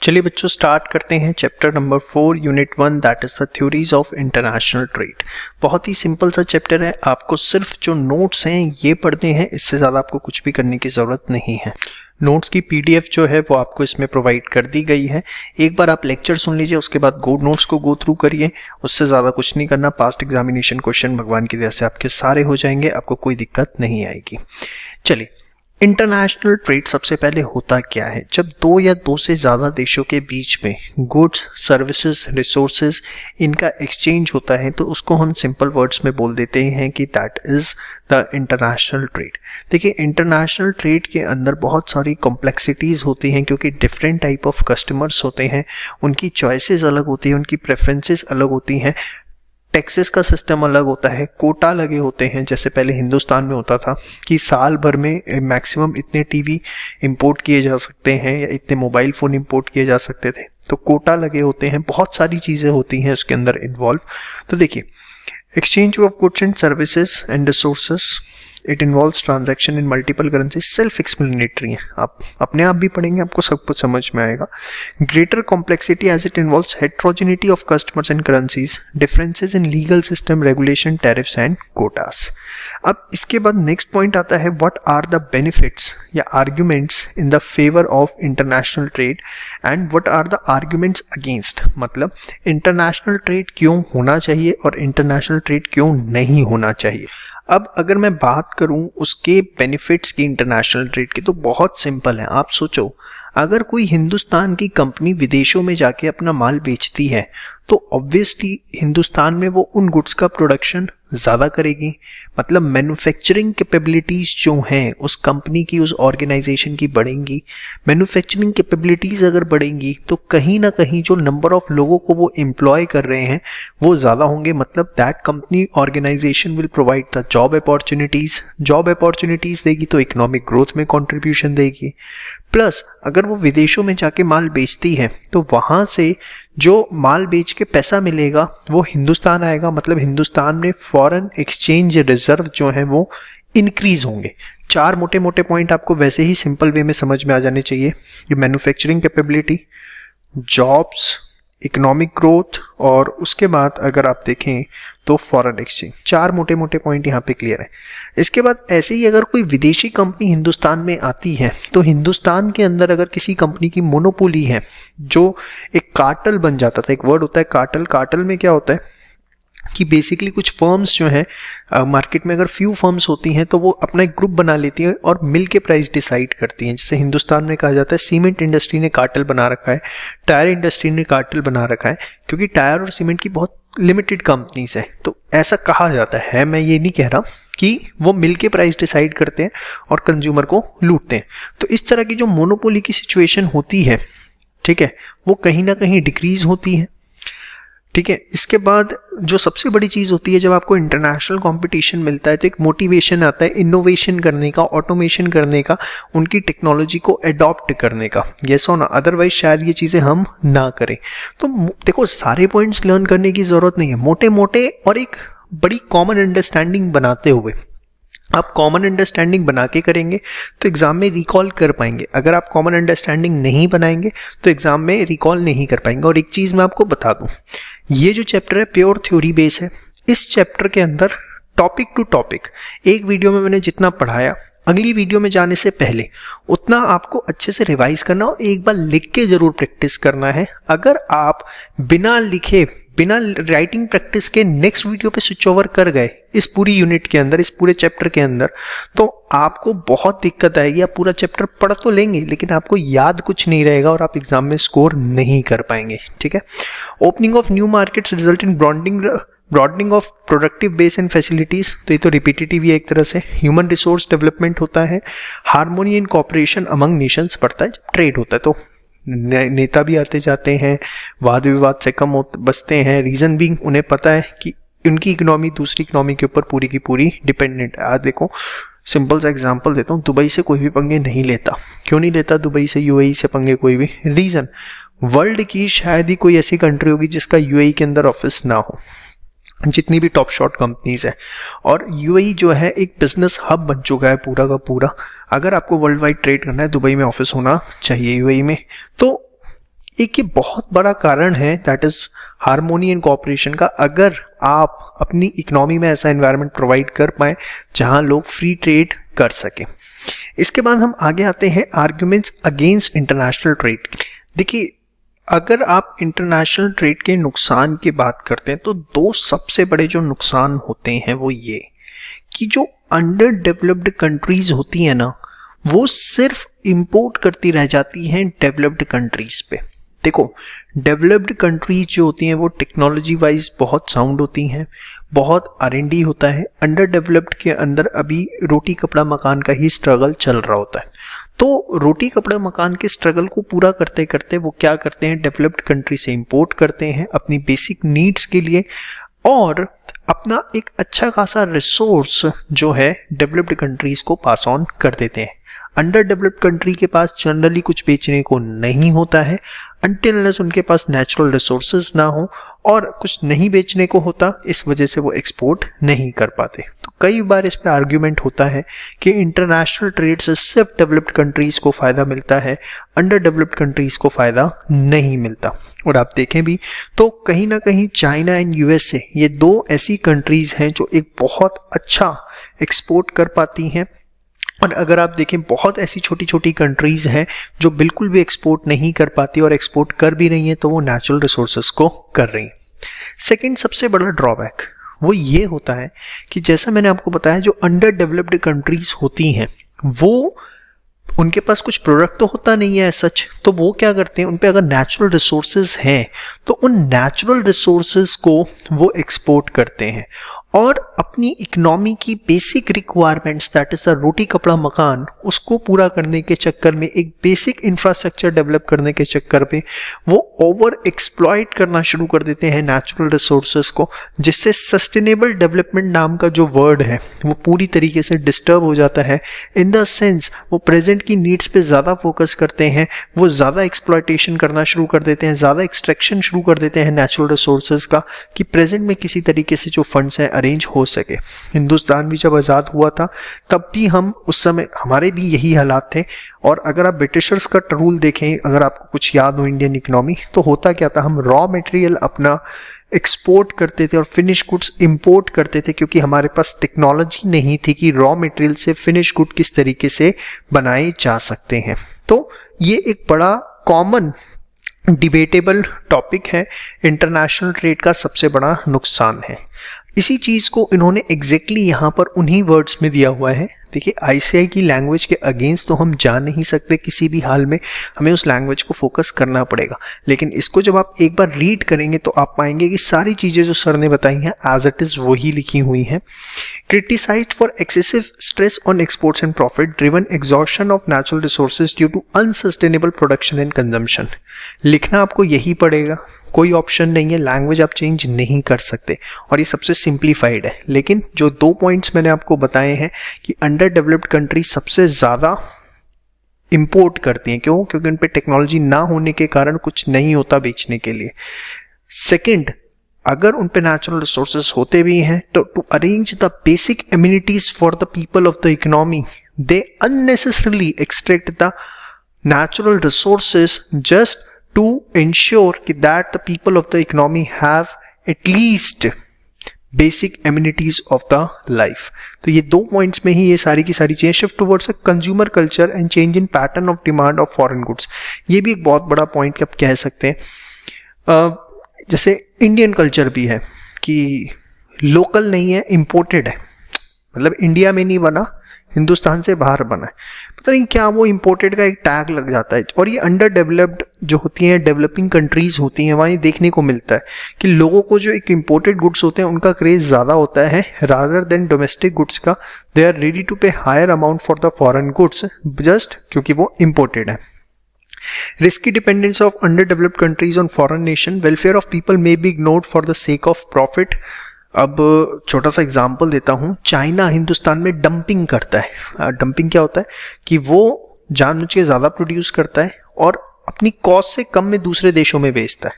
चलिए बच्चों स्टार्ट करते हैं chapter number 4 unit 1 that is the theories of international trade. बहुत ही सिंपल सा चैप्टर है, आपको सिर्फ जो नोट्स हैं ये पढ़ने हैं, इससे ज़्यादा आपको कुछ भी करने की ज़रूरत नहीं है। नोट्स की पीडीएफ जो है वो आपको इसमें प्रोवाइड कर दी गई है। एक बार आप लेक्चर सुन लीजिए, उसके बाद गोड नोट्स को गो थ्रू करिए, उससे ज़्यादा कुछ नहीं करना। पास्ट एग्जामिनेशन क्वेश्चन भगवान की दया से आपके सारे हो जाएंगे, आपको कोई दिक्कत नहीं आएगी। चलिए, इंटरनेशनल ट्रेड सबसे पहले होता क्या है? जब दो या दो से ज़्यादा देशों के बीच में गुड्स, सर्विसेज, रिसोर्सेज इनका एक्सचेंज होता है तो उसको हम सिंपल वर्ड्स में बोल देते हैं कि that is the international trade. देखिए, इंटरनेशनल ट्रेड के अंदर बहुत सारी कॉम्प्लेक्सिटीज़ होती हैं क्योंकि डिफरेंट टाइप ऑफ कस्टमर्स होते हैं, उनकी चॉइसेस अलग होती हैं, उनकी प्रेफरेंसेस अलग होती हैं, टैक्सेस का सिस्टम अलग होता है, कोटा लगे होते हैं। जैसे पहले हिंदुस्तान में होता था कि साल भर में मैक्सिमम इतने टीवी इंपोर्ट किए जा सकते हैं या इतने मोबाइल फ़ोन इंपोर्ट किए जा सकते थे, तो कोटा लगे होते हैं। बहुत सारी चीज़ें होती हैं उसके अंदर इन्वॉल्व। तो देखिए, exchange of goods and services and resources, it involves transaction in multiple currency. Self explanatory है, आप अपने आप भी पढ़ेंगे, आपको सब कुछ समझ में आएगा। Greater complexity as it involves heterogeneity of customers and currencies, differences in legal system, regulation, tariffs and quotas. अब इसके बाद नेक्स्ट पॉइंट आता है, व्हाट आर द बेनिफिट्स या arguments in the favour of international trade and what are the arguments against. मतलब international trade क्यों होना चाहिए और इंटरनेशनल ट्रेड क्यों नहीं होना चाहिए। अब अगर मैं बात करूं उसके बेनिफिट्स की इंटरनेशनल ट्रेड की, तो बहुत सिंपल है। आप सोचो, अगर कोई हिंदुस्तान की कंपनी विदेशों में जाके अपना माल बेचती है तो ऑब्वियसली हिंदुस्तान में वो उन गुड्स का प्रोडक्शन ज़्यादा करेगी। मतलब मैन्युफैक्चरिंग कैपेबिलिटीज़ जो हैं उस कंपनी की, उस ऑर्गेनाइजेशन की बढ़ेंगी। मैन्युफैक्चरिंग कैपेबिलिटीज़ अगर बढ़ेंगी तो कहीं ना कहीं जो नंबर ऑफ लोगों को वो एम्प्लॉय कर रहे हैं वो ज़्यादा होंगे। मतलब that company organisation will provide the job opportunities देगी तो इकोनॉमिक ग्रोथ में कॉन्ट्रीब्यूशन देगी। प्लस अगर वो विदेशों में जाके माल बेचती है तो वहाँ से जो माल बेच के पैसा मिलेगा वो हिंदुस्तान आएगा। मतलब हिंदुस्तान में फॉरेन एक्सचेंज रिजर्व जो है वो इंक्रीज होंगे। चार मोटे मोटे पॉइंट आपको वैसे ही सिंपल वे में समझ में आ जाने चाहिए कि manufacturing capability, jobs, economic growth और उसके बाद अगर आप देखें तो फॉरेन एक्सचेंज। चार मोटे मोटे पॉइंट यहाँ पे क्लियर है। इसके बाद ऐसे ही अगर कोई विदेशी कंपनी हिंदुस्तान में आती है तो हिंदुस्तान के अंदर अगर किसी कंपनी की मोनोपोली है, जो एक कार्टेल बन जाता था, एक वर्ड होता है कार्टेल। कार्टेल में क्या होता है कि बेसिकली कुछ फर्म्स जो हैं मार्केट में, अगर फ्यू फर्म्स होती हैं तो वो अपना एक ग्रुप बना लेती हैं और मिल के प्राइस डिसाइड करती हैं। जैसे हिंदुस्तान में कहा जाता है सीमेंट इंडस्ट्री ने कार्टेल बना रखा है, टायर इंडस्ट्री ने कार्टेल बना रखा है, क्योंकि टायर और सीमेंट की बहुत लिमिटेड कंपनीज है। तो ऐसा कहा जाता है, मैं ये नहीं कह रहा कि वो मिल के प्राइस डिसाइड करते हैं और कंज्यूमर को लूटते हैं। तो इस तरह की जो मोनोपोली की सिचुएशन होती है, ठीक है, वो कहीं ना कहीं डिक्रीज होती है। ठीक है, इसके बाद जो सबसे बड़ी चीज़ होती है, जब आपको इंटरनेशनल कंपटीशन मिलता है तो एक मोटिवेशन आता है इनोवेशन करने का, ऑटोमेशन करने का, उनकी टेक्नोलॉजी को अडॉप्ट करने का। यस और ना, अदरवाइज शायद ये चीज़ें हम ना करें। तो देखो, सारे पॉइंट्स लर्न करने की ज़रूरत नहीं है, मोटे मोटे और एक बड़ी कॉमन अंडरस्टैंडिंग बनाते हुए। आप कॉमन अंडरस्टैंडिंग बना के करेंगे तो एग्जाम में रिकॉल कर पाएंगे। अगर आप कॉमन अंडरस्टैंडिंग नहीं बनाएंगे तो एग्जाम में रिकॉल नहीं कर पाएंगे। और एक चीज़ मैं आपको बता दूं, ये जो चैप्टर है प्योर थ्योरी बेस है। इस चैप्टर के अंदर टॉपिक टू टॉपिक एक वीडियो में मैंने जितना पढ़ाया, अगली वीडियो में जाने से पहले उतना आपको अच्छे से रिवाइज करना और एक बार लिख के जरूर प्रैक्टिस करना है। अगर आप बिना लिखे, बिना राइटिंग प्रैक्टिस के नेक्स्ट वीडियो पे स्विच ओवर कर गए इस पूरी यूनिट के अंदर, इस पूरे चैप्टर के अंदर, तो आपको बहुत दिक्कत आएगी। आप पूरा चैप्टर पढ़ तो लेंगे लेकिन आपको याद कुछ नहीं रहेगा और आप एग्जाम में स्कोर नहीं कर पाएंगे। ठीक है, opening of new markets result in broadening of productive base and facilities, तो ये तो रिपीटेटिव ही एक तरह से। ह्यूमन रिसोर्स डेवलपमेंट होता है, harmony and cooperation among Nations बढ़ता है जब ट्रेड होता है। तो नेता भी आते जाते हैं, वाद विवाद से कम बचते हैं। रीजन भी उन्हें पता है कि उनकी इकोनॉमी दूसरी इकोनॉमी के ऊपर पूरी की पूरी डिपेंडेंट है। आज देखो, सिंपल सा एग्जांपल देता हूँ, दुबई से कोई भी पंगे नहीं लेता। क्यों नहीं लेता दुबई से, यूएई से पंगे कोई भी? रीजन, वर्ल्ड की शायद ही कोई ऐसी कंट्री होगी जिसका यूएई के अंदर ऑफिस ना हो, जितनी भी टॉप शॉट कंपनीज है। और यूएई जो है एक बिजनेस हब बन चुका है पूरा का पूरा। अगर आपको वर्ल्ड वाइड ट्रेड करना है, दुबई में ऑफिस होना चाहिए यूएई में। तो एक ये बहुत बड़ा कारण है, that is harmony and cooperation का। अगर आप अपनी इकोनॉमी में ऐसा एनवायरनमेंट प्रोवाइड कर पाए जहां लोग फ्री ट्रेड कर सके। इसके बाद हम आगे आते हैं आर्ग्यूमेंट्स अगेंस्ट इंटरनेशनल ट्रेड। देखिए, अगर आप इंटरनेशनल ट्रेड के नुकसान की बात करते हैं तो दो सबसे बड़े जो नुकसान होते हैं वो ये कि जो अंडर डेवलप्ड कंट्रीज होती हैं ना, वो सिर्फ इंपोर्ट करती रह जाती हैं डेवलप्ड कंट्रीज पे। देखो, डेवलप्ड कंट्रीज जो होती हैं वो टेक्नोलॉजी वाइज बहुत साउंड होती हैं, बहुत R&D होता है। अंडर डेवलप्ड के अंदर अभी रोटी कपड़ा मकान का ही स्ट्रगल चल रहा होता है। तो रोटी कपड़ा मकान के स्ट्रगल को पूरा करते करते वो क्या करते हैं, डेवलप्ड कंट्री से इंपोर्ट करते हैं अपनी बेसिक नीड्स के लिए, और अपना एक अच्छा खासा रिसोर्स जो है डेवलप्ड कंट्रीज को पास ऑन कर देते हैं। अंडर डेवलप्ड कंट्री के पास जनरली कुछ बेचने को नहीं होता है अनटिल अनलेस उनके पास नेचुरल रिसोर्सेज ना हो, और कुछ नहीं बेचने को होता, इस वजह से वो एक्सपोर्ट नहीं कर पाते। तो कई बार इस पे आर्ग्यूमेंट होता है कि इंटरनेशनल ट्रेड से सिर्फ डेवलप्ड कंट्रीज को फायदा मिलता है, अंडर डेवलप्ड कंट्रीज को फायदा नहीं मिलता। और आप देखें भी तो कहीं ना कहीं चाइना एंड USA ये दो ऐसी कंट्रीज हैं जो एक बहुत अच्छा एक्सपोर्ट कर पाती हैं, और अगर आप देखें बहुत ऐसी छोटी छोटी कंट्रीज हैं जो बिल्कुल भी एक्सपोर्ट नहीं कर पाती, और एक्सपोर्ट कर भी रही हैं तो वो नेचुरल रिसोर्सेज को कर रही हैं। सेकंड सबसे बड़ा ड्रॉबैक वो ये होता है कि जैसा मैंने आपको बताया, जो अंडर डेवलप्ड कंट्रीज होती हैं वो उनके पास कुछ प्रोडक्ट तो होता नहीं है सच, तो वो क्या करते हैं, उन पे अगर नेचुरल रिसोर्सेज हैं तो उन नेचुरल रिसोर्सेज को वो एक्सपोर्ट करते हैं, और अपनी इकोनॉमी की बेसिक रिक्वायरमेंट्स दैट इज रोटी कपड़ा मकान, उसको पूरा करने के चक्कर में, एक बेसिक इंफ्रास्ट्रक्चर डेवलप करने के चक्कर में वो ओवर एक्सप्लॉइट करना शुरू कर देते हैं नेचुरल रिसोर्सेज को, जिससे सस्टेनेबल डेवलपमेंट नाम का जो वर्ड है वो पूरी तरीके से डिस्टर्ब हो जाता है। इन द सेंस वो प्रेजेंट की नीड्स पे ज़्यादा फोकस करते हैं, वो ज़्यादा एक्सप्लॉइटेशन करना शुरू कर देते हैं, ज़्यादा एक्सट्रैक्शन शुरू कर देते हैं नेचुरल रिसोर्सेज का, कि प्रेजेंट में किसी तरीके से जो फंड्स हैं अरेंज हो सके। हिंदुस्तान भी जब आज़ाद हुआ था तब भी हम उस समय हमारे भी यही हालात थे, और अगर आप ब्रिटिशर्स का रूल देखें, अगर आपको कुछ याद हो इंडियन इकोनॉमी, तो होता क्या था, हम रॉ मटेरियल अपना एक्सपोर्ट करते थे और फिनिश गुड्स इंपोर्ट करते थे, क्योंकि हमारे पास टेक्नोलॉजी नहीं थी कि रॉ मटेरियल से फिनिश गुड किस तरीके से बनाए जा सकते हैं। तो ये एक बड़ा कॉमन डिबेटेबल टॉपिक है, इंटरनेशनल ट्रेड का सबसे बड़ा नुकसान है। इसी चीज़ को इन्होंने एग्जैक्टली यहाँ पर उन्हीं वर्ड्स में दिया हुआ है। देखिए, ICI की लैंग्वेज के अगेंस्ट तो हम जा नहीं सकते किसी भी हाल में, हमें उस लैंग्वेज को फोकस करना पड़ेगा, लेकिन इसको जब आप एक बार रीड करेंगे तो आप पाएंगे कि सारी चीज़ें जो सर ने बताई हैं एज इट इज़ वही लिखी हुई हैं। Criticised for excessive stress on exports and profit driven exhaustion of natural resources due to unsustainable production and consumption. लिखना आपको यही पड़ेगा, कोई ऑप्शन नहीं है, लैंग्वेज आप चेंज नहीं कर सकते, और ये सबसे सिंप्लीफाइड है। लेकिन जो दो पॉइंट्स मैंने आपको बताए हैं कि अंडर डेवलप्ड कंट्री सबसे ज़्यादा इंपोर्ट करती हैं, क्यों? क्योंकि उन पे टेक्नोलॉजी ना होने के कारण कुछ नहीं होता बेचने के लिए। सेकंड, अगर उन पे नेचुरल रिसोर्सेज होते भी हैं तो to arrange the basic amenities for the people of the economy, they unnecessarily extract the natural resources just to ensure that the people of the economy have at least basic amenities of the life। तो ये दो points में ही ये सारी की सारी चीजें, shift towards a consumer culture and change in pattern of demand of foreign goods, ये भी एक बहुत बड़ा पॉइंट आप कह सकते हैं। जैसे इंडियन कल्चर भी है कि लोकल नहीं है, इम्पोर्टेड है, मतलब इंडिया में नहीं बना, हिंदुस्तान से बाहर बना है, पता नहीं क्या वो इम्पोर्टेड का एक टैग लग जाता है। और ये अंडर डेवलप्ड जो होती हैं, डेवलपिंग कंट्रीज होती हैं, वहाँ ये देखने को मिलता है कि लोगों को जो एक इम्पोर्टेड गुड्स होते हैं उनका क्रेज ज़्यादा होता है रादर देन डोमेस्टिक गुड्स का। They are ready to pay higher amount for the foreign goods just क्योंकि वो इम्पोर्टेड है। Risky dependence of underdeveloped countries on foreign nation, welfare of people may be ignored for the sake of profit। अब छोटा सा example देता हूँ, China Hindustan में dumping करता है। डंपिंग क्या होता है कि वो जानबूझ के ज़्यादा प्रोड्यूस करता है और अपनी कॉस्ट से कम में दूसरे देशों में बेचता है।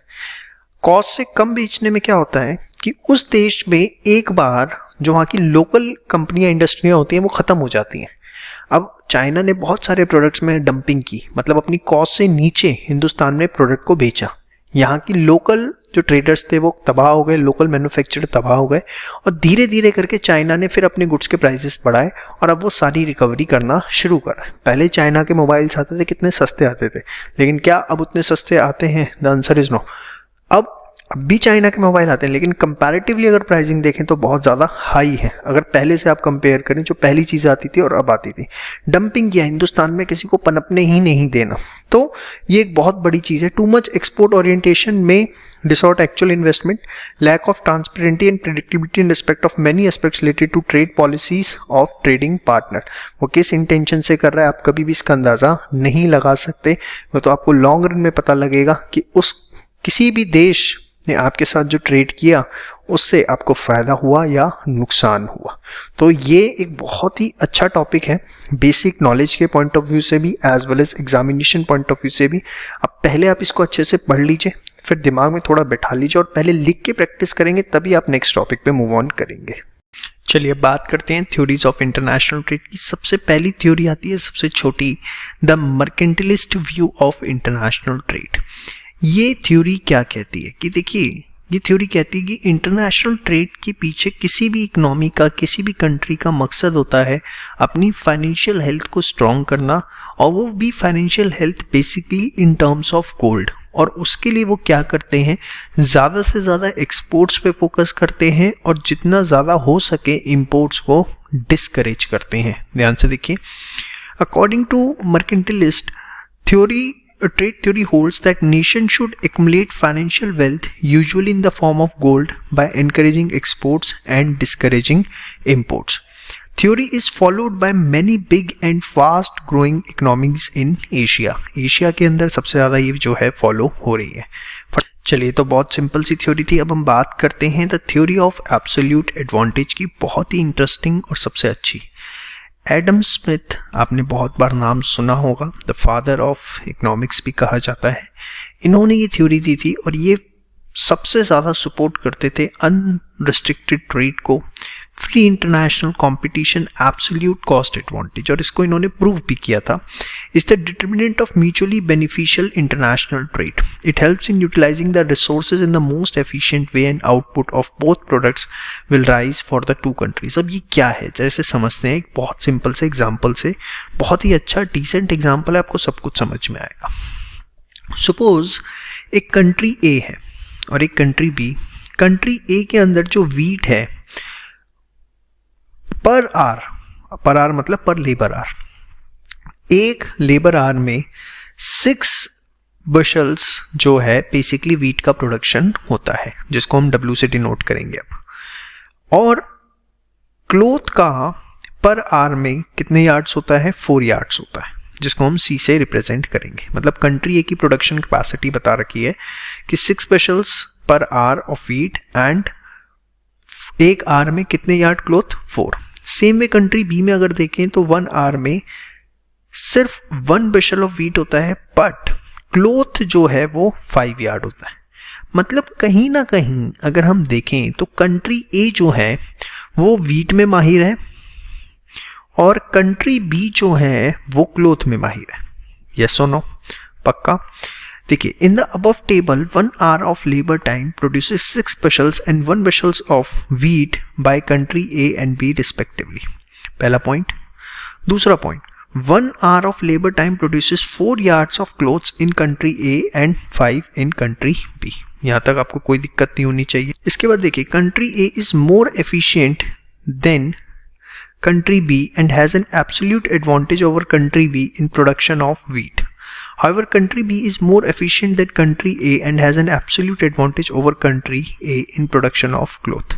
कॉस्ट से कम बेचने में क्या होता है कि उस देश में एक बार जो वहाँ की लोकल कंपनियां इंडस्ट्रियाँ होती हैं वो ख़त्म हो जाती हैं। अब चाइना ने बहुत सारे प्रोडक्ट्स में डंपिंग की, मतलब अपनी कॉस्ट से नीचे हिंदुस्तान में प्रोडक्ट को बेचा। यहाँ की लोकल जो ट्रेडर्स थे वो तबाह हो गए, लोकल मैन्युफैक्चरर तबाह हो गए, और धीरे धीरे करके चाइना ने फिर अपने गुड्स के प्राइसेस बढ़ाए और अब वो सारी रिकवरी करना शुरू कर। पहले चाइना के मोबाइल्स आते थे, कितने सस्ते आते थे, लेकिन क्या अब उतने सस्ते आते हैं? The answer is no. अब भी चाइना के मोबाइल आते हैं, लेकिन कंपैरेटिवली अगर प्राइसिंग देखें तो बहुत ज़्यादा हाई है अगर पहले से आप कंपेयर करें, जो पहली चीज़ आती थी और अब आती थी। डंपिंग किया, हिंदुस्तान में किसी को पनपने ही नहीं देना, तो ये एक बहुत बड़ी चीज़ है। टू मच एक्सपोर्ट ओरिएंटेशन में distort actual investment, lack of transparency and predictability in respect of many aspects related to trade policies of trading partner. वो किस इंटेंशन से कर रहा है आप कभी भी इसका अंदाज़ा नहीं लगा सकते। वो तो आपको लॉन्ग रन में पता लगेगा कि उस किसी भी देश ने आपके साथ जो ट्रेड किया उससे आपको फ़ायदा हुआ या नुकसान हुआ। तो ये एक बहुत ही अच्छा टॉपिक है बेसिक नॉलेज के पॉइंट ऑफ व्यू से भी, as well as examination point of view से भी। अब पहले आप इसको अच्छे से पढ़ लीजिए, फिर दिमाग में थोड़ा बैठा लीजिए और पहले लिख के प्रैक्टिस करेंगे, तभी आप नेक्स्ट टॉपिक पे मूव ऑन करेंगे। चलिए अब बात करते हैं थ्योरीज ऑफ इंटरनेशनल ट्रेड की। सबसे पहली थ्योरी आती है, सबसे छोटी, the mercantilist view of international trade. ये थ्योरी क्या कहती है कि देखिए, ये थ्योरी कहती है कि इंटरनेशनल ट्रेड के पीछे किसी भी इकोनॉमी का, किसी भी कंट्री का मकसद होता है अपनी फाइनेंशियल हेल्थ को स्ट्रॉन्ग करना, और वो भी financial health basically in terms of gold. और उसके लिए वो क्या करते हैं, ज़्यादा से ज़्यादा एक्सपोर्ट्स पे फोकस करते हैं और जितना ज़्यादा हो सके इंपोर्ट्स को डिस्करेज करते हैं। ध्यान से देखिए, according to mercantilist theory, a trade theory holds that nations should accumulate financial wealth, usually in the form of gold, by encouraging exports and discouraging imports. Theory is followed by many big and fast growing economies in Asia. Asia के अंदर सबसे ज़्यादा ये जो है follow हो रही है। चलिए, तो बहुत सिंपल सी थ्योरी थी। अब हम बात करते हैं the theory of absolute advantage की, बहुत ही इंटरेस्टिंग और सबसे अच्छी। एडम स्मिथ, आपने बहुत बार नाम सुना होगा, द फादर ऑफ इकोनॉमिक्स भी कहा जाता है। इन्होंने ये थ्योरी दी थी और ये सबसे ज़्यादा सपोर्ट करते थे अनरिस्ट्रिक्टेड ट्रेड को, free international competition, absolute cost advantage, और इसको इन्होंने प्रूव भी किया था। Is the determinant of mutually beneficial international trade. It helps in utilising the resources in the most efficient way and output of both products will rise for the two countries. अब ये क्या है, जैसे समझते हैं एक बहुत सिंपल से एग्जाम्पल से, बहुत ही अच्छा डिसेंट एग्जाम्पल है, आपको सब कुछ समझ में आएगा। सपोज एक कंट्री ए है और एक कंट्री बी। कंट्री ए के अंदर जो वीट है, पर आर मतलब पर लेबर आर, एक लेबर आर में 6 बशल्स जो है बेसिकली वीट का प्रोडक्शन होता है, जिसको हम W से डिनोट करेंगे अब। और क्लोथ का पर आर में कितने यार्ड्स होता है, 4 यार्ड्स होता है, जिसको हम C से रिप्रेजेंट करेंगे। मतलब कंट्री ए की प्रोडक्शन कैपेसिटी बता रखी है कि 6 bushels per hour of wheat and एक आर में कितने yard cloth, 4। Same way country B में अगर देखें तो 1 आर में सिर्फ 1 बशल ऑफ वीट होता है, बट क्लोथ जो है वो 5 यार्ड होता है। मतलब कहीं ना कहीं अगर हम देखें तो कंट्री ए जो है वो वीट में माहिर है और कंट्री बी जो है वो क्लोथ में माहिर है। यस और नो? पक्का? देखिए, in the above table 1 hour of labour time produces 6 bushels and 1 bushels of wheat by country A and B respectively. पहला पॉइंट। दूसरा point, 1 hour of labour time produces 4 yards of cloths in country A and 5 in country B. यहाँ तक आपको कोई दिक्कत नहीं होनी चाहिए। इसके बाद देखिए, country A is more efficient then country B and has an absolute advantage over country B in production of wheat. However, country B is more efficient than country A and has an absolute advantage over country A in production of cloth.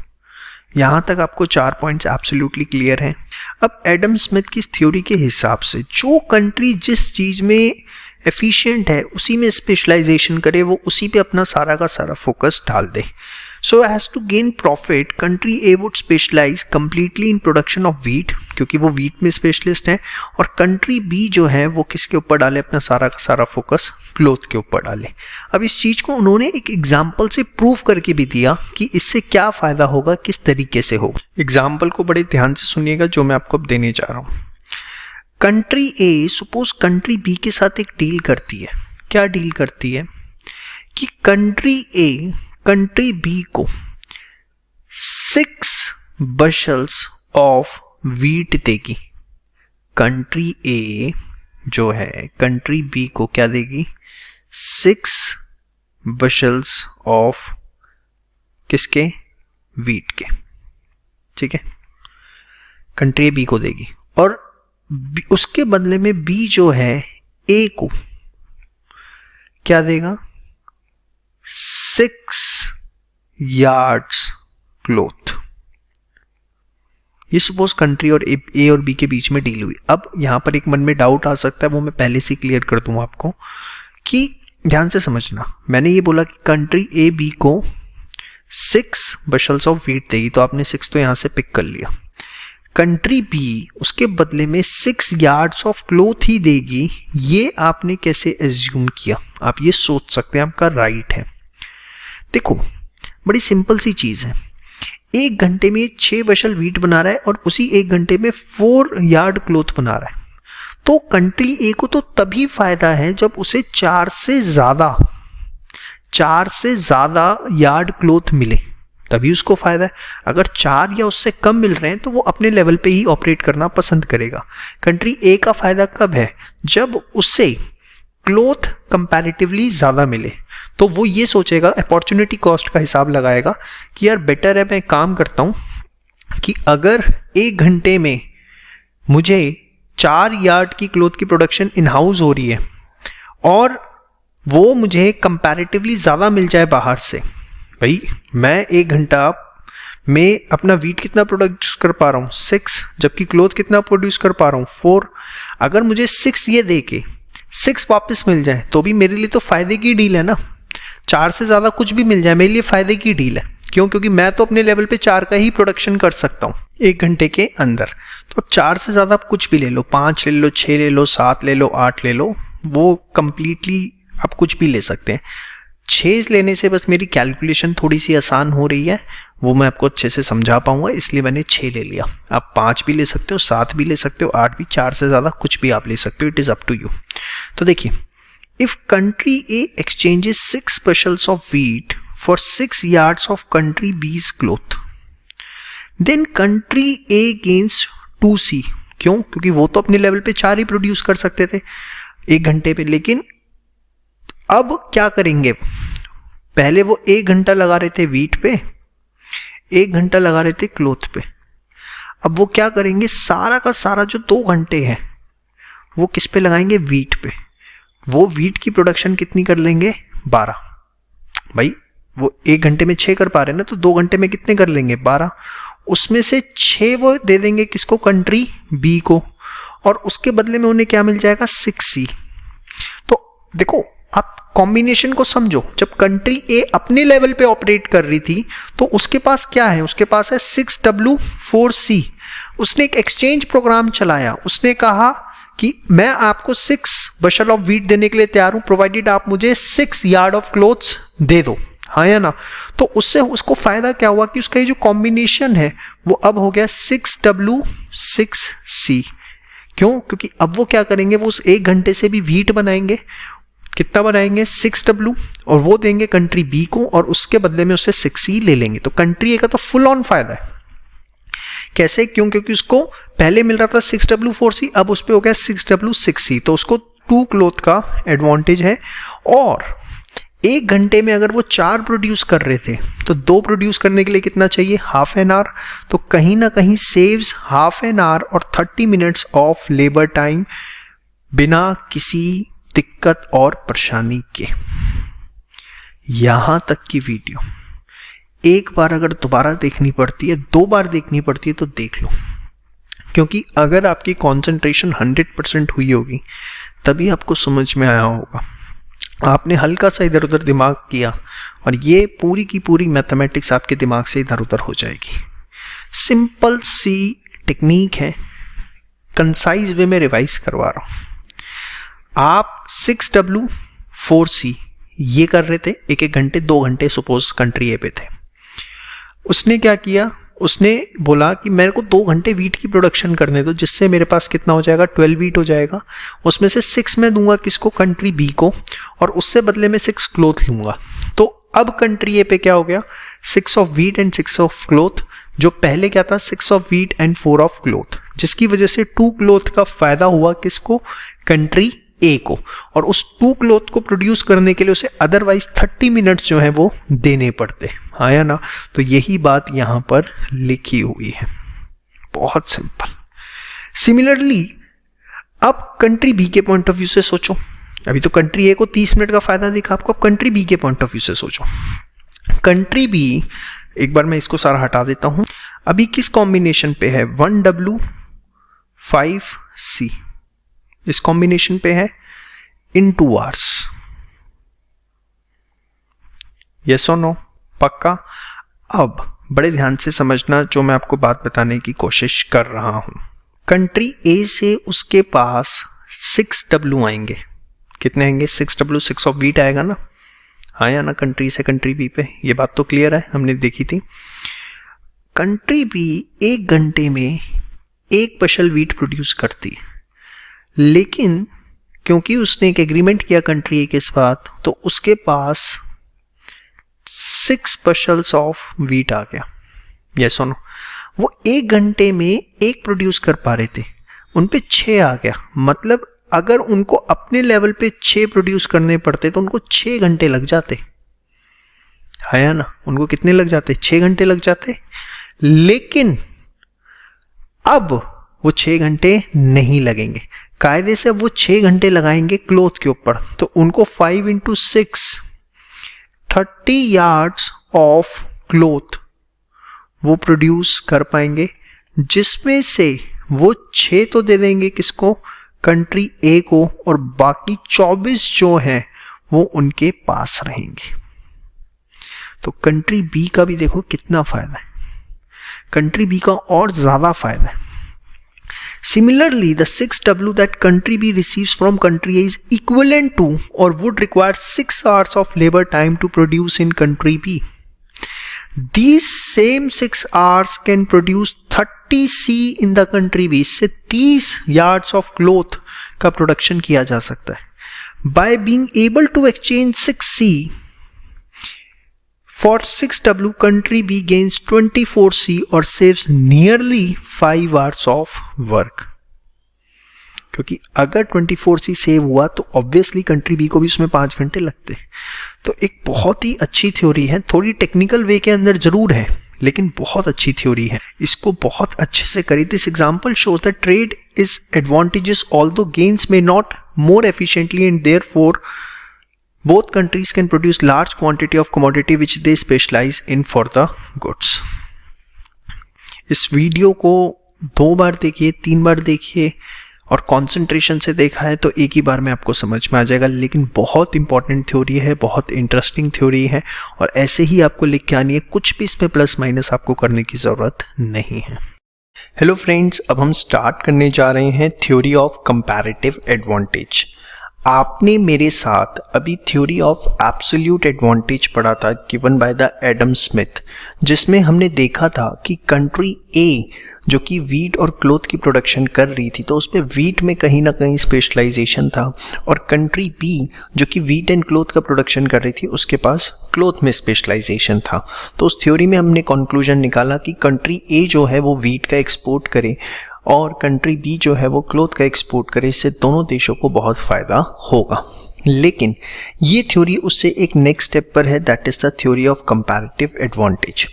यहाँ तक आपको 4 points absolutely clear हैं। अब Adam Smith की इस theory के हिसाब से जो कंट्री जिस चीज़ में एफिशिएंट है उसी में स्पेशलाइजेशन करे, वो उसी पे अपना सारा का सारा फोकस डाल दे। So as to gain profit, country A would specialize completely in production of wheat, क्योंकि वो wheat में स्पेशलिस्ट है, और country B जो है वो किसके ऊपर डाले अपना सारा का सारा फोकस, क्लोथ के ऊपर डाले। अब इस चीज़ को उन्होंने एक एग्जाम्पल से प्रूव करके भी दिया कि इससे क्या फ़ायदा होगा, किस तरीके से होगा। एग्जाम्पल को बड़े ध्यान से सुनिएगा जो मैं आपको अब देने जा रहा हूँ। Country A suppose country B के साथ एक डील करती है। क्या डील करती है कि कंट्री ए कंट्री बी को 6 bushels ऑफ वीट देगी। कंट्री ए जो है कंट्री बी को क्या देगी? 6 bushels ऑफ किसके? वीट के। ठीक है, कंट्री बी को देगी और उसके बदले में बी जो है ए को क्या देगा? 6 yards क्लोथ। ये सपोज कंट्री और ए और बी के बीच में डील हुई। अब यहां पर एक मन में डाउट आ सकता है, वो मैं पहले से क्लियर कर दूं आपको कि ध्यान से समझना। मैंने ये बोला कि कंट्री ए बी को 6 bushels ऑफ वीट देगी, तो आपने 6 तो यहां से पिक कर लिया। कंट्री बी उसके बदले में 6 yards ऑफ क्लोथ ही देगी, ये आपने कैसे एज्यूम किया? आप ये सोच सकते हैं, आपका राइट है। देखो बड़ी सिंपल सी चीज है, 1 घंटे में 6 bushel वीट बना रहा है और उसी 1 घंटे में 4 yard क्लोथ बना रहा है। तो कंट्री ए को तो तभी फायदा है जब उसे 4 से ज्यादा यार्ड क्लोथ मिले, तभी उसको फायदा है। अगर 4 या उससे कम मिल रहे हैं तो वो अपने लेवल पे ही ऑपरेट करना पसंद करेगा। कंट्री ए का फायदा कब है? जब उससे क्लोथ कंपैरेटिवली ज्यादा मिले, तो वो ये सोचेगा, अपॉर्चुनिटी कॉस्ट का हिसाब लगाएगा कि यार बेटर है मैं काम करता हूं कि अगर 1 घंटे में मुझे 4 यार्ड की क्लोथ की प्रोडक्शन इन हाउस हो रही है और वो मुझे कंपैरेटिवली ज्यादा मिल जाए बाहर से। भाई मैं 1 घंटा में अपना वीट कितना प्रोड्यूस कर पा रहा हूँ? 6, जबकि क्लोथ कितना प्रोड्यूस कर पा रहा हूँ? 4। अगर मुझे 6 ये दे के 6 वापस मिल जाए तो भी मेरे लिए तो फायदे की डील है ना। 4 से ज्यादा कुछ भी मिल जाए मेरे लिए फायदे की डील है। क्यों? क्योंकि मैं तो अपने लेवल पे 4 का ही प्रोडक्शन कर सकता हूँ 1 घंटे के अंदर। तो 4 से ज्यादा आप कुछ भी ले लो, 5 ले लो, 6 ले लो, 7 ले लो, 8 ले लो, वो कंप्लीटली आप कुछ भी ले सकते हैं। 6 लेने से बस मेरी कैलकुलेशन थोड़ी सी आसान हो रही है, वो मैं आपको अच्छे से समझा पाऊंगा, इसलिए मैंने 6 ले लिया। आप 5 भी ले सकते हो, 7 भी ले सकते हो, 8 भी, 4 से ज्यादा कुछ भी आप ले सकते हो, it is up to you. तो देखिए, if country A exchanges 6 bushels of wheat for 6 yards of country B's cloth, then country A gains 2C। क्यों? क्योंकि वो तो अपने लेवल पे 4 ही प्रोड्यूस कर सकते थे 1 घंटे पे, लेकिन अब क्या करेंगे? पहले वो 1 घंटा लगा रहे थे वीट पे, 1 घंटा लगा रहे थे क्लोथ पे। अब वो क्या करेंगे? सारा का सारा जो 2 घंटे है वो किस पे लगाएंगे? वीट पे। वो वीट की प्रोडक्शन कितनी कर लेंगे? 12। भाई वो 1 घंटे में 6 कर पा रहे हैं ना, तो 2 घंटे में कितने कर लेंगे? 12। उसमें से 6 वो दे देंगे किसको? कंट्री बी को, और उसके बदले में उन्हें क्या मिल जाएगा? 6C। तो देखो आप कॉम्बिनेशन को समझो। जब कंट्री ए अपने लेवल पे ऑपरेट कर रही थी तो उसके पास क्या है? उसके पास है 6W 4C। उसने एक एक्सचेंज प्रोग्राम चलाया, उसने कहा कि मैं आपको 6 bushel ऑफ वीट देने के लिए तैयार हूं, प्रोवाइडेड आप मुझे 6 yard ऑफ क्लोथ्स दे दो। हाँ या ना? तो उससे उसको फायदा क्या हुआ कि उसका ये जो कॉम्बिनेशन है वो अब हो गया 6W 6C। क्यों? क्योंकि अब वो क्या करेंगे? वो उस 1 घंटे से भी वीट बनाएंगे। कितना बनाएंगे? 6W, और वो देंगे कंट्री बी को, और उसके बदले में उससे 6C ले लेंगे। तो कंट्री ए का तो फुल ऑन फायदा है। कैसे? क्यों? क्योंकि उसको पहले मिल रहा था 6W 4C, अब उस पे हो गया 6W 6C, तो उसको 2 क्लोथ का एडवांटेज है। और 1 घंटे में अगर वो 4 प्रोड्यूस कर रहे थे तो 2 प्रोड्यूस करने के लिए कितना चाहिए? Half an hour. तो कहीं ना कहीं सेव्स हाफ एन आवर और 30 मिनट्स ऑफ लेबर टाइम बिना किसी दिक्कत और परेशानी के। यहां तक की वीडियो एक बार अगर दोबारा देखनी पड़ती है, 2 बार देखनी पड़ती है, तो देख लो, क्योंकि अगर आपकी कंसंट्रेशन 100% हुई होगी तभी आपको समझ में आया होगा। आपने हल्का सा इधर उधर दिमाग किया और ये पूरी की पूरी मैथमेटिक्स आपके दिमाग से इधर उधर हो जाएगी। सिंपल सी टेक्निक है, कंसाइज वे में रिवाइज करवा रहा हूं। आप 6W 4C ये कर रहे थे 1-1 घंटे, 2 घंटे सपोज कंट्री ए पे थे। उसने क्या किया? उसने बोला कि मेरे को 2 घंटे वीट की प्रोडक्शन करने दो, जिससे मेरे पास कितना हो जाएगा, 12 वीट हो जाएगा। उसमें से 6 मैं दूंगा किसको, कंट्री बी को, और उससे बदले में 6 क्लोथ लूंगा। तो अब कंट्री ए पे क्या हो गया, 6 of wheat and 6 of cloth. जो पहले क्या था, 6 of wheat and 4 of cloth, जिसकी वजह से 2 क्लोथ का फायदा हुआ किसको, कंट्री ए को। और उस 2 क्लोथ को प्रोड्यूस करने के लिए उसे अदरवाइज 30 मिनट्स जो है वो देने पड़ते, आया ना। तो यही बात यहां पर लिखी हुई है, बहुत सिंपल। सिमिलरली अब कंट्री बी के पॉइंट ऑफ व्यू से सोचो। अभी तो कंट्री ए को 30 मिनट का फायदा दिखा आपको, अब कंट्री बी के पॉइंट ऑफ व्यू से सोचो। कंट्री बी, एक बार मैं इसको सारा हटा देता हूं, अभी किस कॉम्बिनेशन पे है, 1W 5C, इस कॉम्बिनेशन पे है इन 2 hours। यस और नो, पक्का। अब बड़े ध्यान से समझना जो मैं आपको बात बताने की कोशिश कर रहा हूं। कंट्री ए से उसके पास 6W आएंगे, कितने आएंगे, 6W, 6 ऑफ वीट आएगा ना, आया ना कंट्री से कंट्री बी पे, ये बात तो क्लियर है, हमने देखी थी। कंट्री बी 1 घंटे में 1 bushel वीट प्रोड्यूस करती है, लेकिन क्योंकि उसने एक एग्रीमेंट किया कंट्री ए के साथ, तो उसके पास 6 bushels ऑफ वीट आ गया। यस और नो, वो 1 घंटे में 1 प्रोड्यूस कर पा रहे थे, उन पे 6 आ गया। मतलब अगर उनको अपने लेवल पे 6 प्रोड्यूस करने पड़ते तो उनको 6 घंटे लग जाते, है ना, उनको कितने लग जाते, 6 घंटे लग जाते। लेकिन अब वो 6 घंटे नहीं लगेंगे, कायदे से वो 6 घंटे लगाएंगे क्लोथ के ऊपर, तो उनको 5 into 6 30 yards ऑफ क्लोथ वो प्रोड्यूस कर पाएंगे, जिसमें से वो 6 तो दे देंगे किसको, कंट्री ए को, और बाकी 24 जो हैं वो उनके पास रहेंगे। तो कंट्री बी का भी देखो कितना फायदा है, कंट्री बी का और ज्यादा फायदा है। Similarly, the 6W that country B receives from country A is equivalent to or would require 6 hours of labor time to produce in country B. These same 6 hours can produce 30C in the country B. इससे 30 yards of cloth का production किया जा सकता है। By being able to exchange 6C for 6W, country B gains 24C और saves nearly 5 hours of work। क्योंकि अगर 24C save हुआ तो ऑब्वियसली कंट्री बी को भी उसमें 5 घंटे लगते। तो एक बहुत ही अच्छी थ्योरी है, थोड़ी टेक्निकल वे के अंदर जरूर है, लेकिन बहुत अच्छी थ्योरी है, इसको बहुत अच्छे से करिए। This example shows that trade is advantages although gains may not more efficiently and therefore both countries can produce large quantity of commodity which they specialize in for the goods। इस video को 2 बार देखिए, 3 बार देखिए, और concentration से देखा है तो एक ही बार में आपको समझ में आ जाएगा। लेकिन बहुत इंपॉर्टेंट थ्योरी है, बहुत इंटरेस्टिंग थ्योरी है, और ऐसे ही आपको लिख के आनी है, कुछ भी इसमें प्लस माइनस आपको करने की जरूरत नहीं है। हेलो फ्रेंड्स, अब हम स्टार्ट करने जा रहे हैं थ्योरी ऑफ कंपैरेटिव एडवांटेज। आपने मेरे साथ अभी थ्योरी ऑफ एब्सोल्यूट एडवांटेज पढ़ा था given by the Adam Smith, जिसमें हमने देखा था कि कंट्री ए जो कि वीट और क्लोथ की प्रोडक्शन कर रही थी, तो उस पर वीट में कहीं ना कहीं स्पेशलाइजेशन था, और कंट्री बी जो कि वीट एंड क्लोथ का प्रोडक्शन कर रही थी उसके पास क्लोथ में स्पेशलाइजेशन था। तो उस थ्योरी में हमने कंक्लूजन निकाला कि कंट्री ए जो है वो वीट का एक्सपोर्ट करे और कंट्री बी जो है वो क्लोथ का एक्सपोर्ट करे, इससे दोनों देशों को बहुत फायदा होगा। लेकिन ये थ्योरी उससे एक नेक्स्ट स्टेप पर है, that is the theory of comparative advantage.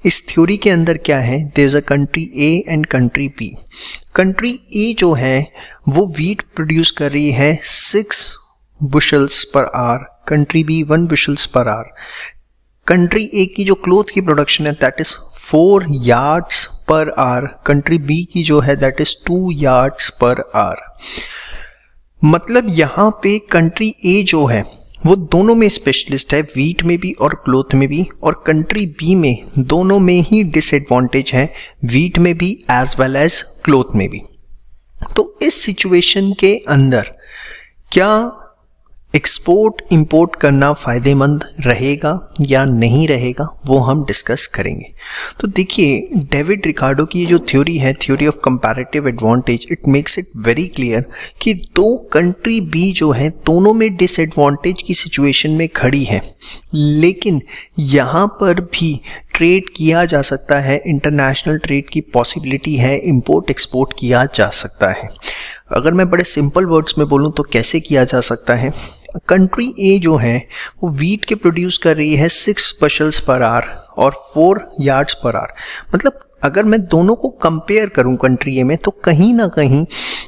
इस थ्योरी के अंदर क्या है, there is a country A and country B. Country A जो है वो वीट प्रोड्यूस कर रही है 6 bushels per hour, country B 1 bushels per hour. Country A की जो क्लोथ की प्रोडक्शन है that is 4 yards per hour, country B की जो है that is 2 yards per hour. मतलब यहां पे कंट्री ए जो है वो दोनों में स्पेशलिस्ट है, वीट में भी और क्लोथ में भी, और कंट्री बी में दोनों में ही डिसएडवांटेज है, वीट में भी एज वेल एज क्लोथ में भी। तो इस सिचुएशन के अंदर क्या एक्सपोर्ट इंपोर्ट करना फ़ायदेमंद रहेगा या नहीं रहेगा वो हम डिस्कस करेंगे। तो देखिए, डेविड रिकार्डो की जो थ्योरी है, theory of comparative advantage, it makes it very clear कि दो कंट्री बी जो है दोनों में डिसएडवांटेज की सिचुएशन में खड़ी है, लेकिन यहाँ पर भी ट्रेड किया जा सकता है, इंटरनेशनल ट्रेड की पॉसिबिलिटी है, इंपोर्ट एक्सपोर्ट किया जा सकता है। अगर मैं बड़े सिंपल वर्ड्स में बोलूँ तो कैसे किया जा सकता है? कंट्री ए जो है वो वीट के प्रोड्यूस कर रही है 6 बशल्स पर आवर और 4 यार्ड्स पर आवर। मतलब अगर मैं दोनों को कंपेयर करूं कंट्री ए में, तो कहीं ना कहीं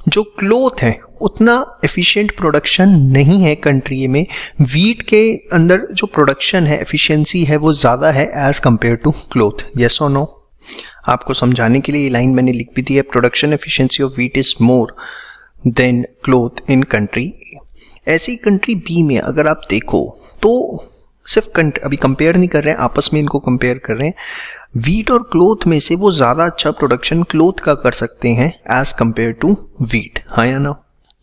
जो क्लोथ है उतना एफिशिएंट प्रोडक्शन नहीं है कंट्री ए में। वीट के अंदर जो प्रोडक्शन है, एफिशिएंसी है, वो ज़्यादा है as compare to cloth. Yes और नो? आपको समझाने के लिए ये लाइन मैंने लिख भी दी है, production efficiency of wheat is more than cloth in country A. ऐसी कंट्री बी में अगर आप देखो तो सिर्फ अभी कंपेयर नहीं कर रहे हैं, आपस में इनको कंपेयर कर रहे हैं, वीट और क्लोथ में से वो ज़्यादा अच्छा प्रोडक्शन क्लोथ का कर सकते हैं एज कंपेयर टू वीट। हाँ या ना?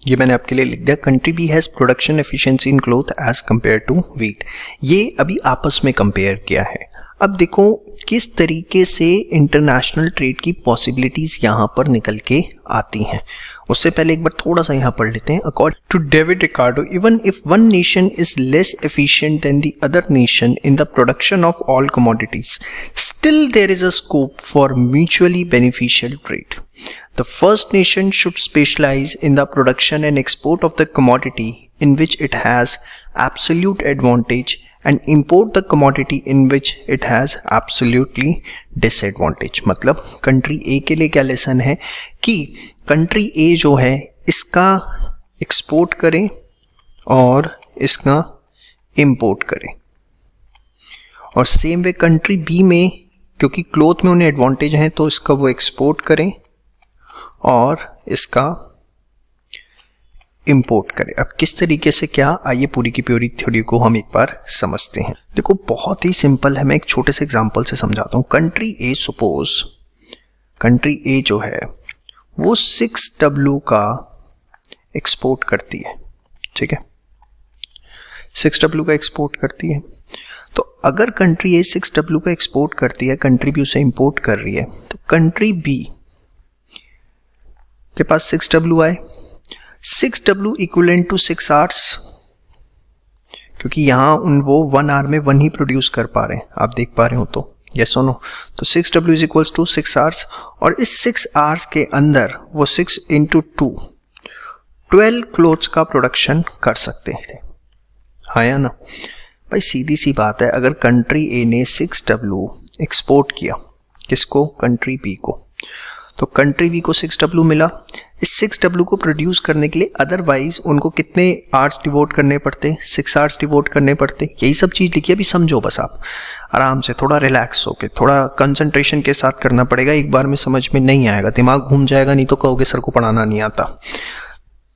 ये मैंने आपके लिए लिख दिया, country B has production efficiency in cloth as compare to wheat. ये अभी आपस में कंपेयर किया है। अब देखो किस तरीके से इंटरनेशनल ट्रेड की पॉसिबिलिटीज यहाँ पर निकल के आती हैं। उससे पहले एक बार थोड़ा सा यहाँ पढ़ लेते हैं। According to David Ricardo, even if one nation is less efficient than the other nation in the production of all commodities, still there is a scope for mutually beneficial trade. The first nation should specialize in the production and export of the commodity in which it has absolute advantage and import the commodity in which it has absolutely disadvantage। मतलब country ए के लिए क्या lesson है कि country A जो है इसका export करें और इसका इंपोर्ट करें, और सेम वे कंट्री बी में क्योंकि क्लोथ में उन्हें एडवांटेज है तो इसका वो एक्सपोर्ट करें और इसका इंपोर्ट करें। अब किस तरीके से क्या, आइए पूरी की पूरी थ्योरी को हम एक बार समझते हैं। देखो बहुत ही सिंपल है, मैं एक छोटे से एग्जांपल से समझाता हूं। Country A, suppose country A जो है वो 6W का एक्सपोर्ट करती है, ठीक है, 6W का एक्सपोर्ट करती है। तो अगर कंट्री ए 6W का एक्सपोर्ट करती है, कंट्री बी उसे इंपोर्ट कर रही है, तो कंट्री बी के पास 6W आए, 6W इक्विवेलेंट टू 6 आवर्स, क्योंकि यहां वो 1 आवर में 1 ही प्रोड्यूस कर पा रहे हैं, आप देख पा रहे हो तो, यस और नो? तो 6W is equals to 6 hours, और इस 6 आवर्स के अंदर वो 6 × 2 12 क्लोथ्स का प्रोडक्शन कर सकते थे। हाँ या ना? भाई सीधी सी बात है, अगर कंट्री ए ने 6W एक्सपोर्ट किया, किसको? कंट्री बी को, तो कंट्री बी को 6W मिला। इस 6W को प्रोड्यूस करने के लिए अदरवाइज उनको कितने आवर्स डिवोट करने पड़ते? 6 आवर्स डिवोट करने पड़ते। यही सब चीज़ लिखी है, अभी समझो बस आप आराम से, थोड़ा रिलैक्स होके, थोड़ा कंसंट्रेशन के साथ करना पड़ेगा, एक बार में समझ में नहीं आएगा, दिमाग घूम जाएगा, नहीं तो कहोगे सर को पढ़ाना नहीं आता।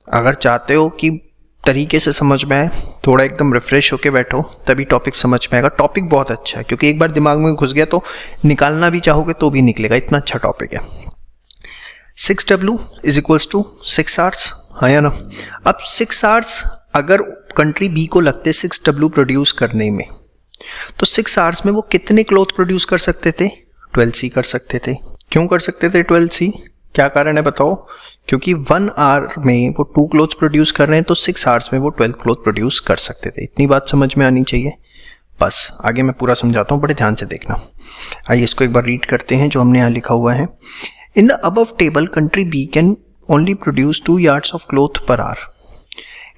अगर चाहते हो कि तरीके से समझ में आए, थोड़ा एकदम रिफ्रेश होके बैठो, तभी टॉपिक समझ में आएगा। टॉपिक बहुत अच्छा है, क्योंकि एक बार दिमाग में घुस गया तो निकालना भी चाहोगे तो भी निकलेगा, इतना अच्छा टॉपिक है। 6W is equals to 6 hours, हाँ या ना? अब 6 आवर्स अगर कंट्री बी को लगते 6W प्रोड्यूस करने में, तो 6 आवर्स में वो कितने क्लोथ प्रोड्यूस कर सकते थे? 12C कर सकते थे। क्यों कर सकते थे 12C? क्या कारण है बताओ? क्योंकि 1 आवर में वो 2 क्लोथ प्रोड्यूस कर रहे हैं, तो 6 आवर्स में वो 12 क्लोथ प्रोड्यूस कर सकते थे। इतनी बात समझ में आनी चाहिए। बस आगे मैं पूरा समझाता हूँ, बड़े ध्यान से देखना। आइए इसको एक बार रीड करते हैं जो हमने यहाँ लिखा हुआ है। In the above table, country B can only produce 2 yards of cloth per hour.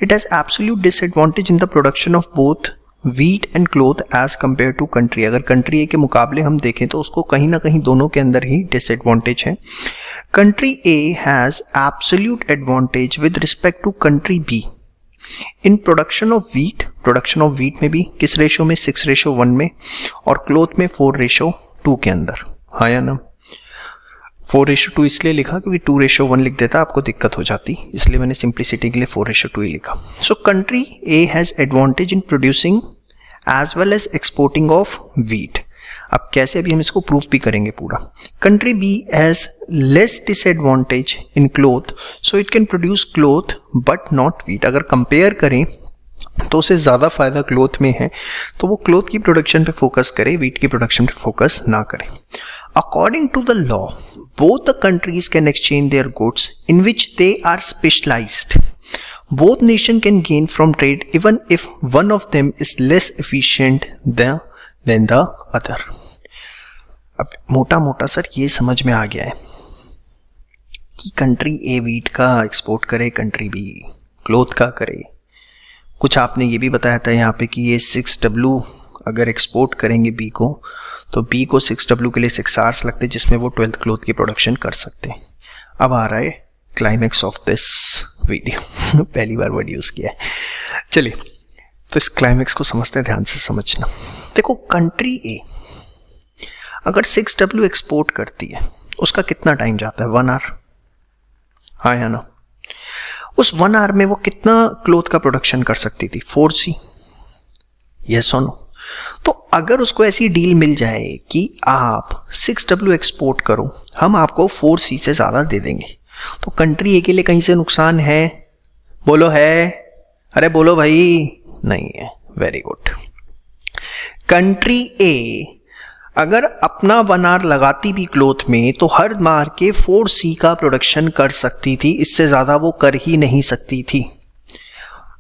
It has absolute disadvantage in the production of both wheat and cloth as compared to country। अगर country A के मुकाबले हम देखें तो उसको कहीं ना कहीं दोनों के अंदर ही disadvantage है। Country A has absolute advantage with respect to country B in production of wheat। production of wheat में भी किस रेशो में? 6:1 में, और cloth में 4:2 के अंदर। हाँ या ना? 4:2 इसलिए लिखा क्योंकि 2:1 लिख देता आपको दिक्कत हो जाती, इसलिए मैंने सिंप्लिसिटी के लिए 4:2 ही लिखा। So country A has advantage in producing as well as exporting of wheat. अब कैसे, अभी हम इसको प्रूफ भी करेंगे पूरा। Country B has less disadvantage in cloth, so it can produce cloth but not wheat. अगर कंपेयर करें तो उसे ज़्यादा फायदा क्लोथ में है, तो वो क्लोथ की प्रोडक्शन पे फोकस करे, वीट की प्रोडक्शन पे फोकस ना करे। According to the law both the countries can exchange their goods in which they are specialised. Both nation can gain from trade even if one of them is less efficient than the other. अब मोटा मोटा sir ये समझ में आ गया है कि country ए wheat का एक्सपोर्ट करे, कंट्री बी क्लोथ का करे। कुछ आपने ये भी बताया था यहाँ पे कि ये 6W अगर एक्सपोर्ट करेंगे बी को, तो बी को 6W के लिए 6 आवर्स लगते, जिसमें वो 12 क्लोथ की प्रोडक्शन कर सकते हैं। अब आ रहा है क्लाइमैक्स ऑफ दिस वीडियो पहली बार वर्ड यूज़ किया है। चलिए तो इस क्लाइमैक्स को समझते हैं, ध्यान से समझना। देखो कंट्री ए अगर 6W एक्सपोर्ट करती है, उसका कितना टाइम जाता है? 1 आवर, हाँ या ना? उस 1 आवर में वो कितना क्लोथ का प्रोडक्शन कर सकती थी? 4C, यस और नो? तो अगर उसको ऐसी डील मिल जाए कि आप 6W एक्सपोर्ट करो, हम आपको 4C से ज़्यादा दे देंगे, तो कंट्री ए के लिए कहीं से नुकसान है? बोलो है? अरे बोलो भाई, नहीं है। Very good. कंट्री ए अगर अपना 1 आवर लगाती भी क्लोथ में, तो हर मार के 4C का प्रोडक्शन कर सकती थी, इससे ज़्यादा वो कर ही नहीं सकती थी।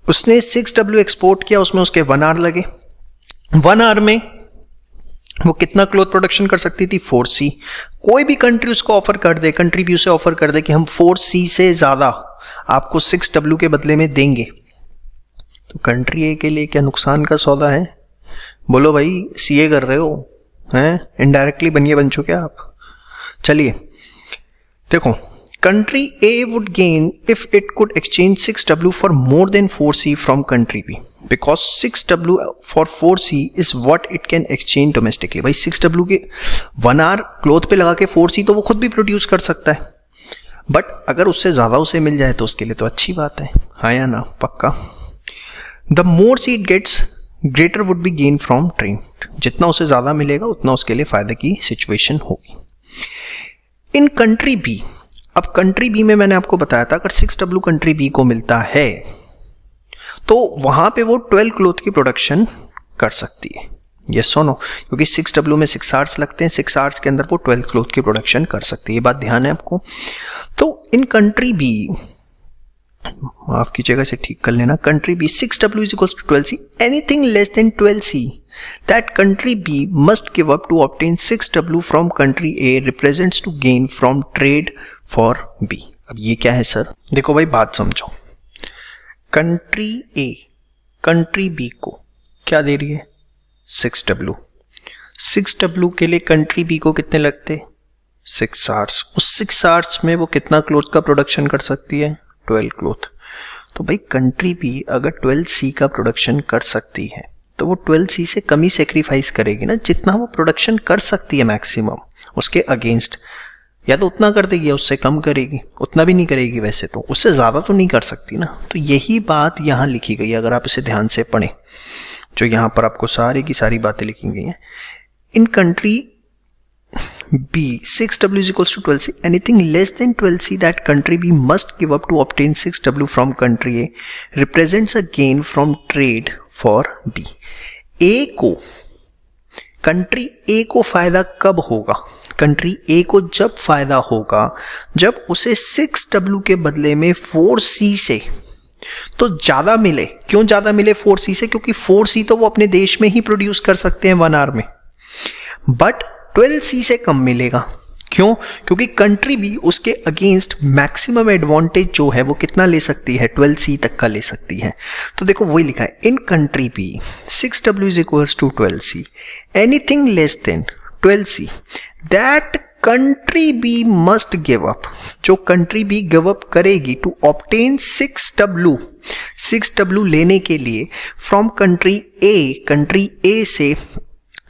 उसने 6W एक्सपोर्ट किया, उसमें उसके 1 आवर लगे। 1 आवर में वो कितना क्लोथ प्रोडक्शन कर सकती थी? 4C। कोई भी कंट्री उसको ऑफर कर दे, कंट्री भी उसे ऑफर कर दे कि हम 4C से ज़्यादा आपको 6W के बदले में देंगे, तो कंट्री ए के लिए क्या नुकसान का सौदा है? बोलो भाई, सीए कर रहे हो हैं, इनडायरेक्टली बन चुके आप। चलिए देखो, country A would gain if it could exchange 6W for more than 4C from country B, because 6W for 4C is what it can exchange domestically. भाई 6W के 1 आवर क्लोथ पे लगा के 4C तो वो खुद भी प्रोड्यूस कर सकता है, बट अगर उससे ज़्यादा उसे मिल जाए तो उसके लिए तो अच्छी बात है, हाँ या ना? पक्का। The more C it gets greater would be gain from trade. जितना उसे ज़्यादा मिलेगा उतना उसके लिए फ़ायदे की सिचुएशन होगी। इन कंट्री बी, अब कंट्री बी में मैंने आपको बताया था अगर 6W कंट्री बी को मिलता है तो वहाँ पे वो 12 क्लोथ की प्रोडक्शन कर सकती है, यस और नो? क्योंकि 6W में 6 आवर्स लगते हैं, 6 आवर्स के अंदर वो 12 क्लोथ की प्रोडक्शन कर सकती है। ये बात ध्यान है आपको। तो इन कंट्री बी, माफ कीजिएगा इसे ठीक कर लेना, country B 6W is equals to 12C. Anything less than 12C that country B must give up to obtain 6W from country A represents to gain from trade for B. अब ये क्या है सर? देखो भाई बात समझो, country A country B को क्या दे रही है? 6W। 6W के लिए कंट्री B को कितने लगते? 6 आवर्स। उस 6 आवर्स में वो कितना क्लोथ का प्रोडक्शन कर सकती है? 12 क्लोथ। तो भाई कंट्री भी अगर 12C का प्रोडक्शन कर सकती है तो वो 12C से कम ही सेक्रीफाइस करेगी ना, जितना वो प्रोडक्शन कर सकती है मैक्सिमम उसके अगेंस्ट। या तो उतना कर देगी या उससे कम करेगी, उतना भी नहीं करेगी वैसे तो, उससे ज़्यादा तो नहीं कर सकती ना। तो यही बात यहाँ लिखी गई है, अगर आप इसे ध्यान से पढ़ें, जो यहाँ पर आपको सारी की सारी बातें लिखी गई हैं। In country B, 6W is equals to 12C. Anything less than 12C that country B must give up to obtain 6W from country A represents a gain from trade for B. A को, country A को फायदा कब होगा? Country A को जब फायदा होगा जब उसे 6W के बदले में 4C से तो ज्यादा मिले। क्यों ज्यादा मिले 4C से? क्योंकि 4C तो वो अपने देश में ही प्रोड्यूस कर सकते हैं 1 आवर में, बट 12C से कम मिलेगा। क्यों? क्योंकि कंट्री भी उसके अगेंस्ट मैक्सिमम एडवांटेज जो है वो कितना ले सकती है? 12C तक का ले सकती है। तो देखो वही लिखा है, in country B 6W is equals to 12C. Anything less than 12C that country B must give up, जो कंट्री बी गिव अप करेगी टू ऑब्टेन 6W लेने के लिए फ्रॉम कंट्री ए से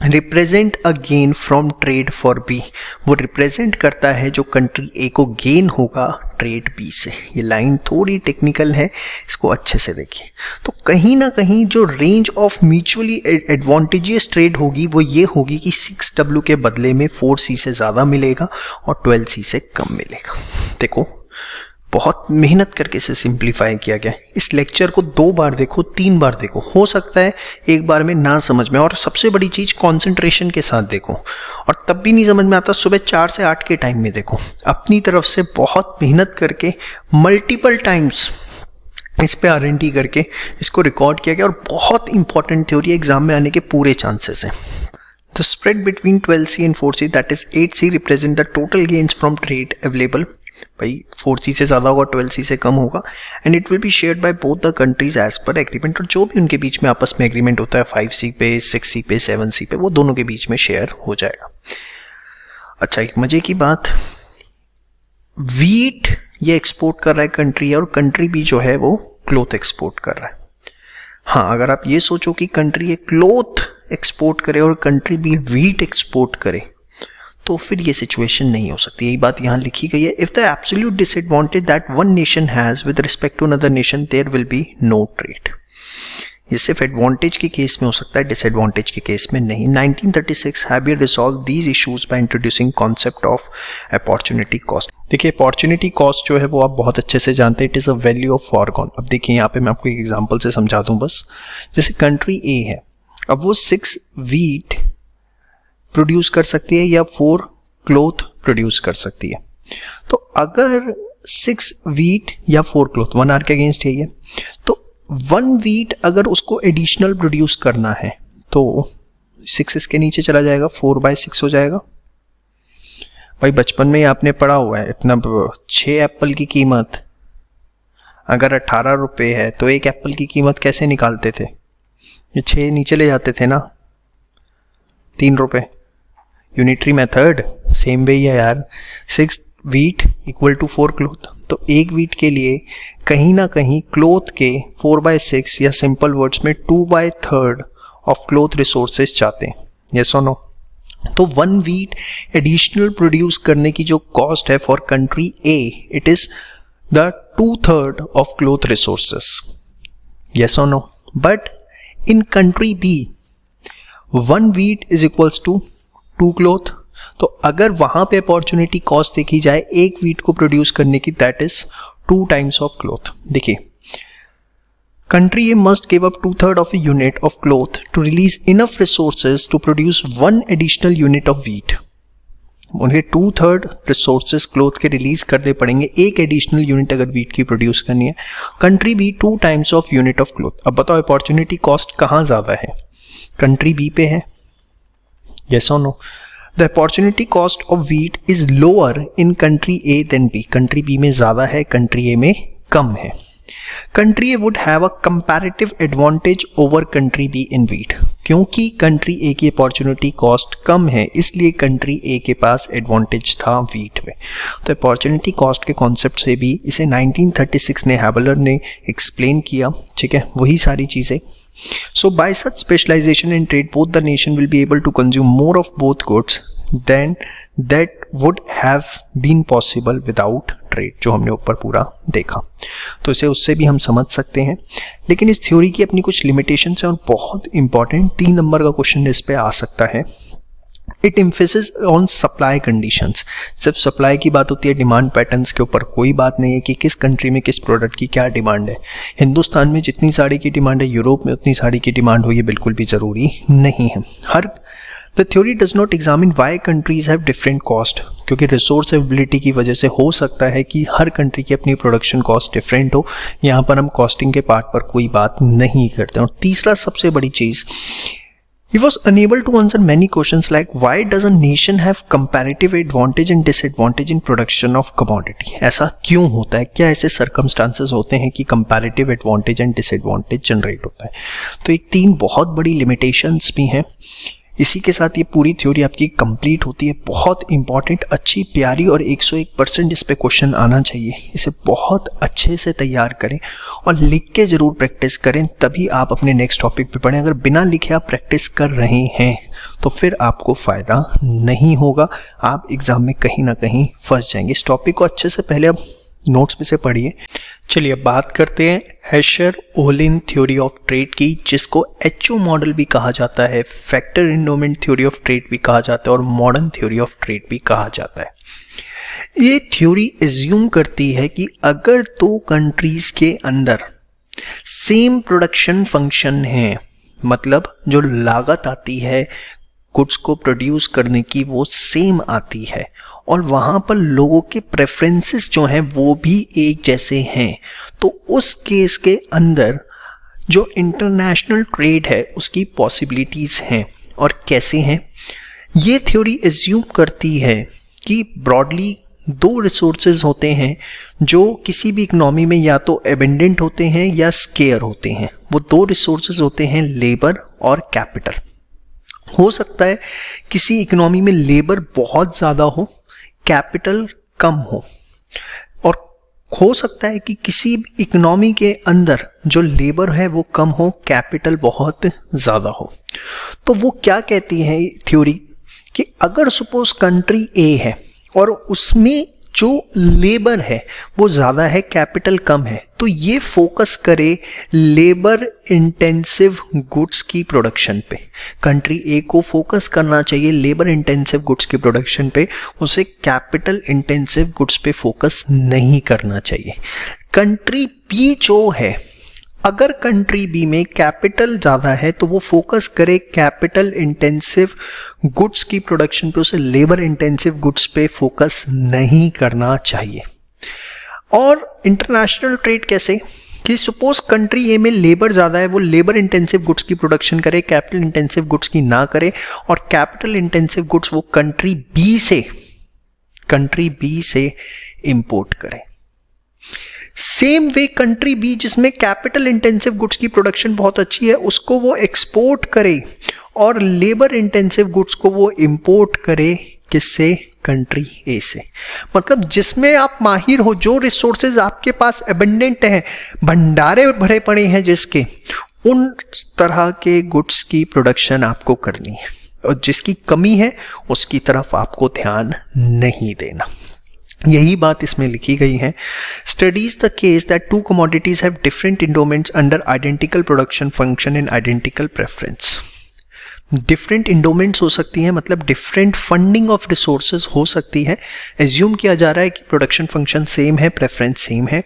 represent a gain from trade for B. वो represent करता है जो कंट्री ए को गेन होगा ट्रेड बी से। ये लाइन थोड़ी टेक्निकल है, इसको अच्छे से देखिए। तो कहीं ना कहीं जो range of mutually advantageous trade होगी वो ये होगी कि 6W के बदले में 4C से ज़्यादा मिलेगा और 12C से कम मिलेगा। देखो बहुत मेहनत करके इसे सिंप्लीफाई किया गया है। इस लेक्चर को 2 बार देखो, 3 बार देखो, हो सकता है एक बार में ना समझ में, और सबसे बड़ी चीज कंसंट्रेशन के साथ देखो, और तब भी नहीं समझ में आता सुबह 4 से 8 के टाइम में देखो। अपनी तरफ से बहुत मेहनत करके मल्टीपल टाइम्स इस पे R&D करके इसको रिकॉर्ड किया गया, और बहुत इंपॉर्टेंट थ्योरी एग्जाम में आने के पूरे चांसेस हैं। The spread between 12C and 4C, that is 8C, represent the total gains from trade available. भाई 4C से ज़्यादा होगा, 12C से कम होगा, and it will be shared by both the countries as per agreement. और जो भी उनके बीच में आपस में एग्रीमेंट होता है 5C पे, 6C पे, 7C पे, वो दोनों के बीच में शेयर हो जाएगा। अच्छा, एक मजे की बात, वीट ये एक्सपोर्ट कर रहा है कंट्री, और कंट्री भी जो है वो क्लोथ एक्सपोर्ट कर रहा है। हाँ, अगर आप ये सोचो कि कंट्री एक क्लोथ एक्सपोर्ट करे और कंट्री भी वीट एक्सपोर्ट करे, तो फिर ये सिचुएशन नहीं हो सकती। यही बात यहाँ लिखी गई है, if the absolute disadvantage that one nation has with respect to another nation, there will be no trade. ये सिर्फ एडवांटेज के केस में हो सकता है, डिसएडवांटेज के केस में नहीं। 1936 Haberler resolve these issues by introducing concept of opportunity cost. देखिए, अपॉर्चुनिटी कॉस्ट जो है वो आप बहुत अच्छे से जानते हैं, it is a value of forgone. अब देखिए यहाँ पे मैं आपको एक एग्जांपल से समझा दूं बस। जैसे कंट्री ए है, अब वो 6 वीट प्रोड्यूस कर सकती है या 4 क्लोथ प्रोड्यूस कर सकती है। तो अगर 6 वीट या 4 क्लोथ, 1 आर के अगेंस्ट यही है, तो 1 वीट अगर उसको एडिशनल प्रोड्यूस करना है तो 6 इसके नीचे चला जाएगा, 4/6 हो जाएगा। भाई बचपन में ही आपने पढ़ा हुआ है, इतना 6 एप्पल की कीमत अगर 18 रुपये है तो 1 एप्पल की कीमत कैसे निकालते थे? ये 6 नीचे ले जाते थे ना, 3 रुपये। यूनिटरी मेथड सेम वे ही है यार। 6 वीट इक्वल टू 4 क्लोथ, तो 1 वीट के लिए कहीं ना कहीं क्लोथ के 4/6 या सिंपल वर्ड्स में 2/3 ऑफ क्लोथ रिसोर्सेज चाहते हैं। यस और नो? तो 1 वीट एडिशनल प्रोड्यूस करने की जो कॉस्ट है for country A, it is the 2/3 of cloth resources. Yes और no? But in country B 1 wheat is equals to 2 cloth. तो अगर वहां पे अपॉर्चुनिटी कॉस्ट देखी जाए 1 वीट को प्रोड्यूस करने की, that is 2 times of cloth. देखिए, country A must give up 2/3 of a unit of cloth to release enough resources to produce 1 additional unit of wheat. उन्हें 2/3 रिसोर्सेज क्लोथ के release करने पड़ेंगे, 1 एडिशनल यूनिट अगर wheat की produce करनी है। Country B 2 times of unit of cloth. अब बताओ अपॉर्चुनिटी कॉस्ट कहां ज्यादा है? कंट्री बी पे है। यस और no? The opportunity cost of wheat is lower in country A than B. Country B में ज्यादा है, कंट्री ए में कम है। Country A would have a comparative advantage over country B in wheat. क्योंकि कंट्री ए की opportunity cost कम है, इसलिए कंट्री ए के पास एडवांटेज था वीट में। तो अपॉर्चुनिटी कॉस्ट के कॉन्सेप्ट से भी इसे 1936 ने हैबलर ने एक्सप्लेन किया। ठीक है, वही सारी चीजें। So by such specialization in trade, both the nation will be able to consume more of both goods than that would have been possible without trade, जो हमने ऊपर पूरा देखा। तो इसे उससे भी हम समझ सकते हैं, लेकिन इस थ्योरी की अपनी कुछ लिमिटेशंस हैं, और बहुत इंपॉर्टेंट 3 नंबर का क्वेश्चन इस पे आ सकता है। It emphasis on supply conditions. सिर्फ सप्लाई की बात होती है, डिमांड पैटर्न्स के ऊपर कोई बात नहीं है कि किस कंट्री में किस प्रोडक्ट की क्या डिमांड है। हिंदुस्तान में जितनी साड़ी की डिमांड है, यूरोप में उतनी साड़ी की डिमांड हो, ये बिल्कुल भी ज़रूरी नहीं है। The theory does not examine why countries have different cost, क्योंकि रिसोर्स अवेलेबिलिटी की वजह से हो सकता है कि हर कंट्री की अपनी प्रोडक्शन कॉस्ट डिफरेंट हो। यहाँ पर हम कॉस्टिंग के पार्ट पर कोई बात नहीं करते। और तीसरा सबसे बड़ी चीज़, he was unable to answer many questions like why does a nation have comparative advantage and disadvantage in production of commodity। ऐसा क्यों होता है? क्या ऐसे circumstances होते हैं कि comparative advantage and disadvantage generate होता है? तो एक 3 बहुत बड़ी limitations भी हैं। इसी के साथ ये पूरी थ्योरी आपकी कंप्लीट होती है। बहुत इंपॉर्टेंट, अच्छी, प्यारी और 101% इस पे क्वेश्चन आना चाहिए। इसे बहुत अच्छे से तैयार करें और लिख के जरूर प्रैक्टिस करें, तभी आप अपने नेक्स्ट टॉपिक पे पढ़ें। अगर बिना लिखे आप प्रैक्टिस कर रहे हैं तो फिर आपको फ़ायदा नहीं होगा, आप एग्ज़ाम में कहीं ना कहीं फंस जाएंगे। इस टॉपिक को अच्छे से पहले आप नोट्स में से पढ़िए। चलिए अब बात करते हैं हेशर-ओलिन थ्योरी ऑफ ट्रेड की, जिसको एचओ मॉडल भी कहा जाता है, factor endowment theory of trade भी कहा जाता है और मॉडर्न थ्योरी ऑफ ट्रेड भी कहा जाता है। ये थ्योरी एज्यूम करती है कि अगर दो कंट्रीज के अंदर सेम प्रोडक्शन फंक्शन है, मतलब जो लागत आती है गुड्स को प्रोड्यूस करने की वो सेम आती है और वहाँ पर लोगों के प्रेफरेंसेस जो हैं वो भी एक जैसे हैं, तो उस केस के अंदर जो इंटरनेशनल ट्रेड है उसकी पॉसिबिलिटीज़ हैं। और कैसे हैं? ये थ्योरी एज्यूम करती है कि ब्रॉडली दो रिसोर्सेज होते हैं जो किसी भी इकोनॉमी में या तो एबेंडेंट होते हैं या स्केयर होते हैं। वो दो रिसोर्सेज होते हैं, लेबर और कैपिटल। हो सकता है किसी इकोनॉमी में लेबर बहुत ज़्यादा हो, कैपिटल कम हो, और हो सकता है कि किसी इकोनॉमी के अंदर जो लेबर है वो कम हो, कैपिटल बहुत ज़्यादा हो। तो वो क्या कहती है थ्योरी कि अगर सपोज कंट्री ए है और उसमें जो लेबर है वो ज़्यादा है, कैपिटल कम है, तो ये फोकस करे लेबर इंटेंसिव गुड्स की प्रोडक्शन पे। कंट्री ए को फोकस करना चाहिए लेबर इंटेंसिव गुड्स की प्रोडक्शन पे, उसे कैपिटल इंटेंसिव गुड्स पे फोकस नहीं करना चाहिए। कंट्री बी जो है, अगर कंट्री बी में कैपिटल ज़्यादा है तो वो फोकस करे कैपिटल इंटेंसिव गुड्स की प्रोडक्शन पे, उसे लेबर इंटेंसिव गुड्स पे फोकस नहीं करना चाहिए। और इंटरनेशनल ट्रेड कैसे कि सपोज कंट्री ए में लेबर ज़्यादा है, वो लेबर इंटेंसिव गुड्स की प्रोडक्शन करे, कैपिटल इंटेंसिव गुड्स की ना करे, और कैपिटल इंटेंसिव गुड्स वो कंट्री बी से इंपोर्ट करे। सेम वे कंट्री बी जिसमें कैपिटल इंटेंसिव गुड्स की प्रोडक्शन बहुत अच्छी है उसको वो एक्सपोर्ट करे, और लेबर इंटेंसिव गुड्स को वो इंपोर्ट करे किससे? कंट्री ए से। मतलब जिसमें आप माहिर हो, जो रिसोर्सेज आपके पास एबंडेंट हैं, भंडारे भरे पड़े हैं जिसके, उन तरह के गुड्स की प्रोडक्शन आपको करनी है, और जिसकी कमी है उसकी तरफ आपको ध्यान नहीं देना। यही बात इसमें लिखी गई है। Studies the case that two commodities have different endowments under identical production function and identical preference. Different endowments हो सकती हैं, मतलब डिफरेंट फंडिंग ऑफ रिसोर्सेज हो सकती है। एज्यूम किया जा रहा है कि प्रोडक्शन फंक्शन सेम है, प्रेफरेंस सेम है।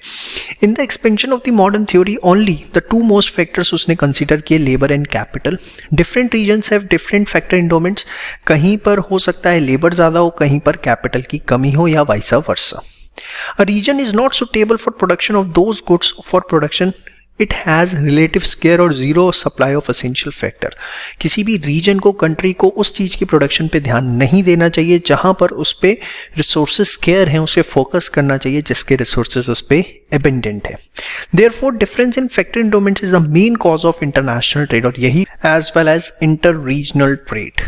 In the expansion of the modern theory only the two most factors उसने कंसीडर किए, labour and capital. Different regions have different factor endowments. कहीं पर हो सकता है लेबर ज़्यादा हो, कहीं पर कैपिटल की कमी हो, या vice versa. A region is not suitable for production of those goods for production it has relative scarce और zero supply of essential factor। किसी भी रीजन को, कंट्री को उस चीज़ की प्रोडक्शन पे ध्यान नहीं देना चाहिए जहाँ पर उस पे रिसोर्सेज स्केयर हैं, उसे फोकस करना चाहिए जिसके रिसोर्सेज उस पे एबेंडेंट है। Therefore difference in factor endowments is the main cause of international trade, और यही as well as inter-regional trade।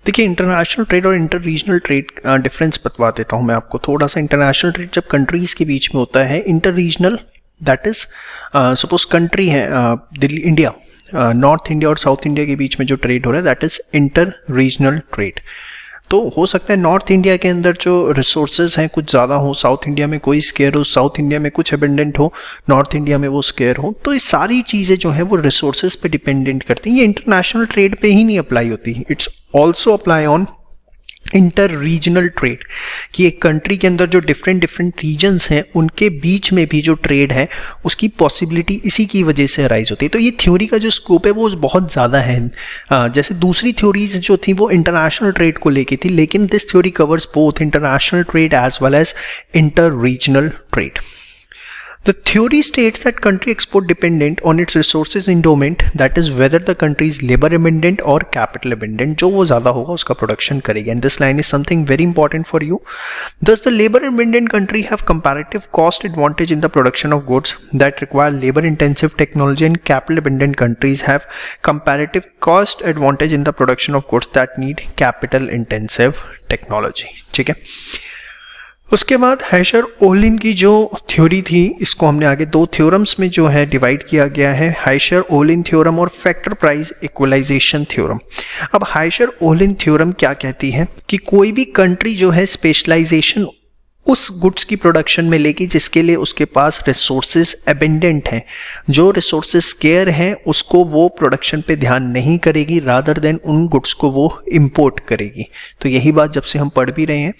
देखिए इंटरनेशनल ट्रेड और इंटर रीजनल ट्रेड डिफरेंस बतवा देता हूँ मैं आपको थोड़ा सा। इंटरनेशनल ट्रेड जब कंट्रीज़ के बीच में होता है, inter regional that is suppose country है दिल्ली, इंडिया, नॉर्थ इंडिया और साउथ इंडिया के बीच में जो ट्रेड हो रहा है that is inter regional trade. तो हो सकता है नॉर्थ इंडिया के अंदर जो रिसोर्सेज हैं कुछ ज़्यादा हो, साउथ इंडिया में कोई स्केयर हो, साउथ इंडिया में कुछ एबेंडेंट हो, नॉर्थ इंडिया में वो स्केयर हो। तो ये सारी चीज़ें जो है वो रिसोर्सेज पे डिपेंडेंट करती हैं। ये इंटरनेशनल ट्रेड पे ही नहीं अप्लाई होती, it's also apply on inter regional trade, कि एक कंट्री के अंदर जो डिफरेंट रीजन्स हैं उनके बीच में भी जो ट्रेड है उसकी पॉसिबिलिटी इसी की वजह से अराइज होती है। तो ये थ्योरी का जो स्कोप है वो बहुत ज़्यादा है। जैसे दूसरी थ्योरीज जो थी वो इंटरनेशनल ट्रेड को लेके थी, लेकिन this theory covers both international trade as well as inter regional trade. The theory states that country export dependent on its resources endowment, that is whether the country is labor abundant or capital abundant, जो वो ज़्यादा होगा उसका production करेगी। And this line is something very important for you. Does the labor abundant country have comparative cost advantage in the production of goods that require labor intensive technology, and capital abundant countries have comparative cost advantage in the production of goods that need capital intensive technology। ठीक है। उसके बाद हैशर Olin की जो theory थी, इसको हमने आगे दो थ्योरम्स में जो है डिवाइड किया गया है, हैशर ओलिन थ्योरम और फैक्टर प्राइस इक्वलाइजेशन थ्योरम। अब हैशर ओलिन थ्योरम क्या कहती है कि कोई भी कंट्री जो है स्पेशलाइजेशन उस गुड्स की प्रोडक्शन में लेगी जिसके लिए उसके पास रिसोर्सेज एबेंडेंट हैं। जो रिसोर्सेज स्केयर हैं उसको वो प्रोडक्शन पे ध्यान नहीं करेगी, रादर देन उन गुड्स को वो इंपोर्ट करेगी। तो यही बात जब से हम पढ़ भी रहे हैं।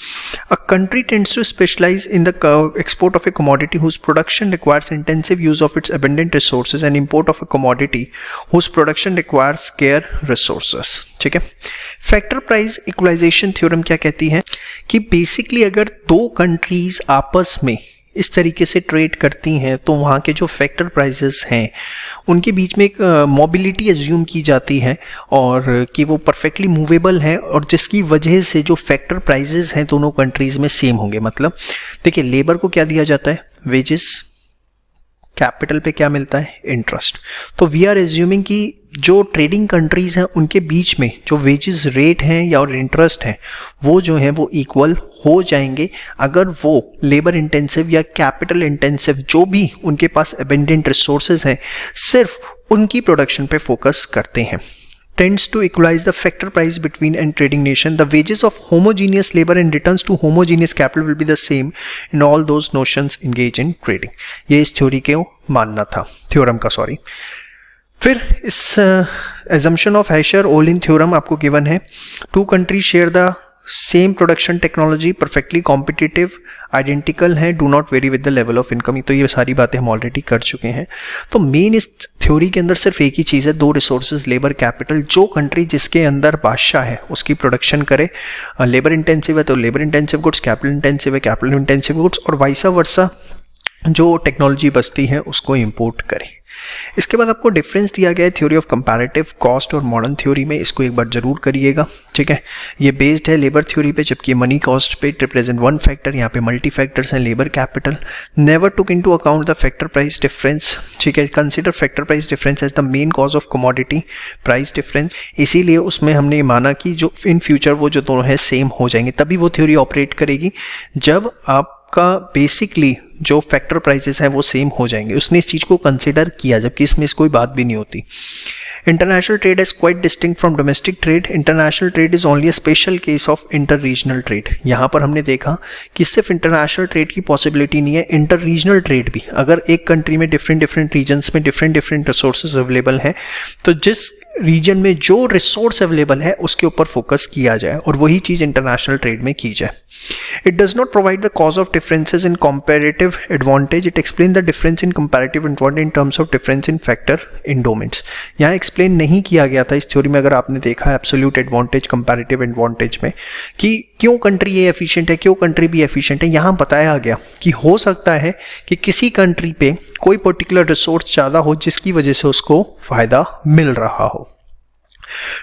A country tends to specialize in the export of a commodity whose production requires intensive use of its abundant resources and import of a commodity whose production requires scarce resources. ठीक है। फैक्टर प्राइस इक्वलाइजेशन थ्योरम क्या कहती है कि basically अगर दो countries आपस में इस तरीके से ट्रेड करती हैं तो वहाँ के जो फैक्टर प्राइसेस हैं उनके बीच में एक मोबिलिटी एज्यूम की जाती है और कि वो परफेक्टली मूवेबल हैं और जिसकी वजह से जो फैक्टर प्राइसेस हैं दोनों कंट्रीज में सेम होंगे। मतलब देखिए, लेबर को क्या दिया जाता है? वेजेस। कैपिटल पे क्या मिलता है? इंटरेस्ट। तो वी आर एज्यूमिंग कि जो ट्रेडिंग कंट्रीज हैं उनके बीच में जो वेजेस रेट हैं या और इंटरेस्ट है वो जो है वो इक्वल हो जाएंगे अगर वो लेबर इंटेंसिव या कैपिटल इंटेंसिव जो भी उनके पास एबेंडेंट रिसोर्सेज हैं सिर्फ उनकी प्रोडक्शन पे फोकस करते हैं। Tends to equalize the factor price between and trading nation. The wages of homogeneous labor and returns to homogeneous capital will be the same in all those notions engaged in trading. ये इस theory के मानना था, theorem का, sorry. फिर इस assumption of Heischer-Ohlin theorem आपको given है। Two countries share the same production technology, perfectly competitive, identical हैं, do not vary with the level of income. तो ये सारी बातें हम ऑलरेडी कर चुके हैं। तो मेन इस थ्योरी के अंदर सिर्फ एक ही चीज़ है, दो रिसोर्सेज, लेबर, कैपिटल। जो कंट्री जिसके अंदर बादशाह है उसकी प्रोडक्शन करे। लेबर इंटेंसिव है तो labour intensive goods, capital intensive है कैपिटल इंटेंसिव गुड्स, और वाइसा वर्सा जो टेक्नोलॉजी बचती है उसको इम्पोर्ट करे। इसके बाद आपको डिफरेंस दिया गया है थ्योरी ऑफ कंपैरेटिव कॉस्ट और मॉडर्न थ्योरी में, इसको एक बार जरूर करिएगा। ठीक है। ये बेस्ड है लेबर थ्योरी पे, जबकि मनी कॉस्ट पे रिप्रेजेंट वन फैक्टर, यहाँ पे मल्टी फैक्टर्स हैं, labour, capital. Never took into account the factor price difference. ठीक है। Consider factor price difference as the main cause of commodity price difference. इसीलिए उसमें हमने माना कि जो इन फ्यूचर वो जो दोनों है सेम हो जाएंगे, तभी वो थ्योरी ऑपरेट करेगी जब आपका बेसिकली जो फैक्टर प्राइसेस हैं वो सेम हो जाएंगे। उसने इस चीज़ को कंसिडर किया, जबकि इसमें कोई बात भी नहीं होती। International trade is quite distinct from domestic trade. International trade is only a special case of inter regional trade. यहाँ पर हमने देखा कि सिर्फ इंटरनेशनल ट्रेड की पॉसिबिलिटी नहीं है, इंटर रीजनल ट्रेड भी। अगर एक कंट्री में डिफरेंट रीजन्स में डिफरेंट रिसोर्सेज अवेलेबल हैं तो जिस रीजन में जो रिसोर्स अवेलेबल है उसके ऊपर फोकस किया जाए और वही चीज़ इंटरनेशनल ट्रेड में की जाए। It does not provide the cause of differences in comparative advantage. It explain the difference in comparative advantage in terms of difference in factor endowments. यहाँ एक्सप्लेन नहीं किया गया था इस थ्योरी में, अगर आपने देखा है एब्सोल्यूट एडवांटेज, कंपैरेटिव एडवांटेज में, कि क्यों कंट्री ए एफिशिएंट है, क्यों कंट्री बी एफिशिएंट है। यहाँ बताया गया कि हो सकता है कि किसी कंट्री पे कोई पर्टिकुलर रिसोर्स ज़्यादा हो जिसकी वजह से उसको फायदा मिल रहा हो।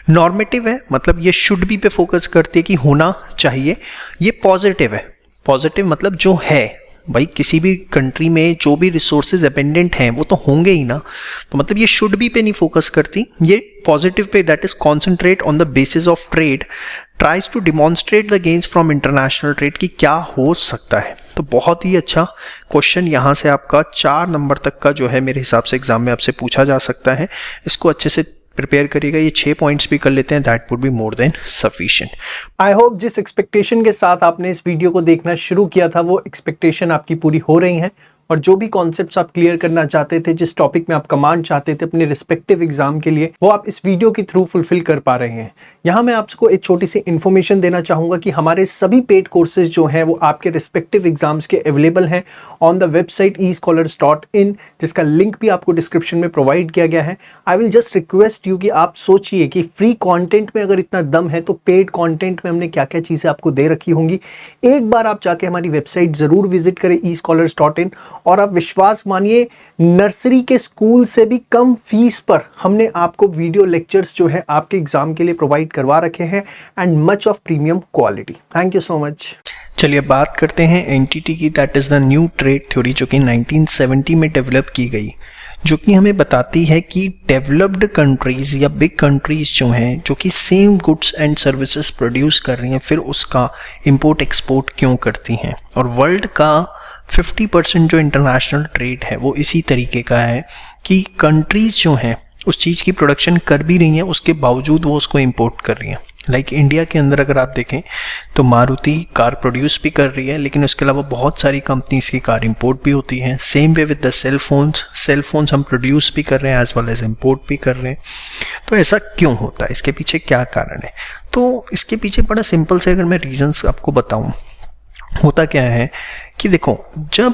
नॉर्मेटिव है, मतलब ये शुड बी पे फोकस करती है कि होना चाहिए। ये पॉजिटिव है, पॉजिटिव मतलब जो है भाई, किसी भी कंट्री में जो भी रिसोर्सेज अबेंडेंट हैं वो तो होंगे ही ना, तो मतलब ये शुड बी पे नहीं फोकस करती, ये पॉजिटिव पे, that is concentrate on the basis of trade, tries to demonstrate the gains from international trade की क्या हो सकता है। तो बहुत ही अच्छा क्वेश्चन यहाँ से आपका 4 नंबर तक का जो है मेरे हिसाब से एग्जाम में आपसे पूछा जा सकता है। इसको अच्छे से प्रिपेयर करिएगा। ये 6 पॉइंट्स भी कर लेते हैं, that would be more than sufficient. I hope जिस एक्सपेक्टेशन के साथ आपने इस वीडियो को देखना शुरू किया था वो एक्सपेक्टेशन आपकी पूरी हो रही है और जो भी कॉन्सेप्ट्स आप क्लियर करना चाहते थे, जिस टॉपिक में आप कमांड चाहते थे अपने रिस्पेक्टिव एग्जाम के लिए, वो आप इस वीडियो के थ्रू फुलफिल कर पा रहे हैं। यहाँ मैं आपको एक छोटी सी इन्फॉर्मेशन देना चाहूँगा कि हमारे सभी पेड कोर्सेज जो हैं वो आपके रिस्पेक्टिव एग्जाम्स के अवेलेबल हैं ऑन द वेबसाइट escholars.in, जिसका लिंक भी आपको डिस्क्रिप्शन में प्रोवाइड किया गया है। I will just request you कि आप सोचिए कि फ्री कॉन्टेंट में अगर इतना दम है तो पेड कॉन्टेंट में हमने क्या क्या चीज़ें आपको दे रखी होंगी। एक बार आप जाके हमारी वेबसाइट ज़रूर विजिट करें escholars.in, और आप विश्वास मानिए नर्सरी के स्कूल से भी कम फीस पर हमने आपको वीडियो लेक्चर्स जो है आपके एग्जाम के लिए प्रोवाइड करवा रखे हैं and much of premium quality. Thank you so much. चलिए बात करते हैं एनटीटी की, that is the new trade theory, जो कि 1970 में डेवलप की गई, जो कि हमें बताती है कि डेवलप्ड कंट्रीज या बिग कंट्रीज जो हैं, जो कि same goods and services produce कर रही हैं, फिर उसका इंपोर्ट एक्सपोर्ट क्यों करती हैं। और वर्ल्ड का 50% जो इंटरनेशनल ट्रेड है वो इसी तरीके का है कि कंट्रीज जो हैं उस चीज़ की प्रोडक्शन कर भी रही हैं, उसके बावजूद वो उसको इंपोर्ट कर रही हैं। लाइक इंडिया के अंदर अगर आप देखें तो मारुति कार प्रोड्यूस भी कर रही है, लेकिन उसके अलावा बहुत सारी कंपनीज की कार इंपोर्ट भी होती हैं। Same way with the cell phones हम प्रोड्यूस भी कर रहे हैं एज वेल एज इंपोर्ट भी कर रहे हैं। तो ऐसा क्यों होता है, इसके पीछे क्या कारण है? तो इसके पीछे बड़ा सिंपल से अगर मैं रीजंस आपको बताऊं, होता क्या है कि देखो, जब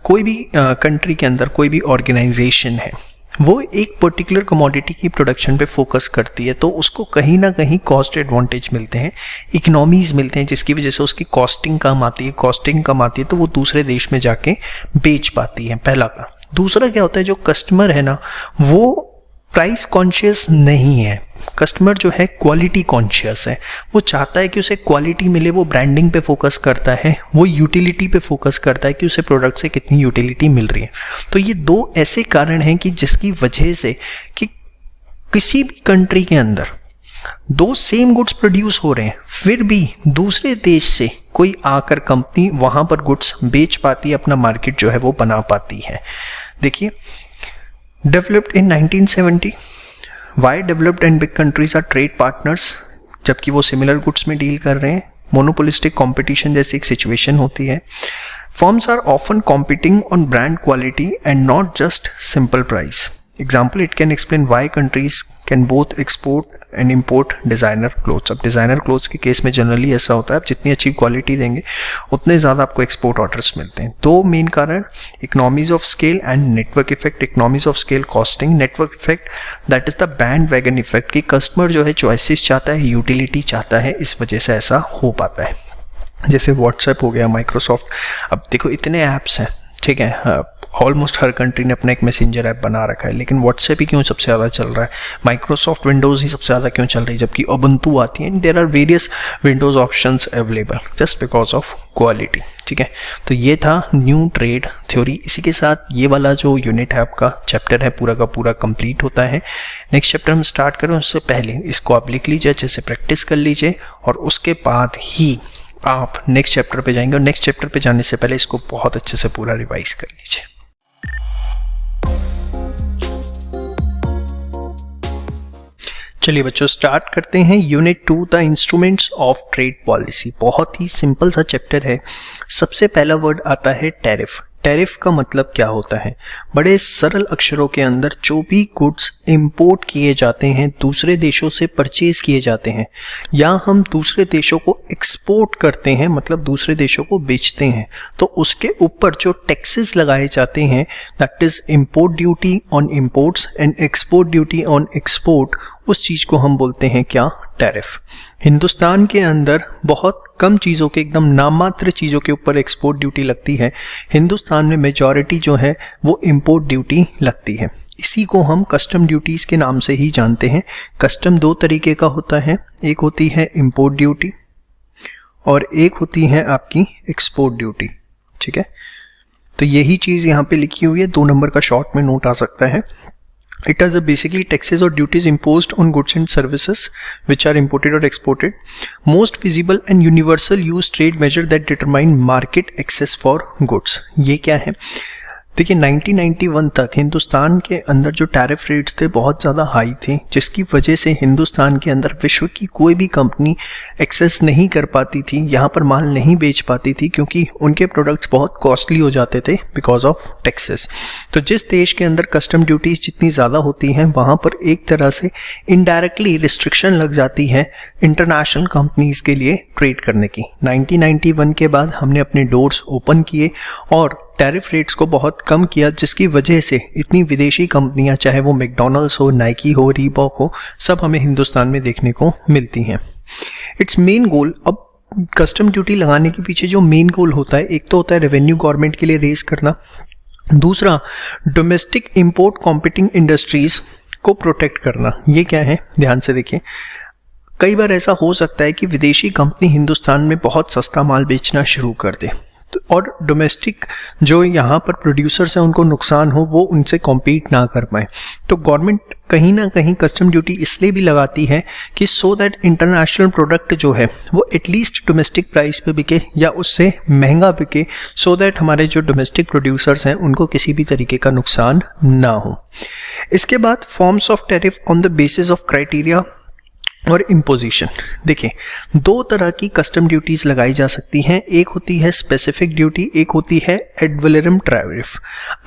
कोई भी कंट्री के अंदर कोई भी ऑर्गेनाइजेशन है, वो एक पर्टिकुलर कमोडिटी की प्रोडक्शन पे फोकस करती है, तो उसको कहीं ना कहीं कॉस्ट एडवांटेज मिलते हैं, इकोनॉमीज मिलते हैं, जिसकी वजह से उसकी कॉस्टिंग कम आती है तो वो दूसरे देश में जाके बेच पाती है, पहला का। दूसरा क्या होता है, जो कस्टमर है ना, वो प्राइस कॉन्शियस नहीं है। कस्टमर जो है क्वालिटी कॉन्शियस है, वो चाहता है कि उसे क्वालिटी मिले, वो ब्रांडिंग पे फोकस करता है, वो यूटिलिटी पे फोकस करता है कि उसे प्रोडक्ट से कितनी यूटिलिटी मिल रही है। तो ये दो ऐसे कारण हैं कि जिसकी वजह से कि किसी भी कंट्री के अंदर दो सेम गुड्स प्रोड्यूस हो रहे हैं, फिर भी दूसरे देश से कोई आकर कंपनी वहां पर गुड्स बेच पाती है, अपना मार्केट जो है वो बना पाती है। देखिए, developed in 1970, why developed and big countries are trade partners, जबकि वो सिमिलर गुड्स में डील कर रहे हैं। मोनोपोलिस्टिक कंपटीशन जैसी एक सिचुएशन होती है। Firms are often competing on brand quality and not just simple price. Example, it can explain why countries can both export and import designer clothes. अब designer clothes के case में generally ऐसा होता है, आप जितनी अच्छी क्वालिटी देंगे उतने ज़्यादा आपको एक्सपोर्ट ऑर्डर्स मिलते हैं। दो मेन कारण, economies of scale and network effect. Economies of scale costing, network effect that is the band wagon effect, कि कस्टमर जो है चॉइसेस चाहता है, यूटिलिटी चाहता है, इस वजह से ऐसा हो पाता है। जैसे व्हाट्सएप हो गया, माइक्रोसॉफ्ट, अब देखो इतने ऐप्स हैं, ठीक है, ऑलमोस्ट हर कंट्री ने अपना एक मैसेंजर ऐप बना रखा है, लेकिन व्हाट्सएप ही क्यों सबसे ज़्यादा चल रहा है, माइक्रोसॉफ्ट विंडोज़ ही सबसे ज़्यादा क्यों चल रही है, जबकि उबुंटू आती है and there are various Windows options available just because of quality. ठीक है, तो ये था न्यू ट्रेड थ्योरी। इसी के साथ ये वाला जो यूनिट है आपका चैप्टर है पूरा का पूरा कंप्लीट होता है। नेक्स्ट चैप्टर हम स्टार्ट करें उससे पहले इसको आप लिख लीजिए, अच्छे से प्रैक्टिस कर लीजिए, और उसके बाद ही आप नेक्स्ट चैप्टर पे जाएंगे। और नेक्स्ट चैप्टर पे जाने से पहले इसको बहुत अच्छे से पूरा रिवाइज कर लीजिए। चलिए बच्चों, स्टार्ट करते हैं unit 2 the instruments of trade policy. बहुत ही सिंपल सा चैप्टर है। सबसे पहला वर्ड आता है टैरिफ। टैरिफ का मतलब क्या होता है? बड़े सरल अक्षरों के अंदर जो भी गुड्स इंपोर्ट किए जाते हैं, दूसरे देशों से परचेज किए जाते हैं, या हम दूसरे देशों को एक्सपोर्ट करते हैं, मतलब दूसरे देशों को बेचते हैं, तो उसके ऊपर जो टैक्सेस लगाए जाते हैं, that is import duty on imports and export duty on export, उस चीज को हम बोलते हैं क्या? टैरिफ। हिंदुस्तान के अंदर बहुत कम चीज़ों के, एकदम नाममात्र चीज़ों के ऊपर एक्सपोर्ट ड्यूटी लगती है। हिंदुस्तान में मेजॉरिटी जो है वो इंपोर्ट ड्यूटी लगती है। इसी को हम कस्टम ड्यूटीज़ के नाम से ही जानते हैं। कस्टम दो तरीके का होता है, एक होती है इंपोर्ट ड्यूटी और एक होती है आपकी एक्सपोर्ट ड्यूटी। ठीक है, तो यही चीज़ यहाँ पे लिखी हुई है, 2 नंबर का शॉर्ट में नोट आ सकता है। It is basically taxes or duties imposed on goods and services which are imported or exported. Most visible and universal use trade measure that determine market access for goods. ये क्या है? देखिए 1991 तक हिंदुस्तान के अंदर जो टैरिफ रेट्स थे बहुत ज़्यादा हाई थे, जिसकी वजह से हिंदुस्तान के अंदर विश्व की कोई भी कंपनी एक्सेस नहीं कर पाती थी, यहाँ पर माल नहीं बेच पाती थी, क्योंकि उनके प्रोडक्ट्स बहुत कॉस्टली हो जाते थे बिकॉज ऑफ टैक्सेस। तो जिस देश के अंदर कस्टम ड्यूटीज़ जितनी ज़्यादा होती हैं, वहाँ पर एक तरह से इनडायरेक्टली रिस्ट्रिक्शन लग जाती है इंटरनेशनल कंपनीज़ के लिए ट्रेड करने की। 1991 के बाद हमने अपने डोर्स ओपन किए और टैरिफ रेट्स को बहुत कम किया, जिसकी वजह से इतनी विदेशी कंपनियां, चाहे वो मैकडॉनल्ड्स हो, नाइकी हो, रीबॉक हो, सब हमें हिंदुस्तान में देखने को मिलती हैं। इट्स मेन गोल, अब कस्टम ड्यूटी लगाने के पीछे जो मेन गोल होता है, एक तो होता है रेवेन्यू गवर्नमेंट के लिए रेज करना, दूसरा डोमेस्टिक इंपोर्ट कॉम्पिटिंग इंडस्ट्रीज को प्रोटेक्ट करना। ये क्या है, ध्यान से देखिए। कई बार ऐसा हो सकता है कि विदेशी कंपनी हिंदुस्तान में बहुत सस्ता माल बेचना शुरू कर दे, और डोमेस्टिक जो यहाँ पर प्रोड्यूसर्स हैं उनको नुकसान हो, वो उनसे कॉम्पीट ना कर पाए। तो गवर्नमेंट कहीं ना कहीं कस्टम ड्यूटी इसलिए भी लगाती है कि सो दैट इंटरनेशनल प्रोडक्ट जो है वो एटलीस्ट डोमेस्टिक प्राइस पे बिके या उससे महंगा बिके, सो दैट हमारे जो डोमेस्टिक प्रोड्यूसर्स हैं उनको किसी भी तरीके का नुकसान ना हो। इसके बाद forms of tariff on the basis of criteria और इम्पोजिशन। देखिए, दो तरह की कस्टम ड्यूटीज लगाई जा सकती हैं, एक होती है स्पेसिफिक ड्यूटी, एक होती है एड वैलोरम टैरिफ।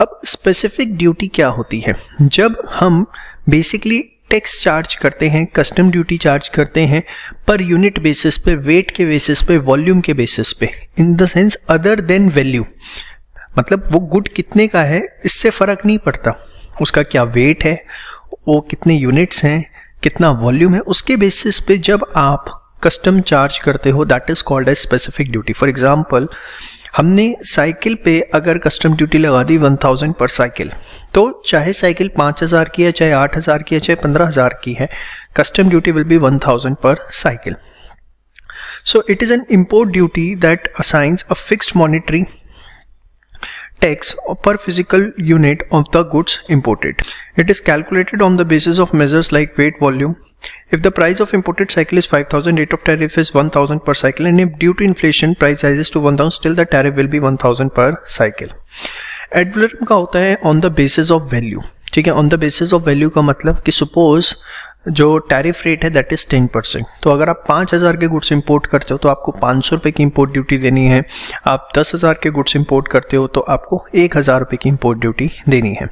अब स्पेसिफिक ड्यूटी क्या होती है? जब हम बेसिकली टैक्स चार्ज करते हैं, कस्टम ड्यूटी चार्ज करते हैं पर यूनिट बेसिस पे, वेट के बेसिस पे, वॉल्यूम के बेसिस पे, in the sense other than value, मतलब वो गुड कितने का है इससे फर्क नहीं पड़ता, उसका क्या वेट है, वो कितने यूनिट्स हैं, कितना वॉल्यूम है, उसके बेसिस पे जब आप कस्टम चार्ज करते हो that is called as specific duty. For example, हमने साइकिल पे अगर कस्टम ड्यूटी लगा दी 1000 पर साइकिल, तो चाहे साइकिल 5000 की है, चाहे 8000 की है, चाहे 15000 की है, कस्टम ड्यूटी विल बी 1000 पर cycle. So it is an import duty that assigns a fixed monetary tax per physical unit of the goods imported. It is calculated on the basis of measures like weight, volume. If the price of imported cycle is 5000, rate of tariff is 1000 per cycle, and if due to inflation price rises to 1000, still the tariff will be 1000 per cycle. Ad valorem का होता है on the basis of value, ठीक है। on the basis of value का मतलब कि suppose जो tariff rate है दैट इज 10%, तो अगर आप 5000 के गुड्स इंपोर्ट करते हो तो आपको 500 रुपये की इंपोर्ट ड्यूटी देनी है, आप 10,000 के गुड्स इंपोर्ट करते हो तो आपको 1000 रुपये की इंपोर्ट ड्यूटी देनी है।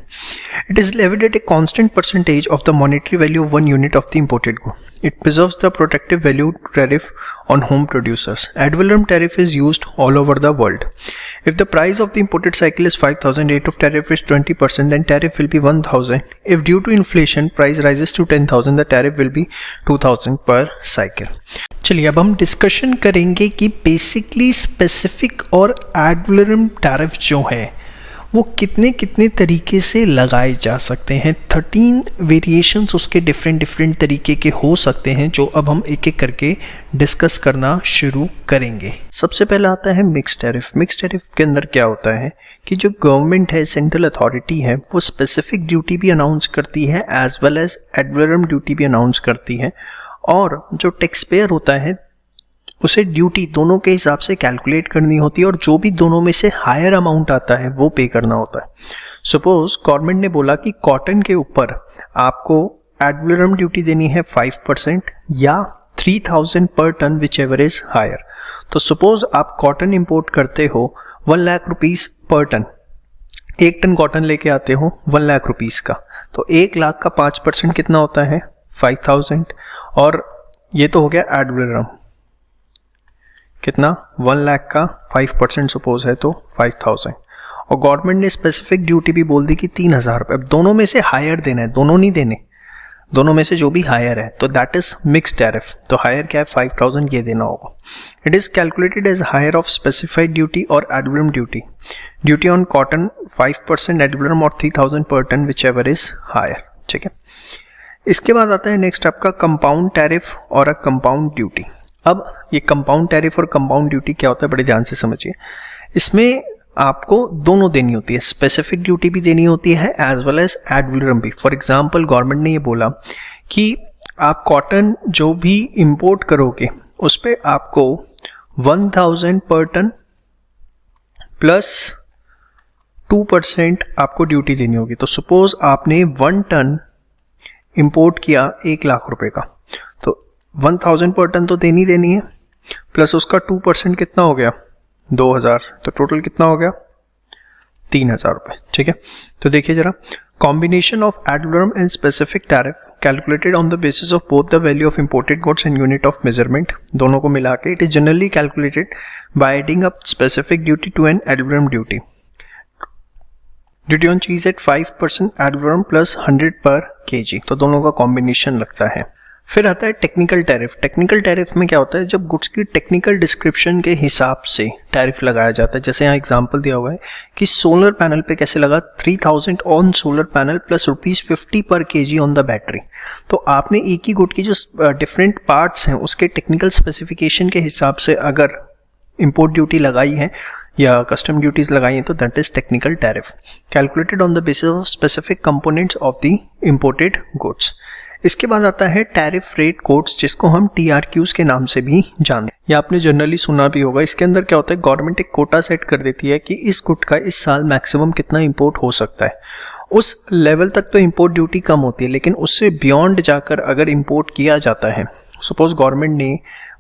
It is levied eight a constant percentage of the monetary value of 1 unit of the imported good. It preserves the protective value tariff on home producers. Ad valorem tariff is used all over the world. If the price of the imported cycle is 5000, rate of tariff is 20%, then tariff will be 1000. If due to inflation price rises to 10,000, the tariff will be 2000 per cycle. चलिए अब हम discussion करेंगे कि basically specific और ad valorem tariff जो है वो कितने कितने तरीके से लगाए जा सकते हैं। 13 वेरिएशंस उसके डिफरेंट तरीके के हो सकते हैं, जो अब हम एक एक करके डिस्कस करना शुरू करेंगे। सबसे पहला आता है मिक्स टैरिफ। मिक्स टैरिफ के अंदर क्या होता है कि जो गवर्नमेंट है, सेंट्रल अथॉरिटी है, वो स्पेसिफिक ड्यूटी भी अनाउंस करती है as well as ad valorem duty भी अनाउंस करती है, और जो टैक्स पेयर होता है उसे ड्यूटी दोनों के हिसाब से कैलकुलेट करनी होती है, और जो भी दोनों में से हायर अमाउंट आता है वो पे करना होता है। सपोज गवर्नमेंट ने बोला कि कॉटन के ऊपर आपको एड वैलोरम ड्यूटी देनी है 5% या 3000 per ton, whichever is higher. तो सपोज आप कॉटन इंपोर्ट करते हो 1 lakh rupees per ton, 1 ton cotton लेके आते हो 1 लाख रुपीज का, तो 1 लाख का 5% कितना होता है 5000, और ये तो हो गया एड वैलोरम, कितना 1 लाख का 5% सपोज है तो 5000, और गवर्नमेंट ने स्पेसिफिक ड्यूटी भी बोल दी कि 3000 रुपये। अब दोनों में से हायर देना है, दोनों नहीं देने, दोनों में से जो भी हायर है, तो दैट इज मिक्स टैरिफ। तो हायर क्या है 5000, ये देना होगा। It is calculated as higher of specified duty और ad valorem duty. Duty on cotton 5%, ad valorem और 3000 per ton, whichever is higher, ठीक है। इसके बाद आता है नेक्स्ट आपका कंपाउंड टैरिफ और अ कंपाउंड ड्यूटी। अब ये कंपाउंड टैरिफ और कंपाउंड ड्यूटी क्या होता है, बड़े ध्यान से समझिए। इसमें आपको दोनों देनी होती है, स्पेसिफिक ड्यूटी भी देनी होती है as well as ad valorem भी। फॉर एग्जांपल गवर्नमेंट ने ये बोला कि आप कॉटन जो भी इंपोर्ट करोगे उस पे आपको 1000 पर टन प्लस 2% आपको ड्यूटी देनी होगी। तो सपोज आपने 1 टन इंपोर्ट किया 1 लाख रुपए का, तो 1000 पर टन तो देनी है, प्लस उसका 2% कितना हो गया 2000, तो टोटल कितना हो गया 3000 रुपये, ठीक है। तो देखिए जरा, combination of ad valorem and specific tariff calculated on the basis of both the value of imported goods and unit of measurement, दोनों को मिला के it is generally calculated by adding up specific duty to an ad valorem duty. Duty on cheese at 5%, ad valorem plus 100 per KG, तो दोनों का combination लगता है। फिर आता है टेक्निकल टैरिफ। टेक्निकल टैरिफ में क्या होता है, जब गुड्स की टेक्निकल डिस्क्रिप्शन के हिसाब से टैरिफ लगाया जाता है। जैसे यहाँ एग्जांपल दिया हुआ है कि सोलर पैनल पे कैसे लगा 3000 ऑन सोलर पैनल प्लस ₹50 पर केजी ऑन द बैटरी। तो आपने एक ही गुड की जो डिफरेंट पार्ट्स हैं उसके टेक्निकल स्पेसिफिकेशन के हिसाब से अगर इंपोर्ट ड्यूटी लगाई है या कस्टम ड्यूटीज लगाई हैं तो that is technical tariff, calculated on the basis of specific components of the imported goods. इसके बाद आता है टैरिफ रेट कोड्स, जिसको हम TRQs के नाम से भी जानते हैं, या आपने जनरली सुना भी होगा। इसके अंदर क्या होता है, गवर्नमेंट एक कोटा सेट कर देती है कि इस गुड का इस साल मैक्सिमम कितना इंपोर्ट हो सकता है। उस लेवल तक तो इंपोर्ट ड्यूटी कम होती है, लेकिन उससे बियॉन्ड जाकर अगर इंपोर्ट किया जाता है, सपोज गवर्नमेंट ने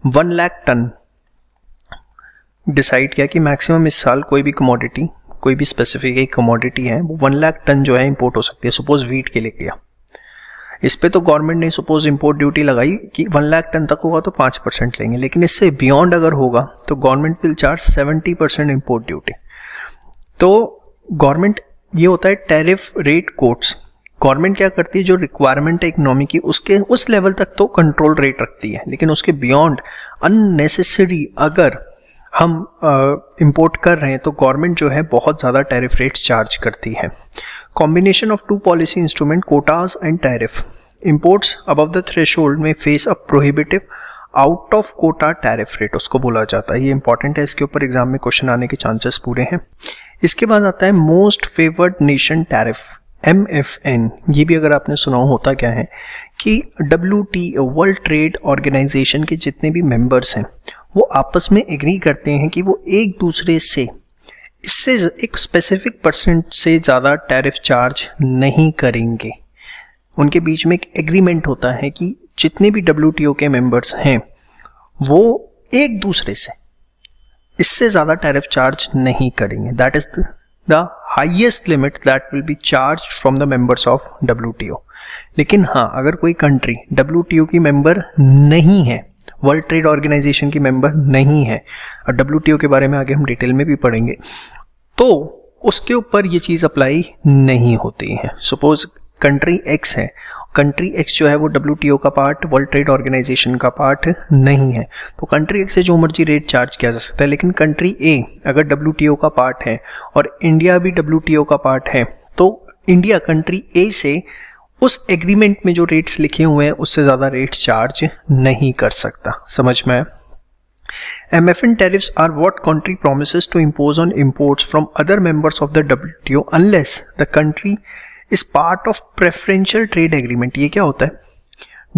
1 लाख टन डिसाइड किया कि मैक्सिमम इस साल कोई भी कमोडिटी, कोई भी स्पेसिफिक एक कमोडिटी है वो 1 लाख टन जो है इंपोर्ट हो सकती है, सपोज वीट के लिए किया। इस पे तो गवर्नमेंट ने सपोज इंपोर्ट ड्यूटी लगाई कि 1 लाख टन तक होगा तो 5% लेंगे, लेकिन इससे बियॉन्ड अगर होगा तो government will charge 70% import duty. तो गवर्नमेंट, ये होता है टैरिफ रेट कोड्स। गवर्नमेंट क्या करती है, जो रिक्वायरमेंट है इकोनॉमी की उसके उस लेवल तक तो कंट्रोल रेट रखती है, लेकिन उसके बियॉन्ड अननेसेसरी अगर हम इंपोर्ट कर रहे हैं तो गवर्नमेंट जो है बहुत ज़्यादा टैरिफ रेट चार्ज करती है। Combination of two policy instrument, quotas and tariff. Imports above the threshold में face a prohibitive out of quota tariff rate, उसको बोला जाता है। ये इंपॉर्टेंट है, इसके ऊपर एग्जाम में क्वेश्चन आने के चांसेस पूरे हैं। इसके बाद आता है most favoured nation tariff, MFN। ये भी अगर आपने सुना हो, होता क्या है कि WTO वर्ल्ड ट्रेड ऑर्गेनाइजेशन के जितने भी मेंबर्स हैं वो आपस में एग्री करते हैं कि वो एक दूसरे से इससे एक स्पेसिफिक % से ज़्यादा टैरिफ चार्ज नहीं करेंगे। उनके बीच में एक एग्रीमेंट होता है कि जितने भी WTO के मेंबर्स हैं वो एक दूसरे से इससे ज़्यादा टैरिफ चार्ज नहीं करेंगे। That is the highest limit that will B charge from the members of WTO। लेकिन हाँ, अगर कोई कंट्री WTO की मेंबर नहीं है, वर्ल्ड ट्रेड ऑर्गेनाइजेशन की मेंबर नहीं है, और WTO के बारे में आगे हम डिटेल में भी पढ़ेंगे, तो उसके ऊपर ये चीज़ अप्लाई नहीं होती है। सपोज कंट्री X है, कंट्री X जो है वो WTO का पार्ट, वर्ल्ड ट्रेड ऑर्गेनाइजेशन का पार्ट नहीं है, तो कंट्री X से जो मर्जी रेट चार्ज किया जा सकता है। लेकिन कंट्री A अगर WTO का पार्ट है और इंडिया भी WTO का पार्ट है, तो इंडिया कंट्री A से उस एग्रीमेंट में जो रेट्स लिखे हुए हैं उससे ज़्यादा रेट्स चार्ज नहीं कर सकता। समझ में आया? MFN tariffs are what country promises to impose on imports from other members of the WTO unless the country is part of preferential trade agreement। ये क्या होता है?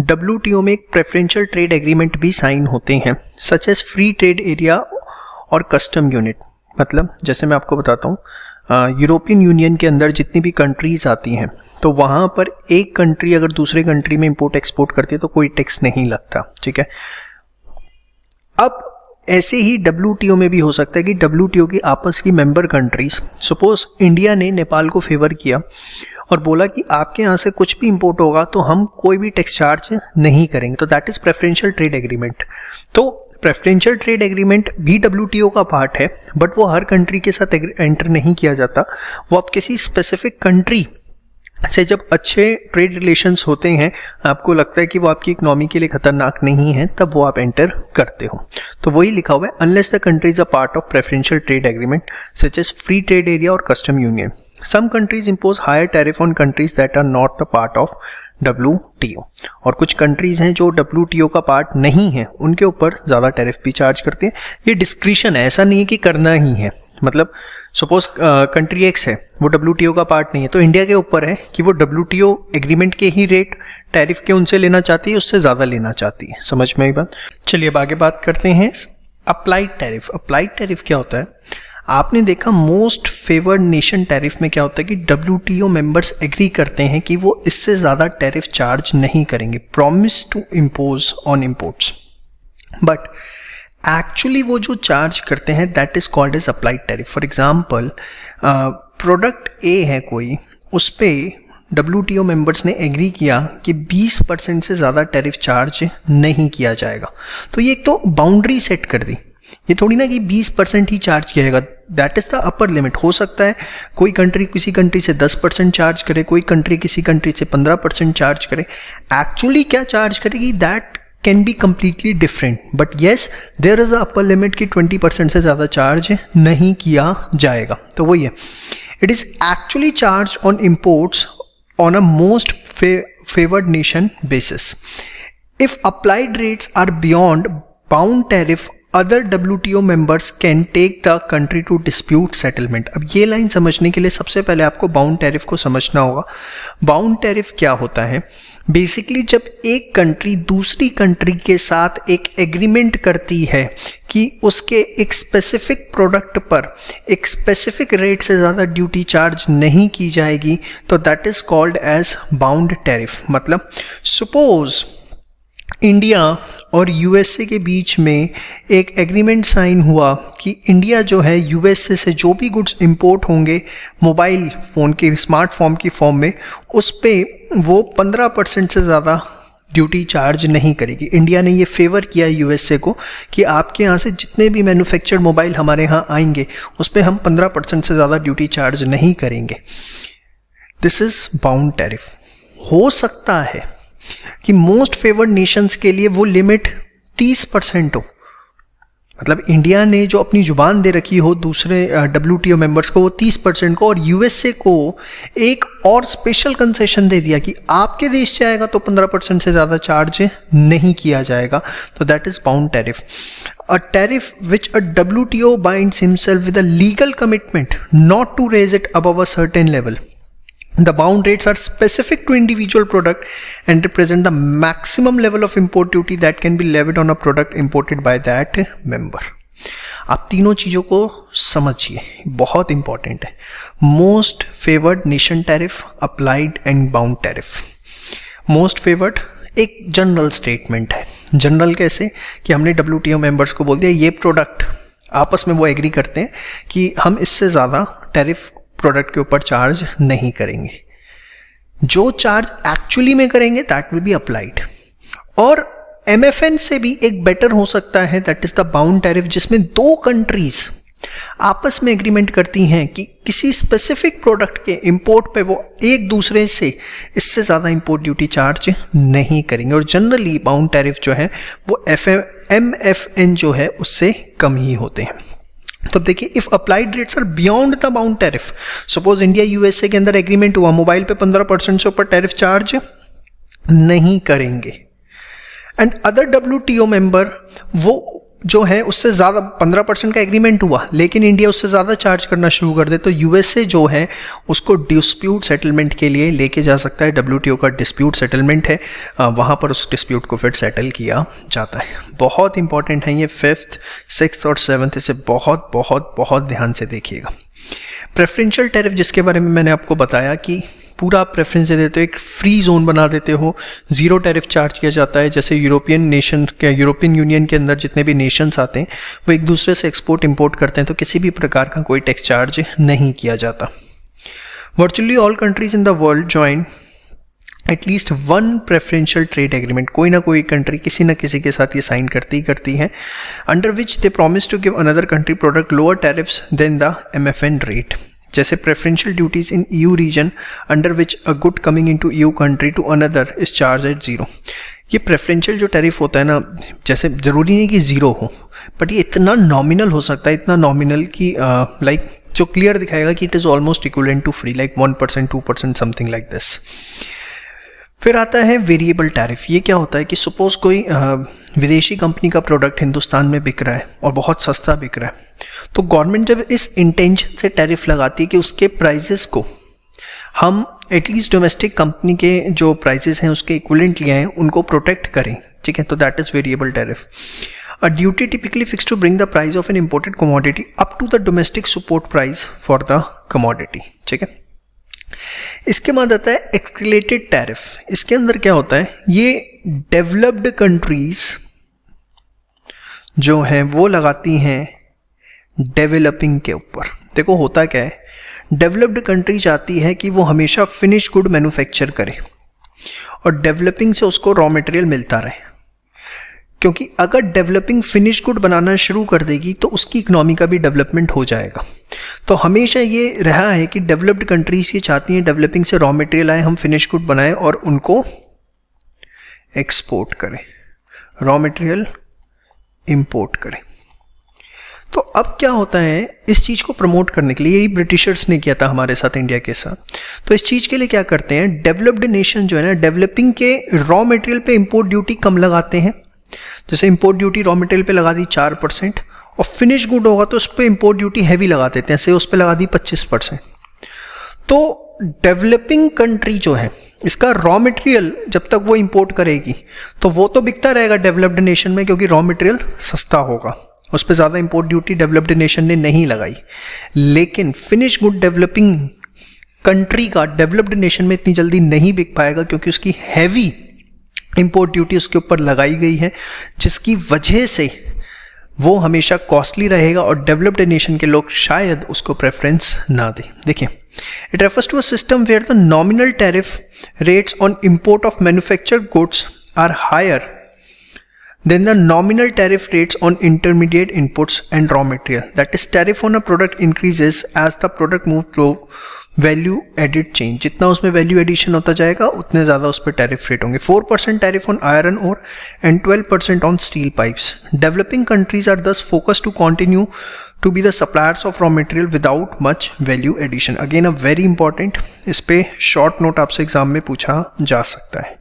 WTO में एक preferential trade agreement भी साइन होते हैं, such as free trade area और custom unit। मतलब जैसे मैं आपको बताता हूँ, यूरोपियन यूनियन के अंदर जितनी भी कंट्रीज आती हैं तो वहाँ पर एक कंट्री अगर दूसरे कंट्री में इंपोर्ट एक्सपोर्ट करती है तो कोई टैक्स नहीं लगता, ठीक है। अब ऐसे ही WTO में भी हो सकता है कि WTO की आपस की मेंबर कंट्रीज, सपोज इंडिया ने नेपाल को फेवर किया और बोला कि आपके यहाँ से कुछ भी इंपोर्ट होगा तो हम कोई भी टैक्स चार्ज नहीं करेंगे, तो that is preferential trade agreement. तो प्रेफरेंशियल ट्रेड एग्रीमेंट भी WTO का पार्ट है, बट वो हर कंट्री के साथ एंटर नहीं किया जाता। वो आप किसी स्पेसिफिक कंट्री से जब अच्छे ट्रेड रिलेशंस होते हैं, आपको लगता है कि वो आपकी इकोनॉमी के लिए खतरनाक नहीं है, तब वो आप एंटर करते हो। तो वही लिखा हुआ है, unless the countries are part of preferential trade agreement such as free trade area और custom union. Some countries impose higher tariff on countries that are not the part of WTO। और कुछ कंट्रीज हैं जो WTO का part नहीं है, उनके ऊपर ज़्यादा टैरिफ भी चार्ज करते हैं। ये डिस्क्रिशन है, ऐसा नहीं है कि करना ही है। मतलब सपोज कंट्री X है, वो WTO का पार्ट नहीं है, तो इंडिया के ऊपर है कि वो WTO एग्रीमेंट के ही रेट टैरिफ के उनसे लेना चाहती है, उससे ज़्यादा लेना चाहती है। समझ में आई बात? चलिए अब आगे बात करते हैं अप्लाइड टैरिफ। अप्लाइड टैरिफ क्या होता है? आपने देखा मोस्ट फेवर्ड नेशन टैरिफ में क्या होता है कि WTO मेंबर्स एग्री करते हैं कि वो इससे ज़्यादा टैरिफ चार्ज नहीं करेंगे, promise to impose on imports, but actually वो जो चार्ज करते हैं that is called as applied tariff. For example, product A है कोई, उस पर WTO मेंबर्स ने एग्री किया कि 20% से ज़्यादा टैरिफ चार्ज नहीं किया जाएगा, तो ये एक तो बाउंड्री सेट कर दी। ये थोड़ी ना कि 20% ही चार्ज किया जाएगा, that is the upper limit. हो सकता है कोई कंट्री किसी कंट्री से 10% चार्ज करे, कोई कंट्री किसी कंट्री से 15% चार्ज करे। एक्चुअली क्या चार्ज करेगी that can be completely different, but yes there is a upper limit कि 20% से ज़्यादा चार्ज नहीं किया जाएगा। तो वही है, it is actually charge on imports on a most favoured nation basis. If applied rates are beyond bound tariff, other WTO members can take the country to dispute settlement. अब ये लाइन समझने के लिए सबसे पहले आपको बाउंड टैरिफ को समझना होगा। बाउंड टैरिफ क्या होता है? बेसिकली जब एक कंट्री दूसरी कंट्री के साथ एक एग्रीमेंट करती है कि उसके एक स्पेसिफिक प्रोडक्ट पर एक स्पेसिफिक रेट से ज़्यादा ड्यूटी चार्ज नहीं की जाएगी, तो that is called as bound tariff. मतलब सपोज इंडिया और यूएसए के बीच में एक एग्रीमेंट साइन हुआ कि इंडिया जो है यूएसए से जो भी गुड्स इंपोर्ट होंगे मोबाइल फ़ोन के स्मार्टफोन की फॉर्म में, उस पर वो 15% से ज़्यादा ड्यूटी चार्ज नहीं करेगी। इंडिया ने ये फेवर किया यूएसए को कि आपके यहाँ से जितने भी मैन्युफैक्चर्ड मोबाइल हमारे यहाँ आएंगे उस पर हम 15% से ज़्यादा ड्यूटी चार्ज नहीं करेंगे। This is bound tariff. हो सकता है कि मोस्ट फेवर्ड नेशंस के लिए वो लिमिट 30% हो, मतलब इंडिया ने जो अपनी जुबान दे रखी हो दूसरे WTO मेंबर्स को वो 30% को, और यूएसए को एक और स्पेशल कंसेशन दे दिया कि आपके देश से आएगा तो 15% से ज़्यादा चार्ज नहीं किया जाएगा। तो that is bound tariff. A tariff which a WTO binds himself with a legal commitment not to raise it above a certain level. The bound rates are specific to individual product and represent the maximum level of import duty that can be levied on a product imported by that member. आप तीनों चीज़ों को समझिए, बहुत important है। Most favoured nation tariff, applied and bound tariff. Most favoured एक general statement है। General कैसे कि हमने WTO मेंबर्स को बोल दिया ये प्रोडक्ट, आपस में वो एग्री करते हैं कि हम इससे ज़्यादा टैरिफ प्रोडक्ट के ऊपर चार्ज नहीं करेंगे। जो चार्ज एक्चुअली में करेंगे दैट विल बी अप्लाइड। और MFN से भी एक बेटर हो सकता है, that is the bound tariff, जिसमें दो कंट्रीज आपस में एग्रीमेंट करती हैं कि किसी स्पेसिफिक प्रोडक्ट के इंपोर्ट पे वो एक दूसरे से इससे ज़्यादा इंपोर्ट ड्यूटी चार्ज नहीं करेंगे। और जनरली बाउंड टैरिफ जो है वो MFN जो है उससे कम ही होते हैं। तो देखिए, if applied rates are beyond the bound tariff, suppose India USA के अंदर एग्रीमेंट हुआ मोबाइल पे 15% से ऊपर टैरिफ चार्ज नहीं करेंगे, एंड अदर WTO मेंबर वो जो है उससे ज़्यादा 15% का एग्रीमेंट हुआ लेकिन इंडिया उससे ज़्यादा चार्ज करना शुरू कर दे, तो यूएसए जो है उसको डिस्प्यूट सेटलमेंट के लिए लेके जा सकता है। WTO का डिस्प्यूट सेटलमेंट है, वहाँ पर उस डिस्प्यूट को फिर सेटल किया जाता है। बहुत इंपॉर्टेंट है ये 5th, 6th और 7th, इसे बहुत बहुत बहुत ध्यान से देखिएगा। प्रेफरेंशियल टैरिफ जिसके बारे में मैंने आपको बताया कि पूरा आप प्रेफरेंस दे देते हो, एक फ्री जोन बना देते हो, ज़ीरो टैरिफ चार्ज किया जाता है। जैसे यूरोपियन यूनियन के अंदर जितने भी नेशंस आते हैं वो एक दूसरे से एक्सपोर्ट इंपोर्ट करते हैं, तो किसी भी प्रकार का कोई टैक्स चार्ज नहीं किया जाता। Virtually all countries in the world join at least one preferential trade agreement, कोई ना कोई कंट्री किसी न किसी के साथ ये साइन करती है, under which they promise to give another country product lower tariffs than the MFN rate. जैसे preferential duties in EU region under which a good coming into EU country to another is charge at 0। ये preferential जो tariff होता है ना, जैसे ज़रूरी नहीं कि 0 हो, बट ये इतना नॉमिनल हो सकता है, इतना नॉमिनल कि लाइक जो क्लियर दिखाएगा कि it is almost equivalent to free, like 1%, 2%, something like this. फिर आता है वेरिएबल टैरिफ। ये क्या होता है कि सपोज कोई विदेशी कंपनी का प्रोडक्ट हिंदुस्तान में बिक रहा है और बहुत सस्ता बिक रहा है, तो गवर्नमेंट जब इस इंटेंशन से टैरिफ लगाती है कि उसके प्राइजेस को हम एटलीस्ट डोमेस्टिक कंपनी के जो प्राइजेस हैं उसके इक्विवेलेंट ले आएं, उनको प्रोटेक्ट करें, ठीक है, तो that is variable tariff. A duty typically fix to bring the price of an imported commodity up to the domestic support price for the commodity, ठीक है। इसके बाद आता है एक्सक्लेटेड टैरिफ। इसके अंदर क्या होता है, ये डेवलप्ड कंट्रीज जो हैं वो लगाती हैं डेवलपिंग के ऊपर। देखो होता क्या है, डेवलप्ड कंट्री चाहती है कि वो हमेशा फिनिश गुड मैन्युफैक्चर करे और डेवलपिंग से उसको रॉ मटेरियल मिलता रहे, क्योंकि अगर डेवलपिंग फिनिश गुड बनाना शुरू कर देगी तो उसकी इकोनॉमी का भी डेवलपमेंट हो जाएगा। तो हमेशा ये रहा है कि डेवलप्ड कंट्रीज ये चाहती हैं डेवलपिंग से रॉ मटेरियल आए, हम फिनिश गुड बनाएं और उनको एक्सपोर्ट करें, रॉ मटेरियल इंपोर्ट करें। तो अब क्या होता है, इस चीज़ को प्रमोट करने के लिए, यही ब्रिटिशर्स ने किया था हमारे साथ, इंडिया के साथ, तो इस चीज़ के लिए क्या करते हैं, डेवलप्ड नेशन जो है ना, डेवलपिंग के रॉ मटेरियल पे इंपोर्ट ड्यूटी कम लगाते हैं। जैसे इंपोर्ट ड्यूटी रॉ मटेरियल पे लगा दी 4%, और फिनिश गुड होगा तो उस पर इंपोर्ट ड्यूटी हैवी लगा देते हैं, से उस पर लगा दी 25%। तो डेवलपिंग कंट्री जो है इसका रॉ मटेरियल जब तक वो इंपोर्ट करेगी तो वो तो बिकता रहेगा डेवलप्ड नेशन में, क्योंकि रॉ मटेरियल सस्ता होगा, उस पर ज़्यादा इंपोर्ट ड्यूटी डेवलप्ड नेशन ने नहीं लगाई। लेकिन फिनिश गुड डेवलपिंग कंट्री का डेवलप्ड नेशन में इतनी जल्दी नहीं बिक पाएगा, क्योंकि उसकी हैवी इंपोर्ट ड्यूटी उसके ऊपर लगाई गई है, जिसकी वजह से वो हमेशा कॉस्टली रहेगा और डेवलप्ड नेशन के लोग शायद उसको प्रेफरेंस ना दें। देखिए, it refers to a system where the nominal tariff rates on import of manufactured goods are higher then the nominal tariff rates on intermediate inputs and raw material. That is, tariff on a product increases as the product moves through value added chain. जितना उसमें value addition होता जाएगा उतने ज़्यादा उस पर tariff rate होंगे। 4% tariff on iron ore and 12% on steel pipes. Developing countries are thus focused to continue to be the suppliers of raw material without much value addition. Again a very important, इस पे short note आपसे exam में पूछा जा सकता है।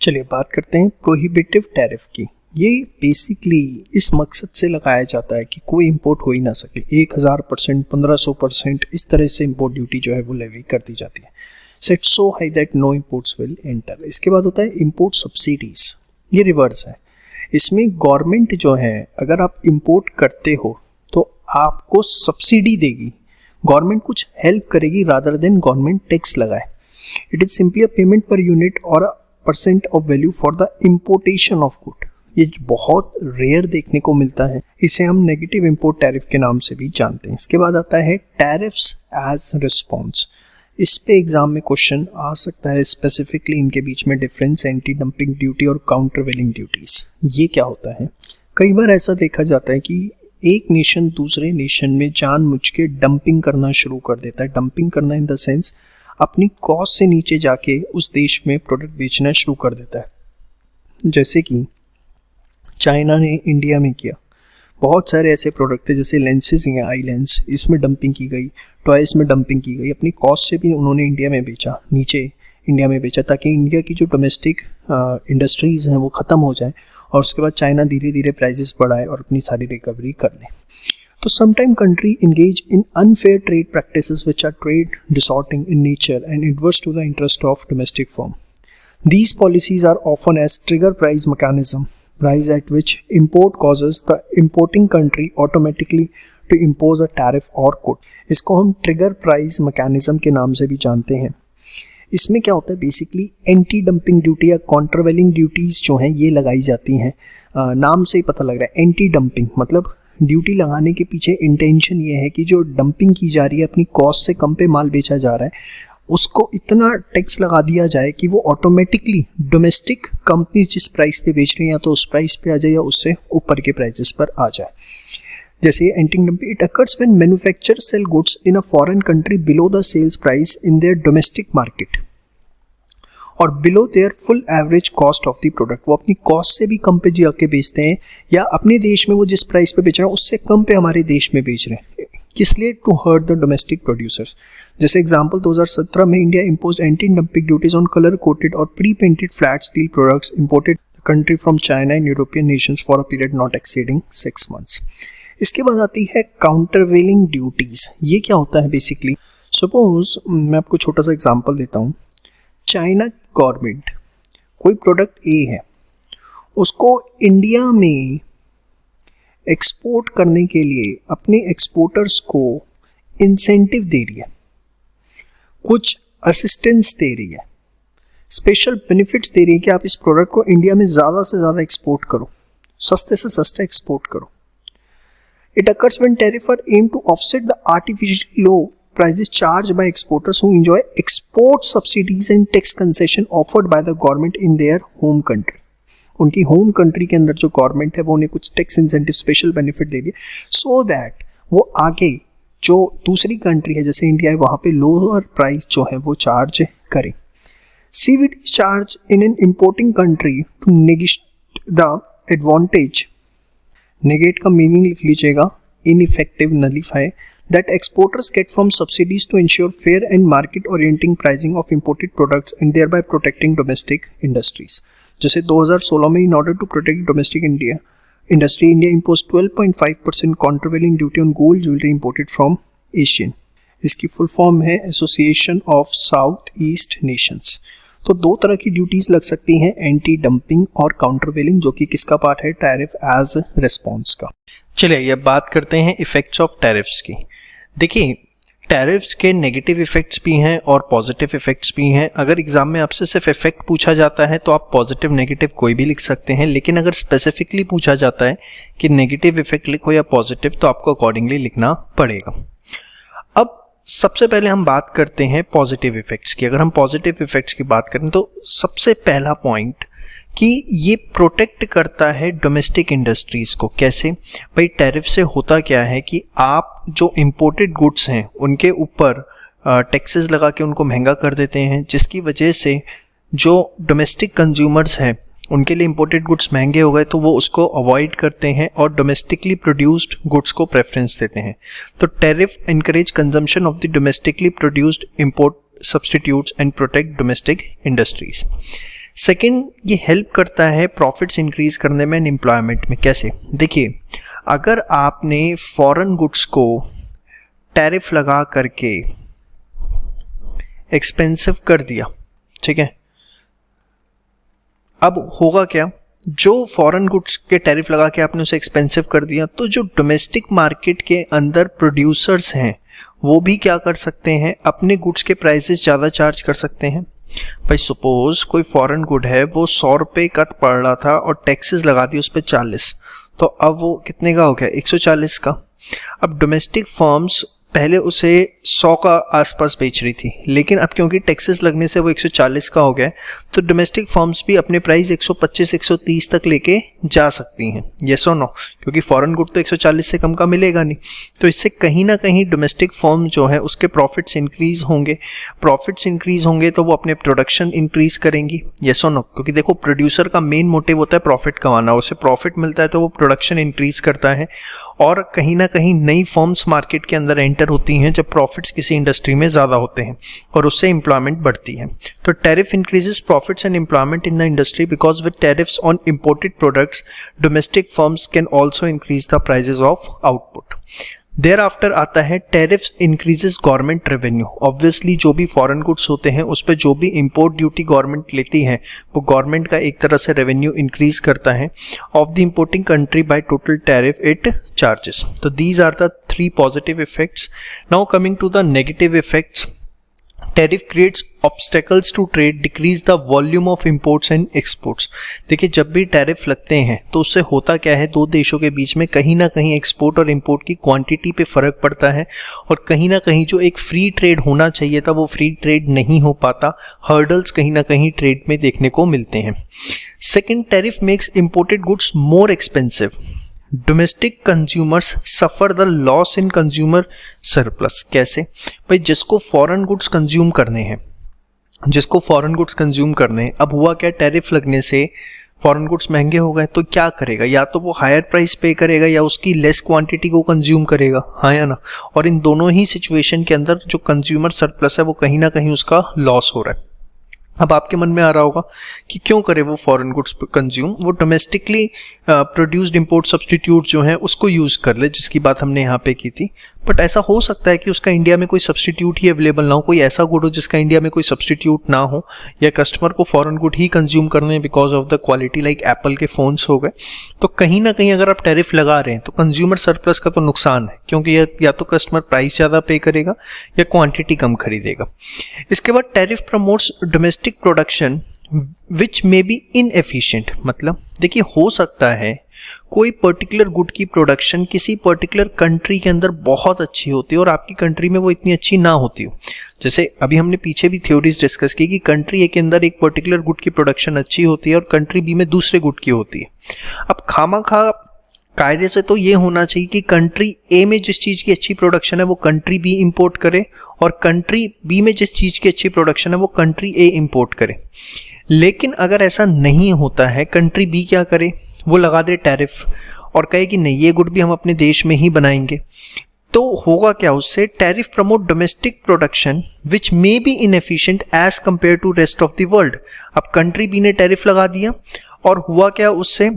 चलिए बात करते हैं प्रोहिबिटिव टैरिफ की। ये बेसिकली इस मकसद से लगाया जाता है कि कोई इंपोर्ट हो ही ना सके। 1000%, 1500% इस तरह से इंपोर्ट ड्यूटी जो है वो लेवी कर दी जाती है। Set so high that no imports will enter. इसके बाद होता है इंपोर्ट सब्सिडीज। ये रिवर्स है। इसमें गवर्नमेंट जो है, अगर आप इंपोर्ट करते हो तो आपको सब्सिडी देगी, गवर्नमेंट कुछ हेल्प करेगी रादर देन गवर्नमेंट टैक्स लगाए। It is simply a payment per unit और % of value for the importation of good. ये बहुत रेयर देखने को मिलता है। इसे हम नेगेटिव इंपोर्ट टैरिफ के नाम से भी जानते हैं। इसके बाद आता है टैरिफ्स एज रिस्पॉन्स। इस पे एग्जाम में क्वेश्चन आ सकता है, स्पेसिफिकली इनके बीच में डिफरेंस, एंटी डंपिंग ड्यूटी और काउंटरवेलिंग ड्यूटीज। ये क्या होता है? कई बार ऐसा देखा जाता है कि एक नेशन दूसरे नेशन में जानबूझ के डंपिंग करना शुरू कर देता है। डंपिंग करना इन द सेंस अपनी कॉस्ट से नीचे जाके उस देश में प्रोडक्ट बेचना शुरू कर देता है। जैसे कि चाइना ने इंडिया में किया। बहुत सारे ऐसे प्रोडक्ट थे जैसे लेंसेज हैं, आई लेंस, इसमें डंपिंग की गई, टॉयज में डंपिंग की गई। अपनी कॉस्ट से भी उन्होंने इंडिया में बेचा, नीचे इंडिया में बेचा, ताकि इंडिया की जो डोमेस्टिक इंडस्ट्रीज़ हैं वो ख़त्म हो जाए और उसके बाद चाइना धीरे धीरे प्राइजेस बढ़ाए और अपनी सारी रिकवरी कर ले। तो sometime country engage in unfair trade practices which are trade distorting in nature and adverse to the interest of domestic firm. These policies are often as trigger price mechanism, price at which import causes the importing country automatically to impose a tariff or quota. इसको हम trigger price mechanism के नाम से भी जानते हैं। इसमें क्या होता है, बेसिकली एंटी डंपिंग ड्यूटी या काउंटरवेलिंग ड्यूटीज जो हैं ये लगाई जाती हैं। नाम से ही पता लग रहा है, एंटी डंपिंग मतलब ड्यूटी लगाने के पीछे इंटेंशन ये है कि जो डंपिंग की जा रही है, अपनी कॉस्ट से कम पे माल बेचा जा रहा है, उसको इतना टैक्स लगा दिया जाए कि वो ऑटोमेटिकली डोमेस्टिक कंपनीज जिस प्राइस पे बेच रही हैं या तो उस प्राइस पे आ जाए या उससे ऊपर के प्राइसेस पर आ जाए। जैसे anti dumping, it occurs when manufacturer sell goods in a foreign country below the sales price in their domestic market और below their full average cost of the product. वो अपनी कॉस्ट से भी कम पे जाके बेचते हैं या अपने देश में वो जिस प्राइस पे बेच रहे हैं उससे कम पे हमारे देश में बेच रहे हैं। किस लिए? To hurt the domestic producers. जैसे एग्जांपल 2017 में India imposed anti dumping duties on colour coated और pre painted flat steel products imported country from China and European nations for a period not exceeding 6 months। इसके बाद आती है countervailing duties. ये क्या होता है? बेसिकली सपोज मैं आपको छोटा सा एग्जांपल देता हूँ। चाइना गवर्नमेंट कोई प्रोडक्ट ए है, उसको इंडिया में एक्सपोर्ट करने के लिए अपने एक्सपोर्टर्स को इंसेंटिव दे रही है, कुछ असिस्टेंस दे रही है, स्पेशल बेनिफिट्स दे रही है कि आप इस प्रोडक्ट को इंडिया में ज़्यादा से ज़्यादा एक्सपोर्ट करो, सस्ते से सस्ता एक्सपोर्ट करो। It occurs when tariff are aim to offset the artificial low prices charged by exporters who enjoy export subsidies and tax concession offered by the government in their home country. उनकी home country के अंदर जो government है वो उन्हें कुछ tax incentive, special benefit दे रही है सो दैट वो आगे जो दूसरी कंट्री है जैसे इंडिया है वहाँ पे लोअर प्राइस जो है वो चार्ज करें। CVD charge in an importing country to negate the advantage. Negate का मीनिंग लिख लीजिएगा, ineffective, nullify, that exporters get from subsidies to ensure fair and market orienting pricing of imported products and thereby protecting domestic industries. जैसे 2016 में in order to protect domestic industry, India imposed 12.5% countervailing duty on gold jewelry imported from Asian. इसकी full form है association of south east Nations. तो दो तरह की duties लग सकती हैं, एंटी डंपिंग और काउंटरवेलिंग, जो कि किसका पार्ट है? टैरिफ एज रिस्पॉन्स का। चलिए अब बात करते हैं इफेक्ट्स ऑफ टैरिफ्स की। देखिए, टैरिफ्स के नेगेटिव इफेक्ट्स भी हैं और पॉजिटिव इफेक्ट्स भी हैं। अगर एग्जाम में आपसे सिर्फ इफेक्ट पूछा जाता है तो आप पॉजिटिव नेगेटिव कोई भी लिख सकते हैं, लेकिन अगर स्पेसिफिकली पूछा जाता है कि नेगेटिव इफेक्ट लिखो या पॉजिटिव तो आपको अकॉर्डिंगली लिखना पड़ेगा। अब सबसे पहले हम बात करते हैं पॉजिटिव इफेक्ट्स की। अगर हम पॉजिटिव इफेक्ट्स की बात करें तो सबसे पहला पॉइंट कि ये प्रोटेक्ट करता है डोमेस्टिक इंडस्ट्रीज को। कैसे भाई, टैरिफ से होता क्या है कि आप जो इंपोर्टेड गुड्स हैं उनके ऊपर टैक्सेस लगा के उनको महंगा कर देते हैं, जिसकी वजह से जो डोमेस्टिक कंज्यूमर्स हैं उनके लिए इंपोर्टेड गुड्स महंगे हो गए तो वो उसको अवॉइड करते हैं और डोमेस्टिकली प्रोड्यूस्ड गुड्स को प्रेफरेंस देते हैं। तो tariff encourage consumption of the domestically produced import substitutes and protect domestic industries. Second, ये हेल्प करता है प्रॉफिट्स इंक्रीज करने में एंड एम्प्लॉयमेंट में। कैसे, देखिए अगर आपने फॉरेन गुड्स को टैरिफ लगा करके एक्सपेंसिव कर दिया, ठीक है, अब होगा क्या, जो फॉरेन गुड्स के टैरिफ लगा के आपने उसे एक्सपेंसिव कर दिया तो जो डोमेस्टिक मार्केट के अंदर प्रोड्यूसर्स हैं वो भी क्या कर सकते हैं, अपने गुड्स के प्राइसेस ज़्यादा चार्ज कर सकते हैं। भाई सपोज कोई फॉरेन गुड है वो 100 रुपये का पड़ रहा था और टैक्सेस लगा दी उस पर 40, तो अब वो कितने का हो गया, 140 का। अब डोमेस्टिक फर्म्स पहले उसे 100 का आसपास बेच रही थी, लेकिन अब क्योंकि टैक्सेस लगने से वो 140 का हो गया तो डोमेस्टिक फर्म्स भी अपने प्राइस 125-130 तक लेके जा सकती हैं। येस और नो, क्योंकि फॉरेन गुड तो 140 से कम का मिलेगा नहीं। तो इससे कहीं ना कहीं डोमेस्टिक फर्म जो है उसके प्रॉफिट्स इंक्रीज होंगे। प्रॉफिट्स इंक्रीज होंगे तो वो अपने प्रोडक्शन इंक्रीज करेंगी। येस और नो, क्योंकि देखो प्रोड्यूसर का मेन मोटिव होता है प्रॉफिट कमाना, उसे प्रॉफिट मिलता है तो वो प्रोडक्शन इंक्रीज करता है और कहीं ना कहीं नई फर्म्स मार्केट के अंदर एंटर होती हैं जब प्रॉफिट्स किसी इंडस्ट्री में ज़्यादा होते हैं और उससे एम्प्लॉयमेंट बढ़ती है। तो tariff increases profits and employment in the industry because with tariffs on imported products domestic firms can also increase the prices of output. Thereafter आता है tariffs increases government revenue. Obviously जो भी foreign goods होते हैं उस पर जो भी इंपोर्ट ड्यूटी गवर्नमेंट लेती है वो गवर्नमेंट का एक तरह से रेवेन्यू इंक्रीज करता है of the importing country by total tariff it charges. तो these are the 3 positive effects. Now coming to the negative effects, tariff creates obstacles to trade, decrease the volume of imports and exports. देखिए जब भी tariff लगते हैं तो उससे होता क्या है, दो देशों के बीच में कहीं ना कहीं एक्सपोर्ट और इंपोर्ट की क्वांटिटी पे फर्क पड़ता है और कहीं ना कहीं जो एक फ्री ट्रेड होना चाहिए था वो फ्री ट्रेड नहीं हो पाता, हर्डल्स कहीं ना कहीं ट्रेड में देखने को मिलते हैं। Second, tariff makes imported goods more expensive. Domestic consumers suffer the loss in consumer surplus. कैसे भाई, जिसको फॉरेन गुड्स कंज्यूम करने हैं, अब हुआ क्या, टैरिफ लगने से फॉरेन गुड्स महंगे हो गए तो क्या करेगा, या तो वो हायर प्राइस पे करेगा या उसकी लेस क्वांटिटी को कंज्यूम करेगा, हाँ या ना। और इन दोनों ही सिचुएशन के अंदर जो कंज्यूमर सरप्लस है वो कहीं ना कहीं उसका लॉस हो रहा है। अब आपके मन में आ रहा होगा कि क्यों करे वो फॉरेन गुड्स कंज्यूम, वो डोमेस्टिकली प्रोड्यूस्ड इंपोर्ट सब्सटीट्यूट जो है उसको यूज़ कर ले, जिसकी बात हमने यहाँ पे की थी। बट ऐसा हो सकता है कि उसका इंडिया में कोई सब्सटीट्यूट ही अवेलेबल ना हो, कोई ऐसा गुड हो जिसका इंडिया में कोई सब्सटीट्यूट ना हो, या कस्टमर को फॉरेन गुड ही कंज्यूम करने because of the quality, like Apple के फ़ोन्स हो गए। तो कहीं ना कहीं अगर आप टैरिफ लगा रहे हैं तो कंज्यूमर सरप्लस का तो नुकसान है, क्योंकि या तो कस्टमर प्राइस ज़्यादा पे करेगा या क्वांटिटी कम खरीदेगा। इसके बाद tariff promotes domestic production which may be inefficient. मतलब देखिए हो सकता है कोई पर्टिकुलर गुड की प्रोडक्शन किसी पर्टिकुलर कंट्री के अंदर बहुत अच्छी होती है और आपकी कंट्री में वो इतनी अच्छी ना होती हो। जैसे अभी हमने पीछे भी थ्योरीज डिस्कस की कि कंट्री ए के अंदर एक पर्टिकुलर गुड की प्रोडक्शन अच्छी होती है और कंट्री बी में दूसरे गुड की होती है। अब खामाखा कायदे से तो ये होना चाहिए कि कंट्री ए में जिस चीज़ की अच्छी प्रोडक्शन है वो कंट्री बी इंपोर्ट करे और कंट्री बी में जिस चीज़ की अच्छी प्रोडक्शन है वो कंट्री ए इंपोर्ट करे। लेकिन अगर ऐसा नहीं होता है, कंट्री बी क्या करे, वो लगा दे टैरिफ और कहे कि नहीं ये गुड भी हम अपने देश में ही बनाएंगे, तो होगा क्या उससे, tariff promote domestic production which may be inefficient as compare to rest of the world. अब कंट्री बी ने टैरिफ लगा दिया और हुआ क्या, उससे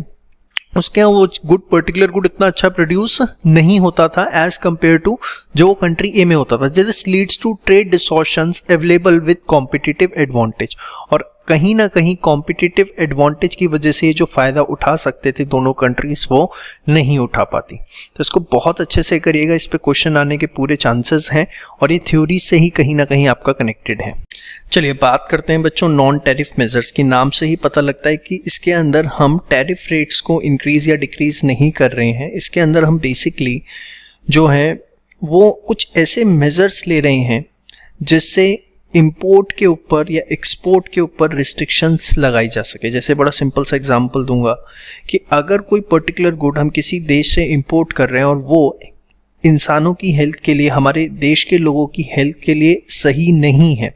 उसके यहाँ वो गुड पर्टिकुलर गुड इतना अच्छा प्रोड्यूस नहीं होता था एज कंपेयर टू जो वो कंट्री ए में होता था। This leads to trade distortions available with competitive advantage. और कहीं ना कहीं कॉम्पिटिटिव एडवांटेज की वजह से जो फ़ायदा उठा सकते थे दोनों कंट्रीज़ वो नहीं उठा पाती। तो इसको बहुत अच्छे से करिएगा, इस पे क्वेश्चन आने के पूरे चांसेस हैं और ये थ्योरी से ही कहीं ना कहीं आपका कनेक्टेड है। चलिए बात करते हैं बच्चों नॉन टैरिफ मेजर्स की। नाम से ही पता लगता है कि इसके अंदर हम टैरिफ रेट्स को इंक्रीज या डिक्रीज नहीं कर रहे हैं। इसके अंदर हम बेसिकली जो है वो कुछ ऐसे मेजर्स ले रहे हैं जिससे इंपोर्ट के ऊपर या एक्सपोर्ट के ऊपर रिस्ट्रिक्शंस लगाई जा सके। जैसे बड़ा सिंपल सा एग्जांपल दूंगा कि अगर कोई पर्टिकुलर गुड हम किसी देश से इंपोर्ट कर रहे हैं और वो इंसानों की हेल्थ के लिए, हमारे देश के लोगों की हेल्थ के लिए सही नहीं है,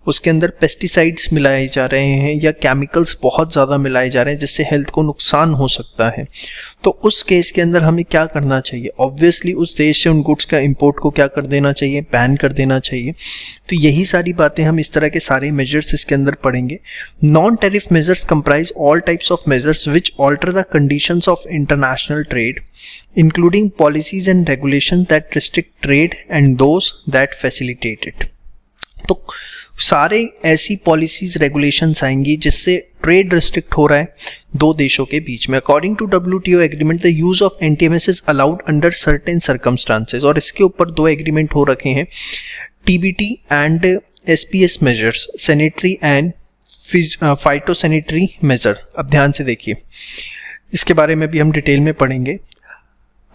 उसके अंदर पेस्टिसाइड्स मिलाए जा रहे हैं या केमिकल्स बहुत ज़्यादा मिलाए जा रहे हैं जिससे हेल्थ को नुकसान हो सकता है, तो उस केस के अंदर हमें क्या करना चाहिए? ऑब्वियसली उस देश से उन गुड्स का इंपोर्ट को क्या कर देना चाहिए? बैन कर देना चाहिए। तो यही सारी बातें हम इस तरह के सारे मेजर्स इसके अंदर पढ़ेंगे। Non tariff measures comprise all types of measures which alter the conditions of international trade including policies and regulation that restrict trade and those that facilitate it. तो सारे ऐसी पॉलिसीज रेगुलेशंस आएंगी जिससे ट्रेड रिस्ट्रिक्ट हो रहा है दो देशों के बीच में। According to WTO agreement the use of NTMs is allowed under certain circumstances, और इसके ऊपर दो एग्रीमेंट हो रखे हैं, TBT and SPS measures, sanitary and phytosanitary measure. अब ध्यान से देखिए, इसके बारे में भी हम डिटेल में पढ़ेंगे।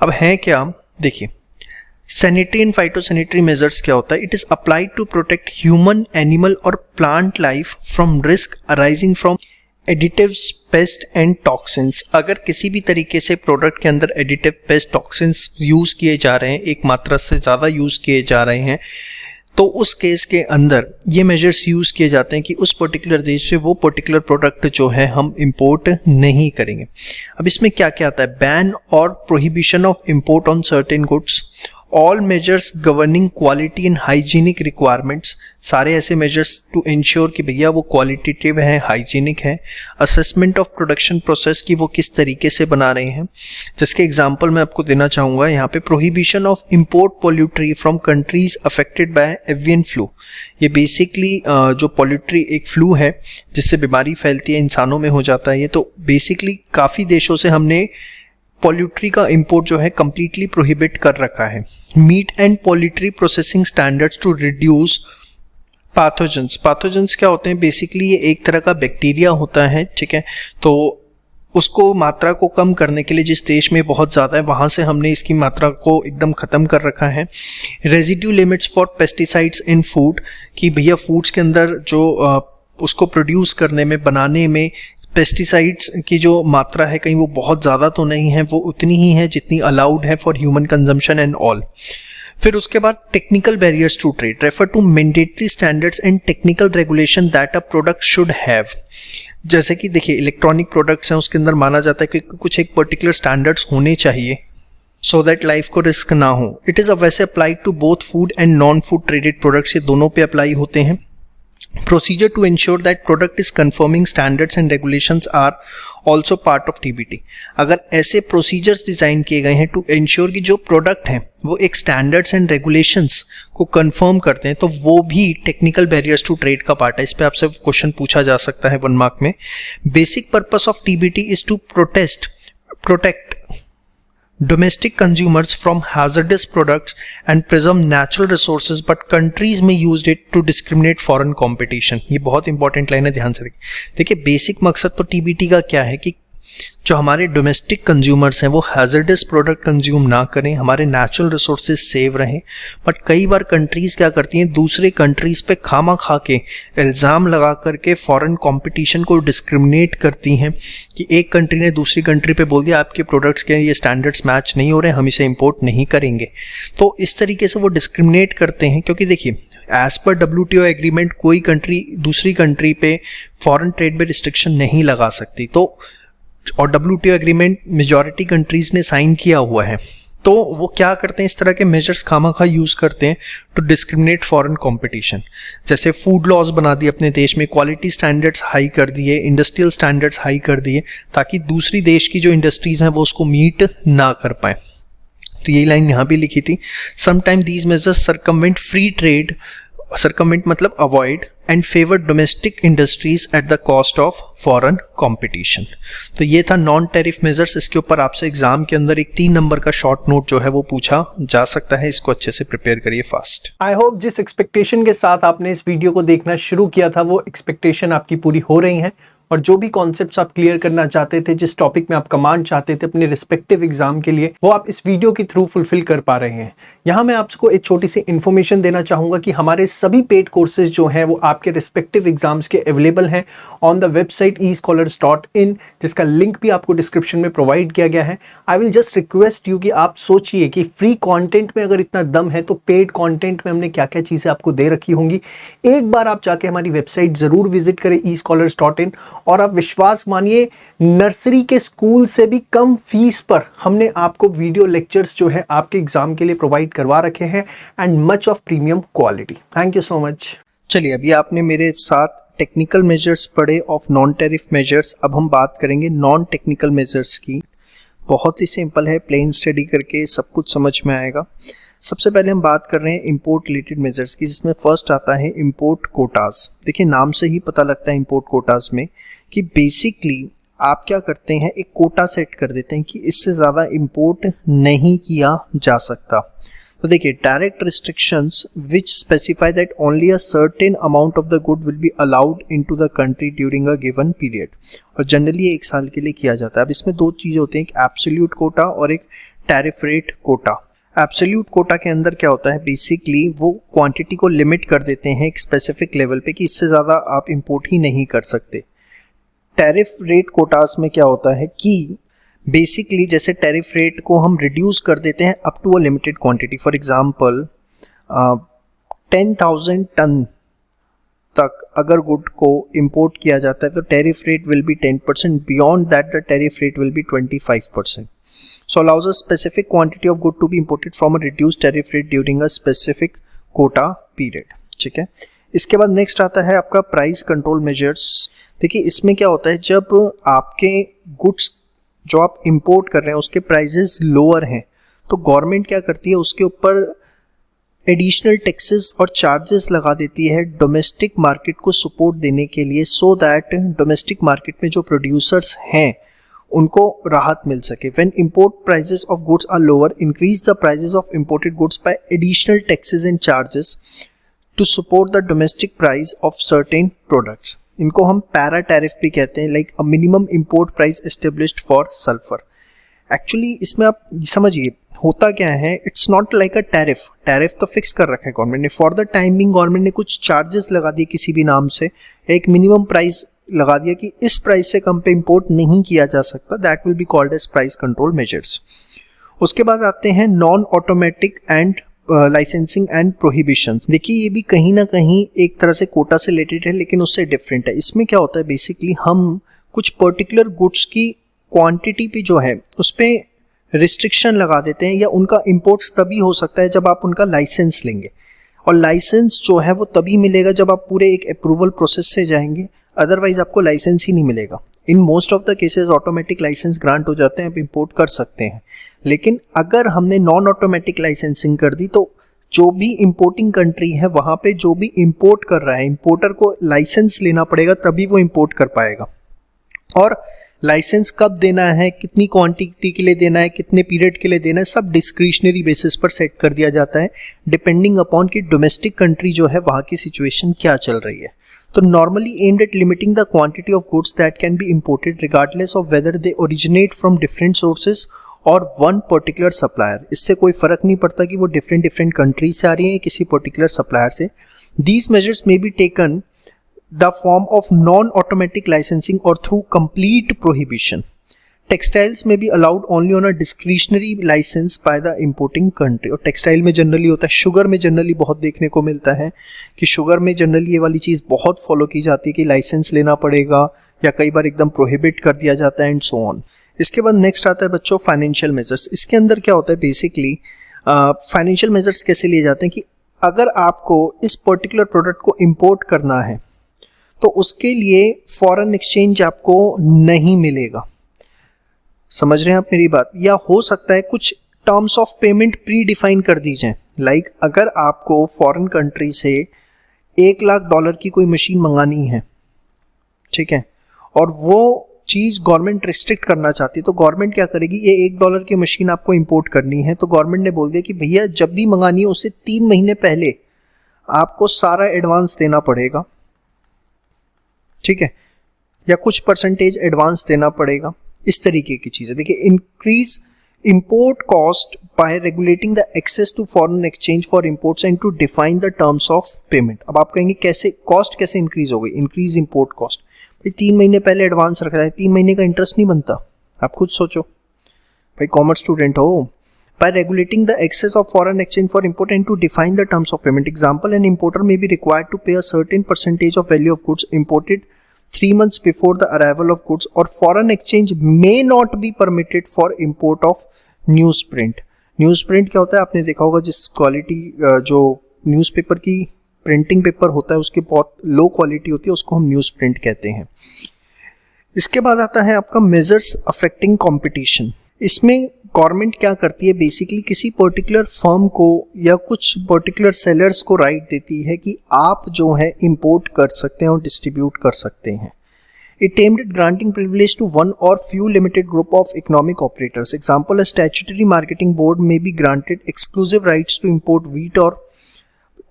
अब है क्या, देखिए सैनिटरी एंड फाइटोसैनिटरी मेजर्स क्या होता है? It is applied to protect human, animal और plant life from risk arising from additives, pest and toxins. अगर किसी भी तरीके से प्रोडक्ट के अंदर एडिटिव, पेस्ट, टॉक्सिन्स यूज किए जा रहे हैं, एक मात्रा से ज़्यादा यूज किए जा रहे हैं, तो उस केस के अंदर ये मेजर्स यूज किए जाते हैं कि उस पर्टिकुलर देश से वो पर्टिकुलर प्रोडक्ट जो है हम इंपोर्ट नहीं करेंगे। अब इसमें क्या क्या आता है? बैन और prohibition of import on certain goods, all measures governing quality and hygienic requirements, सारे ऐसे मेजर्स टू इंश्योर कि भैया वो क्वालिटेटिव है, हाइजीनिक है। असेसमेंट ऑफ प्रोडक्शन प्रोसेस की वो किस तरीके से बना रहे हैं, जिसके एग्जांपल मैं आपको देना चाहूँगा यहाँ पे। Prohibition of import poultry from countries affected by avian flu, ये बेसिकली जो पोल्यूट्री एक फ्लू है जिससे बीमारी फैलती है, इंसानों में हो जाता है ये, तो बेसिकली काफ़ी देशों से हमने पोल्यूट्री का इंपोर्ट जो है कंप्लीटली प्रोहिबिट कर रखा है। Meat and poultry processing standards to reduce pathogens. Pathogens क्या होते हैं? बेसिकली ये एक तरह का बैक्टीरिया होता है, ठीक है, तो उसको मात्रा को कम करने के लिए जिस देश में बहुत ज़्यादा है वहाँ से हमने इसकी मात्रा को एकदम ख़त्म कर रखा है। Residue limits for pesticides in food, कि भैया फूड्स के अंदर जो उसको प्रोड्यूस करने में, बनाने में पेस्टिसाइड्स की जो मात्रा है कहीं वो बहुत ज़्यादा तो नहीं है, वो उतनी ही है जितनी अलाउड है for human consumption and all. फिर उसके बाद technical barriers to trade refer to mandatory standards and technical regulation that a product should have. जैसे कि देखिए इलेक्ट्रॉनिक प्रोडक्ट्स हैं, उसके अंदर माना जाता है कि कुछ एक पर्टिकुलर स्टैंडर्ड्स होने चाहिए सो दैट लाइफ को रिस्क ना हो। इट इज़ वैसे applied to both food and non food traded products, ये दोनों पे अप्लाई होते हैं। Procedure to ensure that product is conforming standards and regulations are also part of TBT। अगर ऐसे प्रोसीजर्स डिज़ाइन किए गए हैं टू इंश्योर कि जो प्रोडक्ट हैं वो एक स्टैंडर्ड्स एंड रेगुलेशंस को कंफर्म करते हैं, तो वो भी टेक्निकल बैरियर्स टू ट्रेड का पार्ट है। इस पे आपसे क्वेश्चन पूछा जा सकता है 1 मार्क में। Basic purpose of TBT is to protect domestic consumers from hazardous products and preserve natural resources, but countries may use it to discriminate foreign competition। ये बहुत इंपॉर्टेंट लाइन है, ध्यान से देखिए। बेसिक मकसद तो TBT का क्या है कि जो हमारे डोमेस्टिक कंज्यूमर्स हैं वो हैजर्डस प्रोडक्ट कंज्यूम ना करें, हमारे नेचुरल रिसोर्सेज सेव रहें। बट कई बार कंट्रीज़ क्या करती हैं, दूसरे कंट्रीज़ पे खामा खा के इल्ज़ाम लगा करके फॉरेन कंपटीशन को डिस्क्रिमिनेट करती हैं कि एक कंट्री ने दूसरी कंट्री पे बोल दिया आपके प्रोडक्ट्स के ये स्टैंडर्ड्स मैच नहीं हो रहे, हम इसे इम्पोर्ट नहीं करेंगे। तो इस तरीके से वो डिस्क्रिमिनेट करते हैं, क्योंकि देखिए एज पर WTO एग्रीमेंट कोई कंट्री दूसरी कंट्री पे फॉरेन ट्रेड पे रिस्ट्रिक्शन नहीं लगा सकती, तो और WTO एग्रीमेंट मेजॉरिटी कंट्रीज ने साइन किया हुआ है, तो वो क्या करते हैं, इस तरह के मेजर्स खामखा यूज करते हैं टू डिस्क्रिमिनेट फॉरेन कंपटीशन। जैसे फूड लॉज बना दिए अपने देश में, क्वालिटी स्टैंडर्ड्स हाई कर दिए, इंडस्ट्रियल स्टैंडर्ड्स हाई कर दिए, ताकि दूसरी देश की जो इंडस्ट्रीज हैं वो उसको मीट ना कर पाए। तो यही लाइन यहाँ भी लिखी थी। Sometime these measures circumvent free trade circumvent मतलब avoid and favour domestic industries at the cost of foreign competition. तो ये था नॉन टैरिफ मेजर्स। इसके ऊपर आपसे एग्जाम के अंदर एक 3 नंबर का शॉर्ट नोट जो है वो पूछा जा सकता है। इसको अच्छे से प्रिपेयर करिए फास्ट। आई होप जिस एक्सपेक्टेशन के साथ आपने इस वीडियो को देखना शुरू किया था वो एक्सपेक्टेशन आपकी पूरी हो रही है, और जो भी कॉन्सेप्ट्स आप क्लियर करना चाहते थे, जिस टॉपिक में आप कमांड चाहते थे अपने रिस्पेक्टिव एग्जाम के लिए, वो आप इस वीडियो के थ्रू फुलफिल कर पा रहे हैं। यहाँ मैं आपको एक छोटी सी इन्फॉर्मेशन देना चाहूंगा कि हमारे सभी पेड कोर्सेज जो हैं वो आपके रिस्पेक्टिव एग्जाम्स के अवेलेबल हैं ऑन द वेबसाइट escholars.in, जिसका लिंक भी आपको डिस्क्रिप्शन में प्रोवाइड किया गया है। I will just request you कि आप सोचिए कि फ्री कंटेंट में अगर इतना दम है तो पेड कंटेंट में हमने क्या क्या चीज़ें आपको दे रखी होंगी। एक बार आप जाके हमारी वेबसाइट ज़रूर विजिट करें escholars.in, और आप विश्वास मानिए नर्सरी के स्कूल से भी कम फीस पर हमने आपको वीडियो लेक्चर्स जो है आपके एग्जाम के लिए प्रोवाइड करवा रखे हैं, and much of premium quality. Thank you so much. चलिए, अभी आपने मेरे साथ टेक्निकल मेजर्स पढ़े ऑफ नॉन टैरिफ मेजर्स। अब हम बात करेंगे नॉन टेक्निकल मेजर्स की। बहुत ही सिंपल है, प्लेन स्टडी करके सब कुछ समझ में आएगा। सबसे पहले हम बात कर रहे हैं इंपोर्ट रिलेटेड मेजर्स की, जिसमें फर्स्ट आता है इंपोर्ट कोटास। देखिए, नाम से ही पता लगता है इंपोर्ट कोटास में कि बेसिकली आप क्या करते हैं, एक कोटा सेट कर देते हैं कि इससे ज़्यादा इंपोर्ट नहीं किया जा सकता। तो देखिए, direct restrictions which specify that only a certain amount of the good will be allowed into the country during a given period, और जनरली 1 साल के लिए किया जाता है। अब इसमें 2 चीज़ें होती हैं, एक एब्सोल्यूट कोटा और एक tariff rate quota. Absolute quota के अंदर क्या होता है, बेसिकली वो क्वांटिटी को लिमिट कर देते हैं एक स्पेसिफिक लेवल पे कि इससे ज़्यादा आप इंपोर्ट ही नहीं कर सकते। टैरिफ रेट कोटास में क्या होता है कि बेसिकली जैसे टैरिफ रेट को हम रिड्यूस कर देते हैं up to a limited quantity. For example 10,000 ton तक अगर गुड को इंपोर्ट किया जाता है तो tariff rate will be 10%, beyond that the tariff rate will be 25%. So allows a specific quantity of good to be imported from a reduced tariff rate during a specific quota period. ठीक है, इसके बाद next आता है आपका price control measures. देखिए, इसमें क्या होता है, जब आपके गुड्स जो आप इंपोर्ट कर रहे हैं उसके प्राइसेस लोअर हैं तो गवर्नमेंट क्या करती है, उसके ऊपर एडिशनल टैक्सेस और चार्जेस लगा देती है डोमेस्टिक मार्केट को सपोर्ट देने के लिए, सो दैट डोमेस्टिक मार्केट में जो प्रोड्यूसर्स हैं उनको राहत मिल सके। When import prices of goods are lower, increase the prices of imported goods by additional taxes and charges to support the domestic price of certain products. इनको हम para tariff भी कहते हैं, like a minimum import price established for sulfur. Actually इसमें आप समझिए होता क्या है, it's not like a tariff. Tariff तो फिक्स कर रखा है गवर्नमेंट ने, फॉर द टाइमिंग गवर्नमेंट ने कुछ चार्जेस लगा दिए किसी भी नाम से, एक मिनिमम प्राइस लगा दिया कि इस प्राइस से कम पे इंपोर्ट नहीं किया जा सकता। That will be called as price control measures. उसके बाद आते हैं non automatic and licensing and prohibitions. देखिए, ये भी कहीं ना कहीं एक तरह से कोटा से रिलेटेड है लेकिन उससे डिफरेंट है। इसमें क्या होता है, बेसिकली हम कुछ पर्टिकुलर गुड्स की क्वांटिटी पे जो है उस पर रिस्ट्रिक्शन लगा देते हैं, या उनका इंपोर्ट्स तभी हो सकता है जब आप उनका लाइसेंस लेंगे, और लाइसेंस जो है वो तभी मिलेगा जब आप पूरे एक अप्रूवल प्रोसेस से जाएंगे, अदरवाइज आपको लाइसेंस ही नहीं मिलेगा। In most of the cases automatic licence grant हो जाते हैं, आप इंपोर्ट कर सकते हैं। लेकिन अगर हमने नॉन ऑटोमेटिक लाइसेंसिंग कर दी तो जो भी इंपोर्टिंग कंट्री है वहां पे जो भी इंपोर्ट कर रहा है, इंपोर्टर को लाइसेंस लेना पड़ेगा तभी वो इंपोर्ट कर पाएगा। और लाइसेंस कब देना है, कितनी क्वांटिटी के लिए देना है, कितने पीरियड के लिए देना है, सब डिस्क्रिशनरी बेसिस पर सेट कर दिया जाता है, डिपेंडिंग अपॉन कि डोमेस्टिक कंट्री जो है वहां की सिचुएशन क्या चल रही है। तो normally aimed at limiting the quantity of goods that can be imported regardless of whether they originate from different sources or one particular supplier. इससे कोई फर्क नहीं पड़ता कि वो different countries से आ रही हैं किसी particular supplier से। These measures may be taken the form of non-automatic licensing or through complete prohibition. Textiles may be allowed only on a discretionary license by the importing country. और textile में generally होता है, sugar में generally बहुत देखने को मिलता है कि शुगर में जनरली ये वाली चीज़ बहुत फॉलो की जाती है कि लाइसेंस लेना पड़ेगा, या कई बार एकदम प्रोहिबिट कर दिया जाता है एंड सो ऑन। इसके बाद नेक्स्ट आता है बच्चों फाइनेंशियल मेजर्स। इसके अंदर क्या होता है, बेसिकली फाइनेंशियल मेजर्स कैसे लिए जाते हैं कि अगर आपको इस पर्टिकुलर प्रोडक्ट को इम्पोर्ट करना है तो उसके लिए फॉरेन एक्सचेंज आपको नहीं मिलेगा। समझ रहे हैं आप मेरी बात? या हो सकता है कुछ terms of payment pre define कर दी जाए, लाइक अगर आपको फॉरेन कंट्री से $1,00,000 की कोई मशीन मंगानी है, ठीक है, और वो चीज गवर्नमेंट रिस्ट्रिक्ट करना चाहती है, तो गवर्नमेंट क्या करेगी, ये $1 की मशीन आपको इंपोर्ट करनी है, तो गवर्नमेंट ने बोल दिया कि भैया जब भी मंगानी है उससे 3 महीने पहले आपको सारा एडवांस देना पड़ेगा, ठीक है, या कुछ परसेंटेज एडवांस देना पड़ेगा। इस तरीके की चीजें देखिए, increase import cost by regulating the access to foreign exchange for imports and to define the terms of payment. अब आप कहेंगे कैसे कॉस्ट कैसे इंक्रीज हो गई, इंक्रीज इंपोर्ट कॉस्ट, 3 महीने पहले एडवांस रखा है, 3 महीने का इंटरेस्ट नहीं बनता, आप खुद सोचो भाई, कॉमर्स स्टूडेंट हो। By regulating the excess of foreign exchange for import and to define the terms of payment. Example, an importer may be required to pay a certain percentage of value of goods imported 3 months before the arrival of goods, or foreign exchange may not be permitted for import of newsprint. Newsprint क्या होता है, आपने देखा होगा, जिस quality जो newspaper की printing paper होता है उसकी बहुत लो क्वालिटी होती है, उसको हम न्यूज़ प्रिंट कहते हैं। इसके बाद आता है आपका मेजर्स अफेक्टिंग कंपटीशन। इसमें गवर्नमेंट क्या करती है, बेसिकली किसी पर्टिकुलर फर्म को या कुछ पर्टिकुलर सेलर्स को राइट देती है कि आप जो है इंपोर्ट कर सकते हैं और डिस्ट्रीब्यूट कर सकते हैं। It aimed at granting privilege to one or few limited group of economic operators. Example, a statutory marketing board may be granted exclusive rights to import wheat, और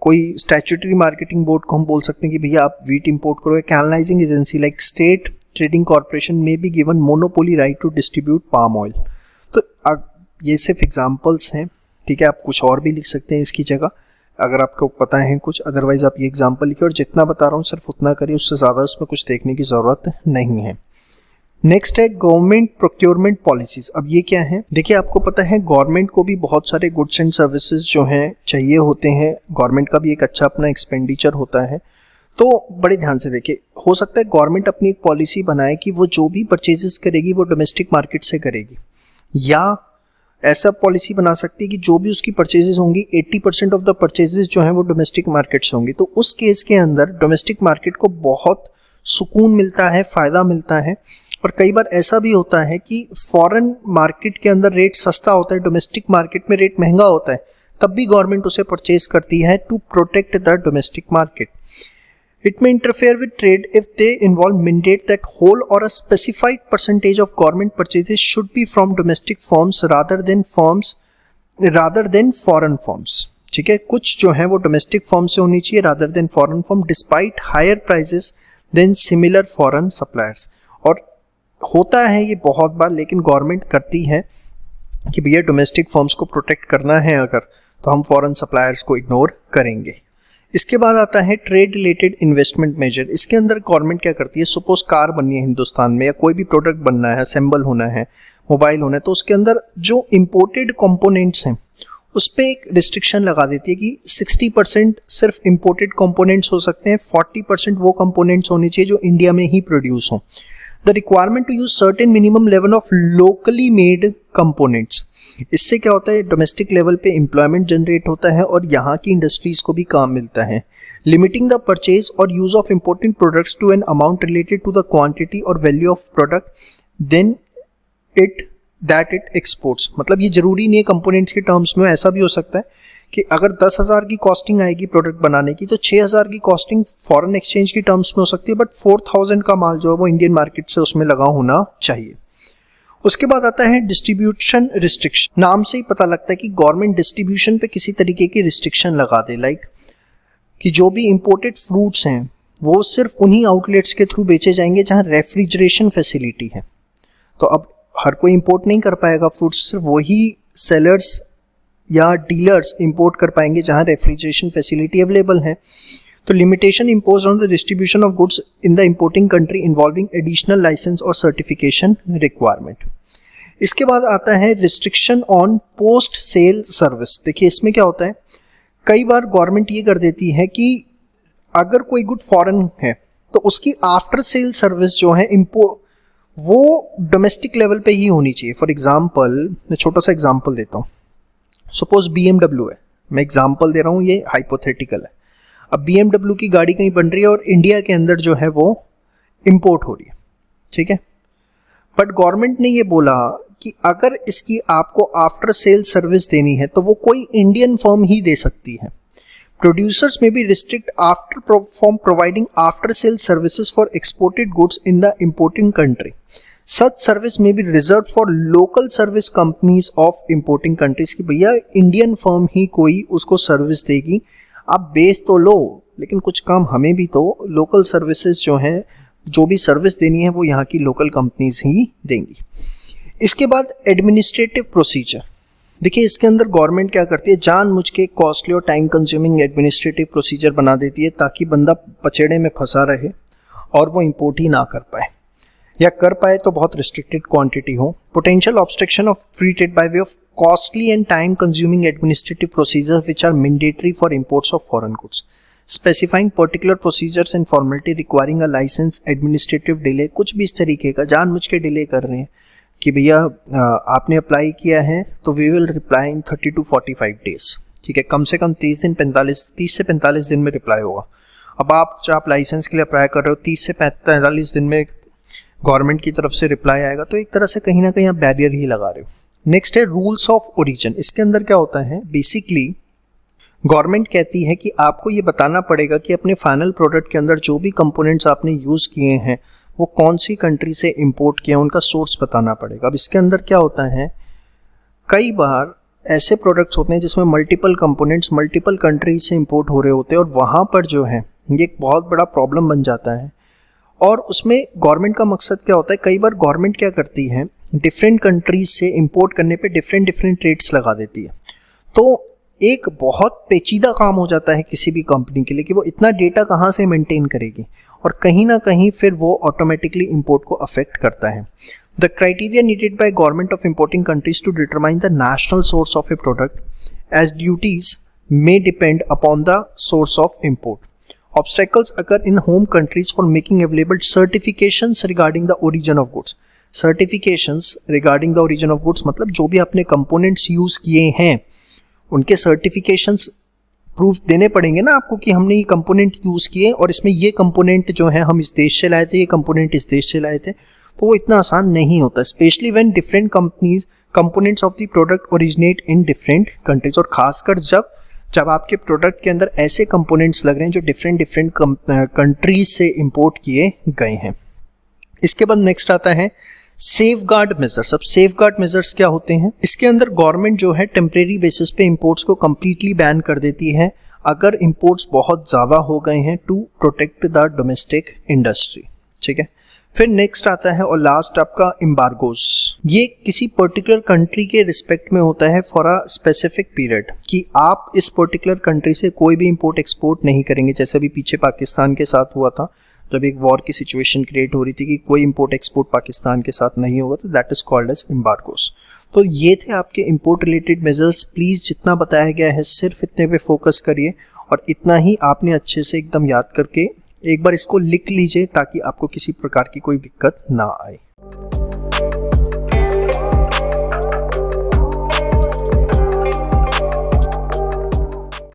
कोई स्टैट्यूटरी मार्केटिंग बोर्ड को हम बोल सकते हैं कि भैया आप व्हीट इंपोर्ट करो। Canalising agency like state trading corporation में be given monopoly right to distribute palm oil. तो ये सिर्फ एग्जांपल्स हैं, ठीक है, आप कुछ और भी लिख सकते हैं इसकी जगह अगर आपको पता है कुछ, अदरवाइज आप ये एग्जांपल लिखिए और जितना बता रहा हूँ सिर्फ उतना करिए, उससे ज़्यादा उसमें कुछ देखने की ज़रूरत नहीं है। नेक्स्ट है गवर्नमेंट प्रोक्योरमेंट पॉलिसीज। अब ये क्या है, देखिए आपको पता है गवर्नमेंट को भी बहुत सारे गुड्स एंड सर्विसेज जो हैं चाहिए होते हैं, गवर्नमेंट का भी एक अच्छा अपना एक्सपेंडिचर होता है। तो बड़े ध्यान से देखिए, हो सकता है गवर्नमेंट अपनी एक पॉलिसी बनाए कि वो जो भी परचेजेस करेगी वो डोमेस्टिक मार्केट से करेगी, या ऐसा पॉलिसी बना सकती है कि जो भी उसकी परचेजेस होंगी 80% ऑफ द परचेजेस जो हैं वो डोमेस्टिक मार्केट से होंगी। तो उस केस के अंदर डोमेस्टिक मार्केट को बहुत सुकून मिलता है, फायदा मिलता है। और कई बार ऐसा भी होता है कि फॉरेन मार्केट के अंदर रेट सस्ता होता है, डोमेस्टिक मार्केट में रेट महंगा होता है, तब भी गवर्नमेंट उसे परचेज करती है to protect the domestic market. It may interfere with trade if they involve mandate that whole or a specified percentage of government purchases should be from domestic firms rather than foreign firms। ठीक है, कुछ जो है वो domestic firm से होनी चाहिए rather than foreign firm despite higher prices than similar foreign suppliers। और होता है ये बहुत बार, लेकिन गवर्नमेंट करती है कि भैया डोमेस्टिक फर्म्स को प्रोटेक्ट करना है अगर, तो हम फॉरेन सप्लायर्स को इग्नोर करेंगे। इसके बाद आता है ट्रेड रिलेटेड इन्वेस्टमेंट मेजर। इसके अंदर गवर्नमेंट क्या करती है, सपोज कार बननी है हिंदुस्तान में या कोई भी प्रोडक्ट बनना है, असेंबल होना है, मोबाइल होना है, तो उसके अंदर जो इंपोर्टेड कंपोनेंट्स हैं उस पर एक रिस्ट्रिक्शन लगा देती है कि 60% सिर्फ इंपोर्टेड कंपोनेंट्स हो सकते हैं, 40% वो कंपोनेंट्स होने चाहिए जो इंडिया में ही प्रोड्यूस हों। The requirement to use certain minimum level of locally made components. इससे क्या होता है, डोमेस्टिक लेवल पे एम्प्लॉयमेंट जनरेट होता है और यहाँ की इंडस्ट्रीज को भी काम मिलता है। लिमिटिंग द परचेज और use of important products to an amount related to the quantity और value of product than it exports. मतलब ये जरूरी नहीं है कंपोनेंट्स के टर्म्स में, ऐसा भी हो सकता है कि अगर 10,000 की कॉस्टिंग आएगी प्रोडक्ट बनाने की, तो 6,000 की कॉस्टिंग फॉरेन एक्सचेंज की टर्म्स में हो सकती है, बट 4,000 का माल जो है वो इंडियन मार्केट से उसमें लगा होना चाहिए। उसके बाद आता है डिस्ट्रीब्यूशन रिस्ट्रिक्शन। नाम से ही पता लगता है कि गवर्नमेंट डिस्ट्रीब्यूशन पे किसी तरीके की रिस्ट्रिक्शन लगा दे, लाइक कि जो भी इंपोर्टेड फ्रूट्स हैं वो सिर्फ उन्हीं आउटलेट्स के थ्रू बेचे जाएंगे जहां रेफ्रिजरेशन फैसिलिटी है। तो अब हर कोई इंपोर्ट नहीं कर पाएगा फ्रूट्स, सिर्फ वही सेलर्स या डीलर्स इंपोर्ट कर पाएंगे जहां रेफ्रिजरेशन फैसिलिटी अवेलेबल है। तो limitation impose on the distribution of goods in the importing country involving additional licence और सर्टिफिकेशन रिक्वायरमेंट। इसके बाद आता है restriction on post sale service. देखिए इसमें क्या होता है, कई बार गवर्नमेंट ये कर देती है कि अगर कोई गुड फॉरेन है तो उसकी आफ्टर सेल सर्विस जो है वो डोमेस्टिक लेवल पे ही होनी चाहिए। फॉर एग्जाम्पल मैं छोटा सा एग्जाम्पल देता हूँ, सपोज BMW है, मैं एग्जाम्पल दे रहा हूँ, ये हाइपोथेटिकल है। अब BMW की गाड़ी कहीं बन रही है और इंडिया के अंदर जो है वो इंपोर्ट हो रही है, ठीक है, बट गवर्नमेंट ने ये बोला कि अगर इसकी आपको आफ्टर सेल सर्विस देनी है तो वो कोई इंडियन फर्म ही दे सकती है। Producers may be restricted from providing after-sale services for exported goods in the importing country. Such service may be reserved for local service companies of importing countries. कि भैया Indian firm ही कोई उसको service देगी, आप बेच तो लो लेकिन कुछ काम हमें भी तो, लोकल सर्विसेज जो हैं, जो भी सर्विस देनी है वो यहाँ की लोकल कंपनीज ही देंगी. इसके बाद एडमिनिस्ट्रेटिव प्रोसीजर. देखिए इसके अंदर गवर्नमेंट क्या करती है, जानबूझ के कॉस्टली और टाइम कंज्यूमिंग एडमिनिस्ट्रेटिव प्रोसीजर बना देती है ताकि बंदा पचेड़े में फंसा रहे और वो इंपोर्ट ही ना कर पाए, या कर पाए तो बहुत रिस्ट्रिक्टेड क्वांटिटी हो. Potential obstruction of free trade by way of costly and time consuming administrative procedure which are mandatory for imports of foreign goods. Specifying particular procedures and formality requiring a licence, administrative delay, कुछ भी इस तरीके का जानबूझ के delay कर रहे हैं कि भैया आपने अप्लाई किया है तो we will reply in 30 to 45 days. ठीक है, कम से कम 30 से 45 दिन में रिप्लाई होगा. अब आप लाइसेंस के लिए अप्लाई कर रहे हो, 30 से 45 दिन में गवर्नमेंट की तरफ से रिप्लाई आएगा, तो एक तरह से कहीं ना कहीं आप बैरियर ही लगा रहे हो. नेक्स्ट है रूल्स ऑफ ओरिजिन. इसके अंदर क्या होता है, बेसिकली गवर्नमेंट कहती है कि आपको ये बताना पड़ेगा कि अपने फाइनल प्रोडक्ट के अंदर जो भी कंपोनेंट्स आपने यूज़ किए हैं वो कौन सी कंट्री से इंपोर्ट किया, उनका सोर्स बताना पड़ेगा. अब इसके अंदर क्या होता है, कई बार ऐसे प्रोडक्ट्स होते हैं जिसमें मल्टीपल कंपोनेंट्स मल्टीपल कंट्री से इंपोर्ट हो रहे होते हैं और वहाँ पर जो है ये एक बहुत बड़ा प्रॉब्लम बन जाता है. और उसमें गवर्नमेंट का मकसद क्या होता है, कई बार गवर्नमेंट क्या करती है, डिफरेंट कंट्रीज से इंपोर्ट करने पे डिफरेंट रेट्स लगा देती है. तो एक बहुत पेचीदा काम हो जाता है किसी भी कंपनी के लिए कि वो इतना डेटा कहाँ से मेंटेन करेगी, और कहीं ना कहीं फिर वो ऑटोमेटिकली इंपोर्ट को अफेक्ट करता है. The criteria needed by government of importing countries to determine the national source of a product as duties may depend upon the source of import. Obstacles occur in home countries for making available certifications regarding the origin of goods. Certifications regarding the origin of goods मतलब जो भी आपने components use किए हैं उनके certifications proof देने पड़ेंगे ना आपको कि हमने ये कंपोनेंट यूज किए और इसमें ये कंपोनेंट जो है हम इस देश से लाए थे, ये कंपोनेंट इस देश से लाए थे. तो वो इतना आसान नहीं होता, specially when different companies components of the product originate in different countries. और खासकर जब आपके प्रोडक्ट के अंदर ऐसे कंपोनेंट्स लग रहे हैं जो डिफरेंट कंट्रीज से इंपोर्ट किए गए हैं. इसके बाद नेक्स्ट आता है सेफगार्ड मेजर्स. अब सेफगार्ड मेजर्स क्या होते हैं, इसके अंदर गवर्नमेंट जो है टेम्परेरी बेसिस पे इंपोर्ट्स को कंप्लीटली बैन कर देती है अगर इंपोर्ट्स बहुत ज़्यादा हो गए हैं, to protect the domestic industry. ठीक है, फिर नेक्स्ट आता है और लास्ट आपका एम्बार्गोस. ये किसी पर्टिकुलर कंट्री के रिस्पेक्ट में होता है फॉर अ स्पेसिफिक पीरियड, कि आप इस पर्टिकुलर कंट्री से कोई भी इंपोर्ट एक्सपोर्ट नहीं करेंगे. जैसे अभी पीछे पाकिस्तान के साथ हुआ था, जब एक वॉर की सिचुएशन क्रिएट हो रही थी कि कोई इंपोर्ट एक्सपोर्ट पाकिस्तान के साथ नहीं होगा, तो दैट इज कॉल्ड एज एम्बार्गोस. तो ये थे आपके इंपोर्ट रिलेटेड मेजर्स. प्लीज जितना बताया गया है सिर्फ इतने पे फोकस करिए और इतना ही आपने अच्छे से एकदम याद करके एक बार इसको लिख लीजिए ताकि आपको किसी प्रकार की कोई दिक्कत ना आए.